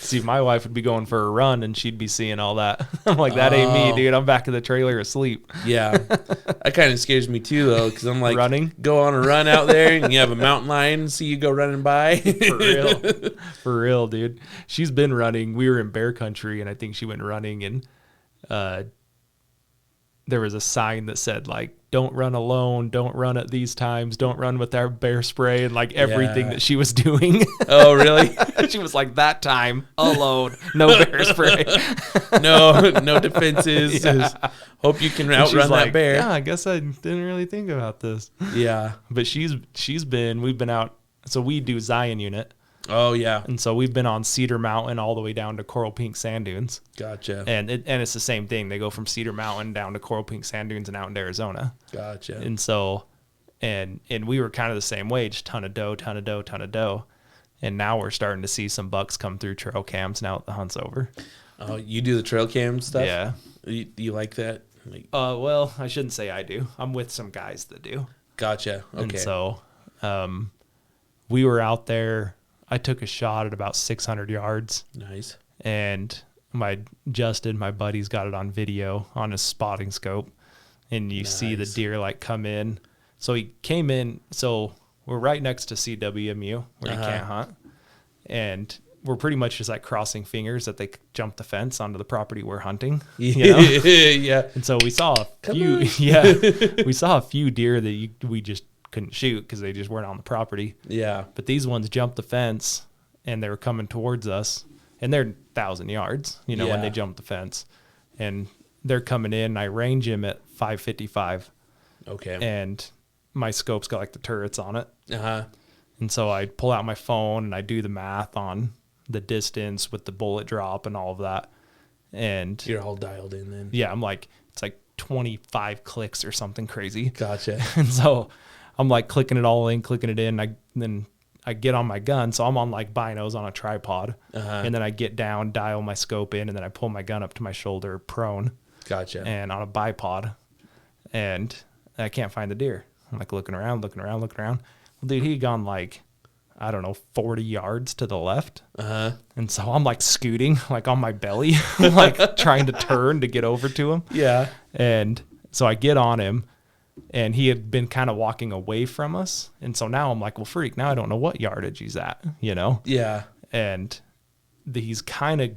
See, my wife would be going for a run and she'd be seeing all that. I'm like, that ain't me, Oh. dude. I'm back in the trailer asleep. Yeah, that kind of scares me too, though, because I'm like, Running? go on a run out there, and you have a mountain lion, see you go running by. For real. For real, dude. She's been running. We were in bear country and I think she went running and there was a sign that said like, don't run alone, don't run at these times, don't run with our bear spray, and like everything Yeah. that she was doing. Oh, really? She was like, that time alone, no bear spray. No defenses. Yeah. Just hope you can And she's outrun that like, bear. yeah, I guess I didn't really think about this. Yeah. But we've been out, so we do Zion unit. Oh, yeah. And so we've been on Cedar Mountain all the way down to Coral Pink Sand Dunes. Gotcha. And it's the same thing. They go from Cedar Mountain down to Coral Pink Sand Dunes and out into Arizona. Gotcha. And so, and we were kind of the same way, just ton of doe. And now we're starting to see some bucks come through trail cams now that the hunt's over. Oh, you do the trail cam stuff? Yeah. You like that? Like, Well, I shouldn't say I do. I'm with some guys that do. gotcha. Okay. And so, we were out there. I took a shot at about 600 yards, Nice. and my buddy's got it on video on his spotting scope, and you see the Nice. deer like come in. So he came in. So we're right next to CWMU where you can't hunt, and we're pretty much just like crossing fingers that they jump the fence onto the property we're hunting. You know? Yeah. And so we saw a Come few, on. yeah, we saw a few deer that we just couldn't shoot because they just weren't on the property. Yeah. But these ones jumped the fence and they were coming towards us, and they're 1,000 yards, when Yeah. they jump the fence, and they're coming in. And I range him at 555, Okay. and my scope's got like the turrets on it. Uh-huh. And so I pull out my phone and I do the math on the distance with the bullet drop and all of that. And You're all dialed in then. yeah, I'm like, it's like 25 clicks or something crazy. Gotcha. And so I'm like clicking it all in, clicking it in. Then I get on my gun. So I'm on like binos on a tripod. Uh-huh. And then I get down, dial my scope in, and then I pull my gun up to my shoulder prone Gotcha. and on a bipod. And I can't find the deer. I'm like looking around. Well, dude, he'd gone like, I don't know, 40 yards to the left. Uh-huh. And so I'm like scooting, like on my belly, like trying to turn to get over to him. Yeah. And so I get on him, and he had been kind of walking away from us. And so now I'm like, well, freak, now I don't know what yardage he's at, Yeah. And he's kind of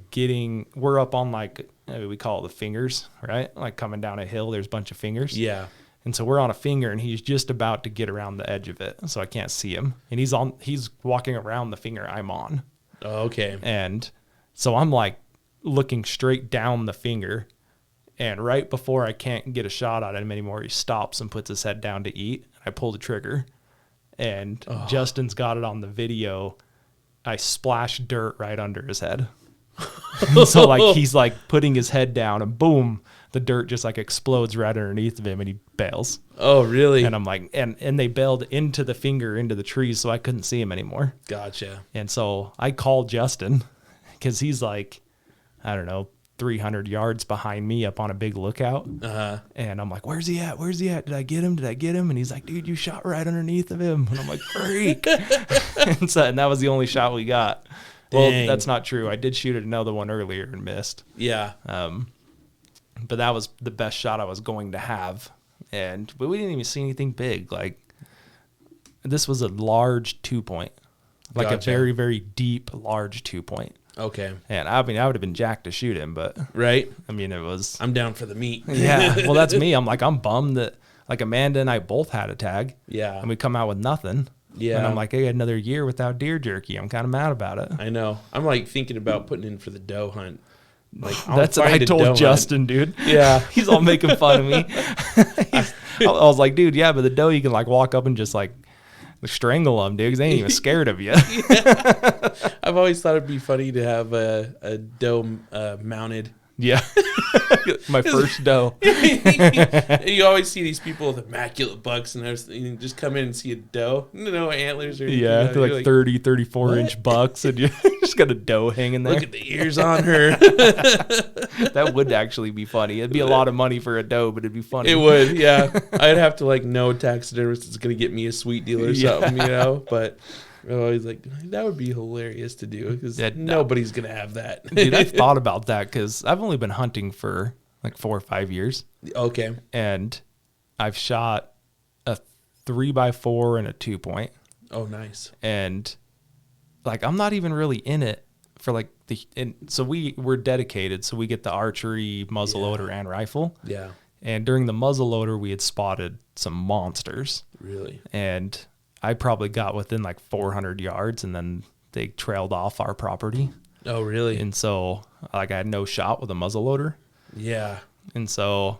we're up on like, we call it the fingers, right? Like coming down a hill, there's a bunch of fingers. Yeah. And so we're on a finger, and he's just about to get around the edge of it. So I can't see him. And he's walking around the finger I'm on. Oh, okay. And so I'm like looking straight down the finger, and right before I can't get a shot at him anymore, he stops and puts his head down to eat. I pull the trigger, and Justin's got it on the video. I splash dirt right under his head. So like he's like putting his head down, and boom, the dirt just like explodes right underneath of him, and he bails. Oh, really? And I'm like, and they bailed into the finger, into the trees, so I couldn't see him anymore. Gotcha. And so I called Justin because he's like, I don't know, 300 yards behind me up on a big lookout. Uh-huh. And I'm like, where's he at? Did I get him? And he's like, dude, you shot right underneath of him. And I'm like, freak. and that was the only shot we got. Well, Dang. that's not true. I did shoot at another one earlier and missed. Yeah. But that was the best shot I was going to have. But we didn't even see anything big. Like, this was a large 2-point. Like Gotcha. a very, very deep, large 2-point. Okay. And I mean, I would have been jacked to shoot him, but Right? I mean, it was, I'm down for the meat. yeah, well, that's me. I'm bummed that like Amanda and I both had a tag, Yeah. and we come out with nothing. Yeah. And I'm like, hey, another year without deer jerky. I'm kind of mad about it. I know. I'm like thinking about putting in for the doe hunt. Like, That's what I told Justin, dude. Yeah. He's all making fun of me. I was like, dude, yeah, but the doe, you can like walk up and just like strangle them, dude, 'cause they ain't even scared of you. I've always thought it'd be funny to have a doe mounted Yeah. My first doe. You always see these people with immaculate bucks and you just come in and see a doe. No antlers or anything. Yeah, they're like 30, 34-inch bucks, and you just got a doe hanging there. Look at the ears on her. That would actually be funny. It'd be a lot of money for a doe, but it'd be funny. It would, yeah. I'd have to know taxidermist is going to get me a sweet deal or something, But I'm always like, that would be hilarious to do because nobody's going to have that. Dude, I've thought about that because I've only been hunting for like 4 or 5 years. Okay. And I've shot a 3x4 and a 2-point. Oh, nice. And I'm not even really in it for so we're dedicated. So we get the archery, muzzleloader, and rifle. Yeah. And during the muzzleloader, we had spotted some monsters. Really? And I probably got within 400 yards, and then they trailed off our property. Oh, really? And so I had no shot with a muzzleloader. Yeah. And so,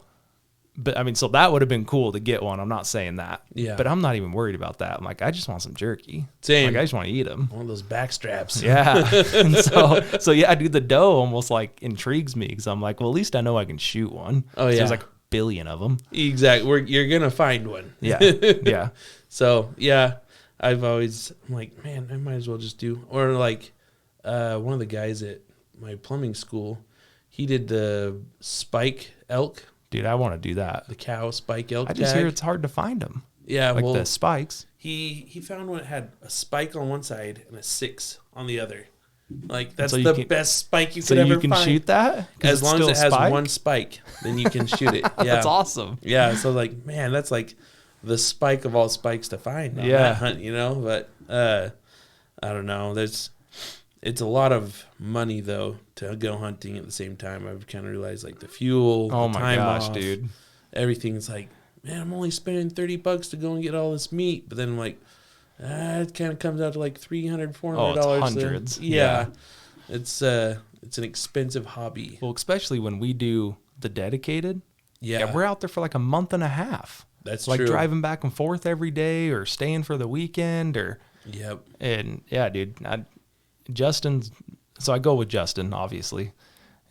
but I mean, so that would have been cool to get one. I'm not saying that. Yeah. But I'm not even worried about that. I'm I just want some jerky. Same. I just want to eat them. One of those back straps. Yeah. And so yeah, dude, the doe almost intrigues me because I'm well, at least I know I can shoot one. Oh, yeah. There's a billion of them. Exactly. You're going to find one. Yeah. Yeah. So, yeah, I'm man, I might as well just do. Or one of the guys at my plumbing school, he did the spike elk. Dude, I want to do that. The cow spike elk I just tag. hear it's hard to find them. Yeah, the spikes. He found one that had a spike on one side and a 6 on the other. That's so the best spike you could ever find. So you can shoot that? As long as it has one spike, then you can shoot it. Yeah. That's awesome. Yeah, so man, that's the spike of all spikes to find on that hunt, But I don't know. It's a lot of money though to go hunting at the same time. I've kind of realized the fuel, oh the my time gosh, off, dude. Everything's man, I'm only spending $30 to go and get all this meat, but then it kind of comes out to $300, $400. Oh, it's hundreds. Yeah. It's an expensive hobby. Well, especially when we do the dedicated. Yeah. We're out there for a month and a half. That's true. Driving back and forth every day or staying for the weekend or. Yep. And yeah, dude, Justin's. So I go with Justin, obviously.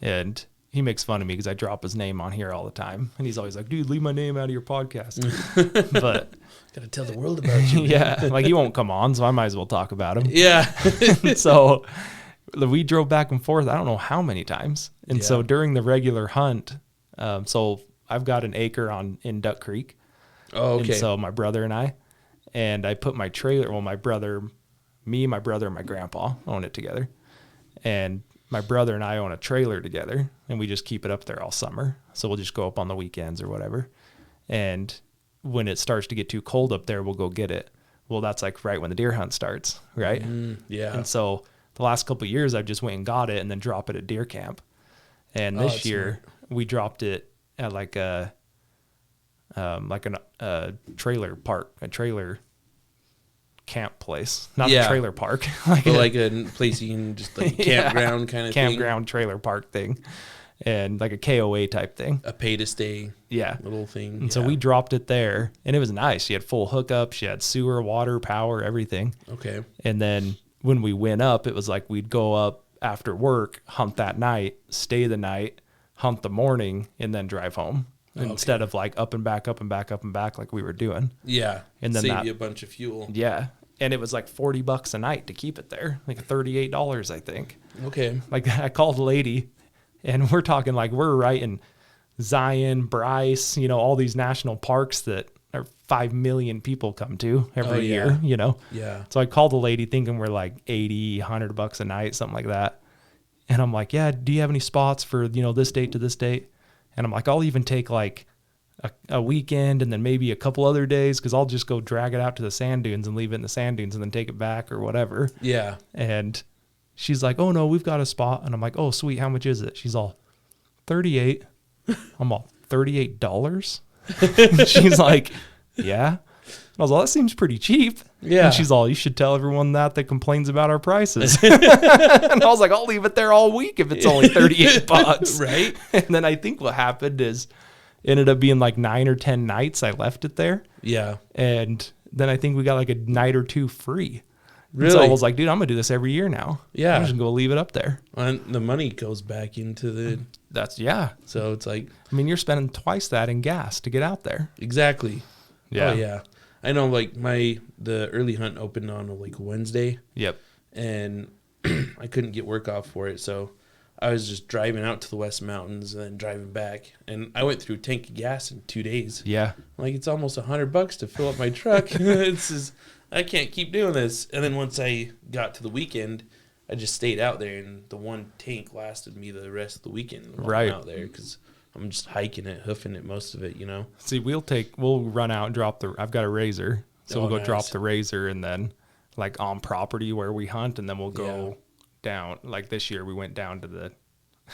And he makes fun of me because I drop his name on here all the time. And he's always like, dude, leave my name out of your podcast. But. Gotta tell the world about you. Yeah. He won't come on, so I might as well talk about him. Yeah. So we drove back and forth, I don't know how many times. And so during the regular hunt, so I've got an acre in Duck Creek. Oh, okay. And so my brother and I put my trailer, well, my brother, and my grandpa own it together. And my brother and I own a trailer together, and we just keep it up there all summer. So we'll just go up on the weekends or whatever. And when it starts to get too cold up there, we'll go get it. Well, that's right when the deer hunt starts, right? Yeah. And so the last couple of years, I've just went and got it and then drop it at deer camp. And this year we dropped it at a trailer park, a trailer camp place, not a trailer park, a place you can just campground kind of campground trailer park thing, and a KOA type thing, a pay to stay little thing. And so we dropped it there, and it was nice. She had full hookup, she had sewer, water, power, everything. Okay. And then when we went up, it was we'd go up after work, hunt that night, stay the night, hunt the morning, and then drive home. Instead of up and back like we were doing. Yeah. And then save you a bunch of fuel. Yeah. And it was $40 a night to keep it there. $38, I think. Okay. I called a lady, and we're talking we're right in Zion, Bryce, all these national parks that 5 million people come to every year, Yeah. So I called the lady thinking we're $80, $100 a night, something like that. And I'm yeah, do you have any spots for, this date to this date? And I'm I'll even take a weekend and then maybe a couple other days, because I'll just go drag it out to the sand dunes and leave it in the sand dunes and then take it back or whatever. Yeah. And she's oh no, we've got a spot. And I'm oh sweet, how much is it? She's all 38. I'm all $38. She's yeah. I was that seems pretty cheap. Yeah. And she's you should tell everyone that complains about our prices. And I was I'll leave it there all week if it's only $38. Right. And then I think what happened is ended up being 9 or 10 nights I left it there. Yeah. And then I think we got a night or two free. Really? So I was dude, I'm going to do this every year now. Yeah. I'm just going to go leave it up there. And the money goes back into the That's, yeah. So it's like, I mean, you're spending twice that in gas to get out there. exactly. Yeah. Oh yeah. I know, like the early hunt opened on like Wednesday. Yep. And I couldn't get work off for it, so I was just driving out to the West Mountains and then driving back. And I went through a tank of gas in 2 days. Yeah. Like, it's almost $100 to fill up my truck. It's just, I can't keep doing this. And then once I got to the weekend, I just stayed out there, and the one tank lasted me the rest of the weekend while Right. I'm out there, because I'm just hiking it, hoofing it, most of it, you know. See, we'll run out and drop I've got a razor, so we'll go nice. drop the razor, and then like on property where we hunt, and then we'll go down. Like this year, we went down to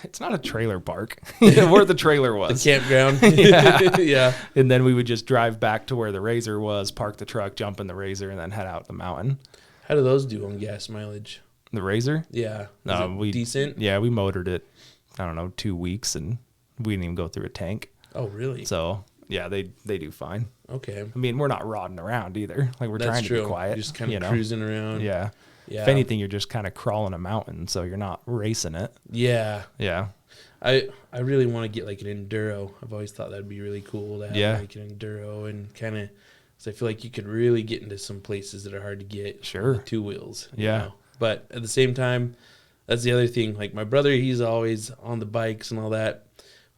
it's not a trailer park, where the trailer was. The campground. Yeah. Yeah. And then we would just drive back to where the razor was, park the truck, jump in the razor, and then head out the mountain. How do those do on gas mileage? The razor? Yeah. No, Is it decent? Yeah, we motored it, I don't know, 2 weeks, and we didn't even go through a tank. Oh, really? So, yeah, they do fine. Okay. I mean, we're not rodding around either. Like, we're That's trying true. to be quiet. Just kind of you know? cruising around. Yeah. Yeah. If anything, you're just kind of crawling a mountain, so you're not racing it. Yeah. Yeah. I really want to get like an enduro. I've always thought that'd be really cool to have like an enduro, and kind of, so I feel like you could really get into some places that are hard to get. Sure. With 2 wheels. Yeah. You know? But at the same time, that's the other thing. Like my brother, he's always on the bikes and all that.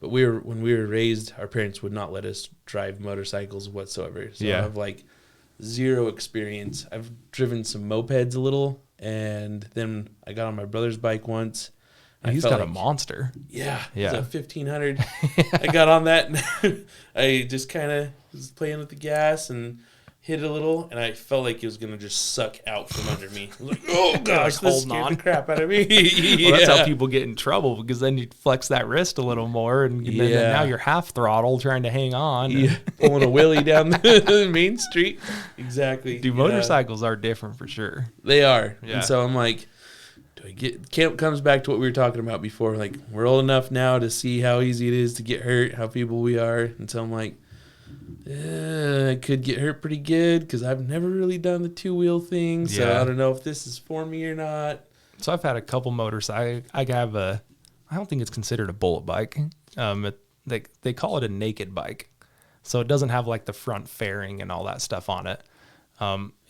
But when we were raised, our parents would not let us drive motorcycles whatsoever. So I have like zero experience. I've driven some mopeds a little, and then I got on my brother's bike once. He's got a monster. Yeah. Yeah. It's a 1500. I got on that, and I just kind of was playing with the gas and hit it a little, and I felt like it was going to just suck out from under me. I was like, oh, gosh, this scared the crap out of me. Well, that's how people get in trouble, because then you flex that wrist a little more, and then now you're half throttle trying to hang on. Yeah. Pulling a wheelie down the main street. Exactly. Dude, motorcycles are different for sure. They are. Yeah. And so I'm like, camp comes back to what we were talking about before. Like, we're old enough now to see how easy it is to get hurt, how people we are. And so I'm like, I could get hurt pretty good, because I've never really done the 2-wheel thing. So I don't know if this is for me or not. So I've had a couple motorcycles. I don't think it's considered a bullet bike. They call it a naked bike. So it doesn't have like the front fairing and all that stuff on it.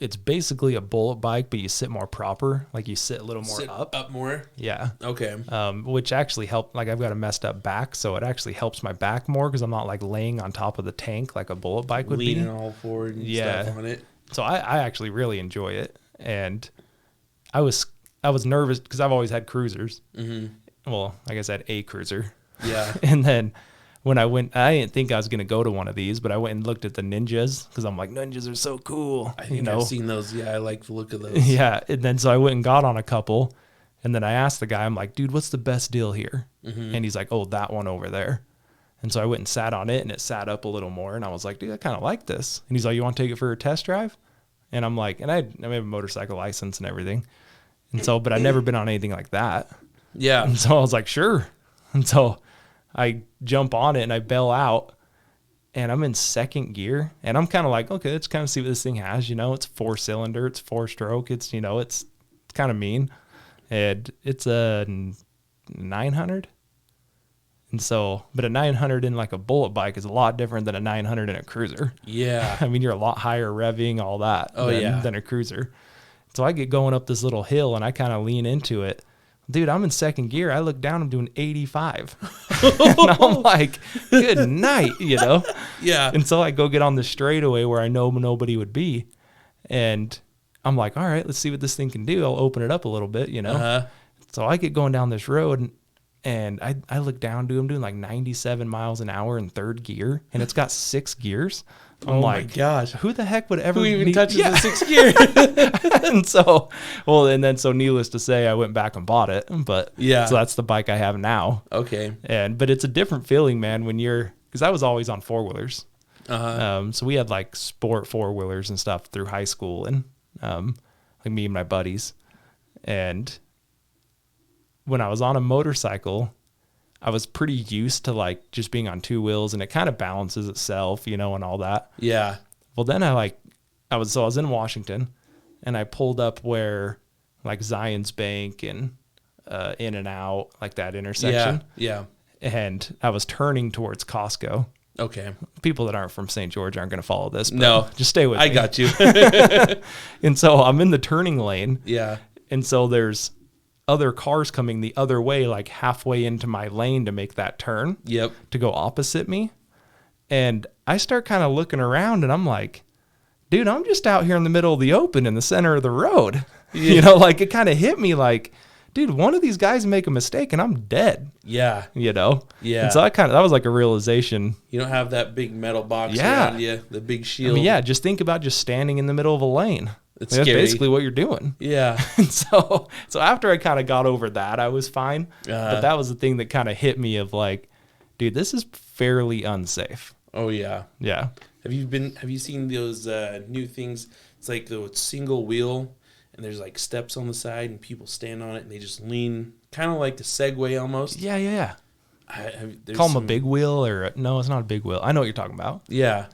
It's basically a bullet bike, but you sit more proper. Like you sit a little more up. Up more? Yeah. Okay. Which actually helped. Like I've got a messed up back, so it actually helps my back more, because I'm not like laying on top of the tank like a bullet bike would Leaning be. all forward and stuff on it. So I actually really enjoy it. And I was nervous because I've always had cruisers. Mm-hmm. Well, I guess I had a cruiser. Yeah. And then when I went, I didn't think I was going to go to one of these, but I went and looked at the Ninjas, because I'm like, Ninjas are so cool. I think I've seen those. Yeah, I like the look of those. Yeah. And then so I went and got on a couple, and then I asked the guy, I'm like, dude, what's the best deal here? Mm-hmm. And he's like, oh, that one over there. And so I went and sat on it, and it sat up a little more, and I was like, dude, I kind of like this. And he's like, you want to take it for a test drive? And I'm like, and I have a motorcycle license and everything. And so, but I've never been on anything like that. Yeah. And so I was like, sure. And so I jump on it and I bail out, and I'm in second gear, and I'm kind of like, okay, let's kind of see what this thing has. You know, it's 4-cylinder, it's 4-stroke. It's, you know, it's kind of mean. And it's a 900. And so, but a 900 in like a bullet bike is a lot different than a 900 in a cruiser. Yeah. I mean, you're a lot higher revving, all that than a cruiser. So I get going up this little hill, and I kind of lean into it. Dude, I'm in second gear. I look down, I'm doing 85. And I'm like, good night, you know? Yeah. And so I go get on the straightaway where I know nobody would be. And I'm like, all right, let's see what this thing can do. I'll open it up a little bit, you know? Uh-huh. So I get going down this road, and I look down, dude, I'm doing like 97 miles an hour in third gear, and it's got 6 gears. I'm like, my gosh, who the heck would ever who even touches the 6th gear? And so, so needless to say, I went back and bought it. But yeah, so that's the bike I have now. Okay. But it's a different feeling, man, when because I was always on 4-wheelers. Uh-huh. So we had like sport 4-wheelers and stuff through high school, and like me and my buddies. And when I was on a motorcycle, I was pretty used to like just being on 2 wheels, and it kind of balances itself, you know, and all that. Yeah. Well, then I was in Washington, and I pulled up where like Zion's Bank and In and Out, like that intersection. Yeah. and I was turning towards Costco. Okay. People that aren't from St. George aren't going to follow this. But No. just stay with me. I got you. And so I'm in the turning lane. Yeah. And so there's other cars coming the other way, like halfway into my lane to make that turn. Yep. To go opposite me. And I start kind of looking around and I'm like, dude, I'm just out here in the middle of the open in the center of the road. Yeah. You know, like it kind of hit me like, dude, one of these guys make a mistake and I'm dead. Yeah. You know? Yeah. And so that was like a realization. You don't have that big metal box Yeah. around you, the big I shield. mean, yeah, just think about just standing in the middle of a lane. It's That's scary. basically what you're doing. Yeah. And so after I kind of got over that, I was fine. But that was the thing that kind of hit me of like, dude, this is fairly unsafe. Oh yeah. Yeah. Have you seen those new things? It's like the single wheel and there's like steps on the side and people stand on it and they just lean, kind of like the Segway almost. Yeah. Call them a big wheel no, it's not a big wheel. I know what you're talking about. Yeah.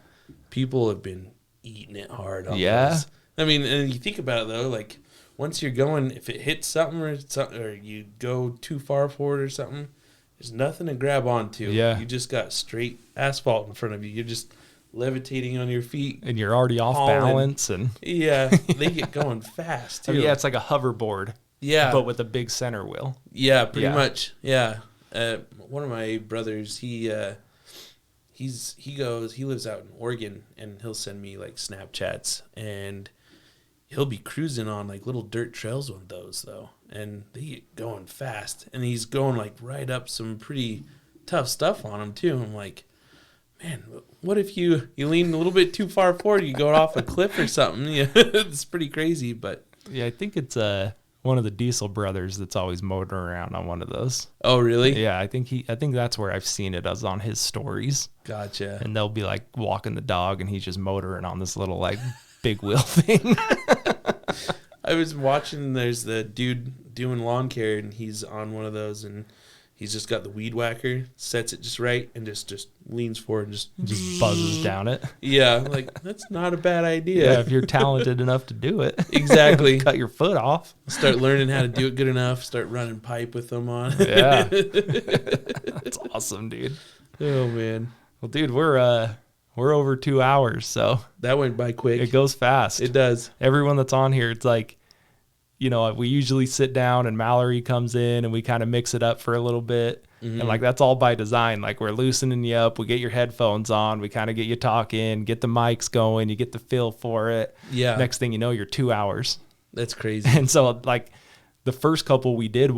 People have been eating it hard on those. I mean, and you think about it though, like once you're going, if it hits something or you go too far forward or something, there's nothing to grab onto. Yeah. You just got straight asphalt in front of you. You're just levitating on your feet. And you're already off balance. And yeah, they get going fast too. I mean, yeah, it's like a hoverboard. Yeah. But with a big center wheel. Yeah, pretty much. Yeah. One of my brothers, he lives out in Oregon and he'll send me like Snapchats and he'll be cruising on like little dirt trails with those though. And they get going fast and he's going like right up some pretty tough stuff on them too. I'm like, man, what if you lean a little bit too far forward, you go off a cliff or something? Yeah, it's pretty crazy, but yeah, I think it's one of the Diesel brothers that's always motoring around on one of those. Oh, really? Yeah, I think that's where I've seen it as on his stories. Gotcha. And they'll be like walking the dog and he's just motoring on this little like big wheel thing. I was watching, there's the dude doing lawn care and he's on one of those and he's just got the weed whacker, sets it just right and just leans forward and just buzzes down it. Yeah, like that's not a bad idea. Yeah, if you're talented enough to do it. Exactly. Cut your foot off. Start learning how to do it good enough, start running pipe with them on. Yeah. That's awesome, dude. Oh man. Well, dude, we're over 2 hours, so that went by quick. It goes fast. It does. Everyone that's on here, it's like, you know, we usually sit down and Mallory comes in and we kind of mix it up for a little bit. Mm-hmm. And like, that's all by design. Like we're loosening you up. We get your headphones on. We kind of get you talking, get the mics going. You get the feel for it. Yeah. Next thing you know, you're 2 hours. That's crazy. And so like the first couple we did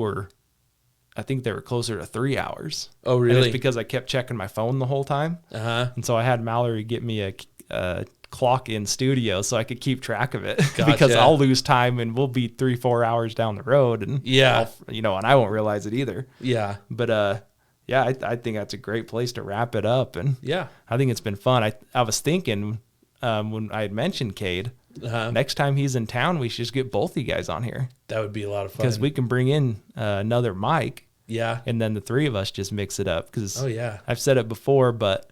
I think they were closer to 3 hours. Oh, really? And it's because I kept checking my phone the whole time. Uh-huh. And so I had Mallory get me a clock in studio so I could keep track of it. Gotcha. Because I'll lose time and we'll be 3-4 hours down the road and yeah, and I won't realize it either. Yeah. But yeah, I think that's a great place to wrap it up. And yeah, I think it's been fun. I was thinking when I had mentioned Cade, next time he's in town, we should just get both you guys on here. That would be a lot of fun. Because we can bring in another mic. Yeah. And then the three of us just mix it up. Because I've said it before, but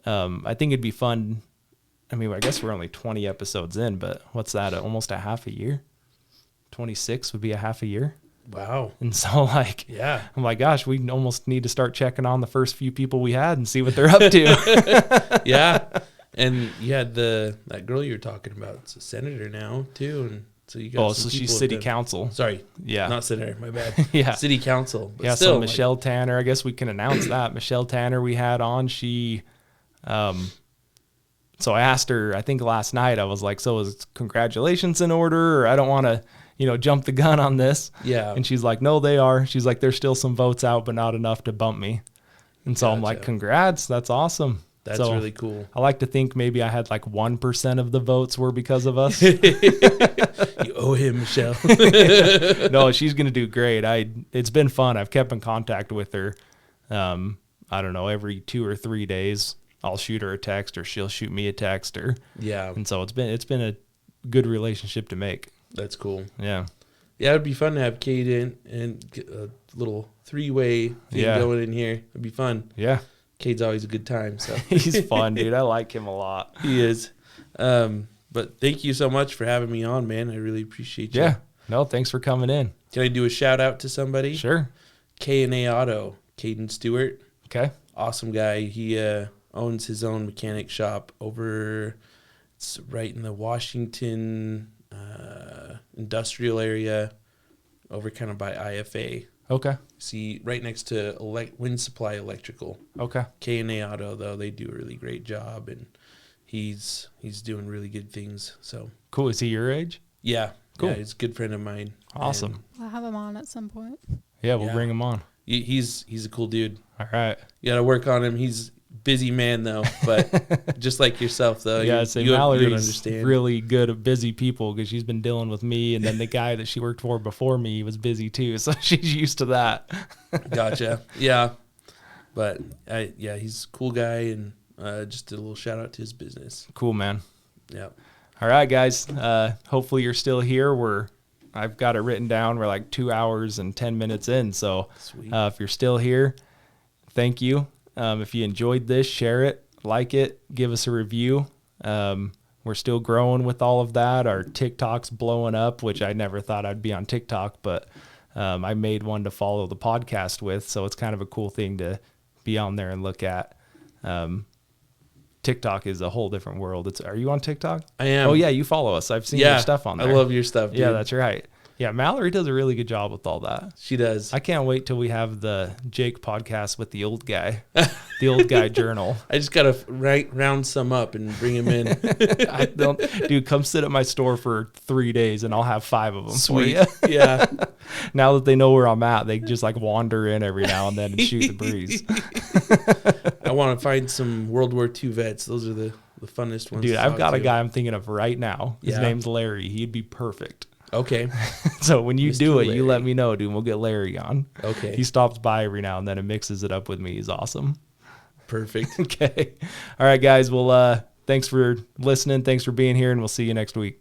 I think it'd be fun. I mean, I guess we're only 20 episodes in, but what's that? Almost a half a year? 26 would be a half a year. Wow. And so like, yeah, I'm like, gosh, we almost need to start checking on the first few people we had and see what they're up to. Yeah. And you had that girl you were talking about. It's a senator now too. And so you got so she's city council. Sorry. Yeah. Not senator. My bad. Yeah. City council. But yeah. still, So Michelle Tanner, I guess we can announce that. Michelle Tanner we had on, she, so I asked her, I think last night, I was like, so is congratulations in order? Or I don't want to, jump the gun on this. Yeah. And she's like, no, they are. She's like, there's still some votes out, but not enough to bump me. And so I'm like, congrats. That's awesome. That's really cool. I like to think maybe I had like 1% of the votes were because of us. You owe him, Michelle. No, she's going to do great. It's been fun. I've kept in contact with her. I don't know, every 2 or 3 days. I'll shoot her a text or she'll shoot me a text yeah. And so it's been a good relationship to make. That's cool. Yeah. Yeah, it'd be fun to have Cade in and get a little 3-way thing going in here. It'd be fun. Yeah. Cade's always a good time. So he's fun, dude. I like him a lot. He is. But thank you so much for having me on, man. I really appreciate you. Yeah. No, thanks for coming in. Can I do a shout out to somebody? Sure. K&A Auto, Caden Stewart. Okay. Awesome guy. He owns his own mechanic shop it's right in the Washington industrial area, over kind of by IFA. Okay. See, right next to Wind Supply Electrical. Okay. K&A Auto, though, they do a really great job, and he's doing really good things. So Cool. Is he your age? yeah, Cool. yeah, he's a good friend of mine. Awesome. I'll have him on at some point. Yeah, we'll Yeah. bring him on. He's a cool dude. All right. You got to work on him. He's busy man though, but just like yourself though. Yeah, you Mallory's understand. really good at busy people because she's been dealing with me, and then the guy that she worked for before me was busy too, so she's used to that. Gotcha. Yeah, but he's a cool guy, and just a little shout out to his business. Cool, man. Yeah. All right, guys. Hopefully you're still here. I've got it written down. We're like 2 hours and 10 minutes in. So Sweet. if you're still here, thank you. If you enjoyed this, share it, like it, give us a review. We're still growing with all of that. Our TikTok's blowing up, which I never thought I'd be on TikTok, but I made one to follow the podcast with. So it's kind of a cool thing to be on there and look at. TikTok is a whole different world. Are you on TikTok? I am. Oh yeah, you follow us. I've seen your stuff on there. I love your stuff, dude. Yeah, that's right. Yeah, Mallory does a really good job with all that. She does. I can't wait till we have the Jake podcast with the old guy, the old guy journal. I just gotta round some up and bring him in. Dude, come sit at my store for 3 days and I'll have 5 of them Sweet. for you. Yeah. Now that they know where I'm at, they just like wander in every now and then and shoot the breeze. I want to find some World War II vets. Those are the funnest ones. Dude, to I've talk got a to. guy I'm thinking of right now. His Yeah. name's Larry. He'd be perfect. Okay. So when you Mr. do it, you let Larry. me know, dude. We'll get Larry on. Okay. He stops by every now and then and mixes it up with me. He's awesome. Perfect. Okay. All right, guys. Well, thanks for listening. Thanks for being here, and we'll see you next week.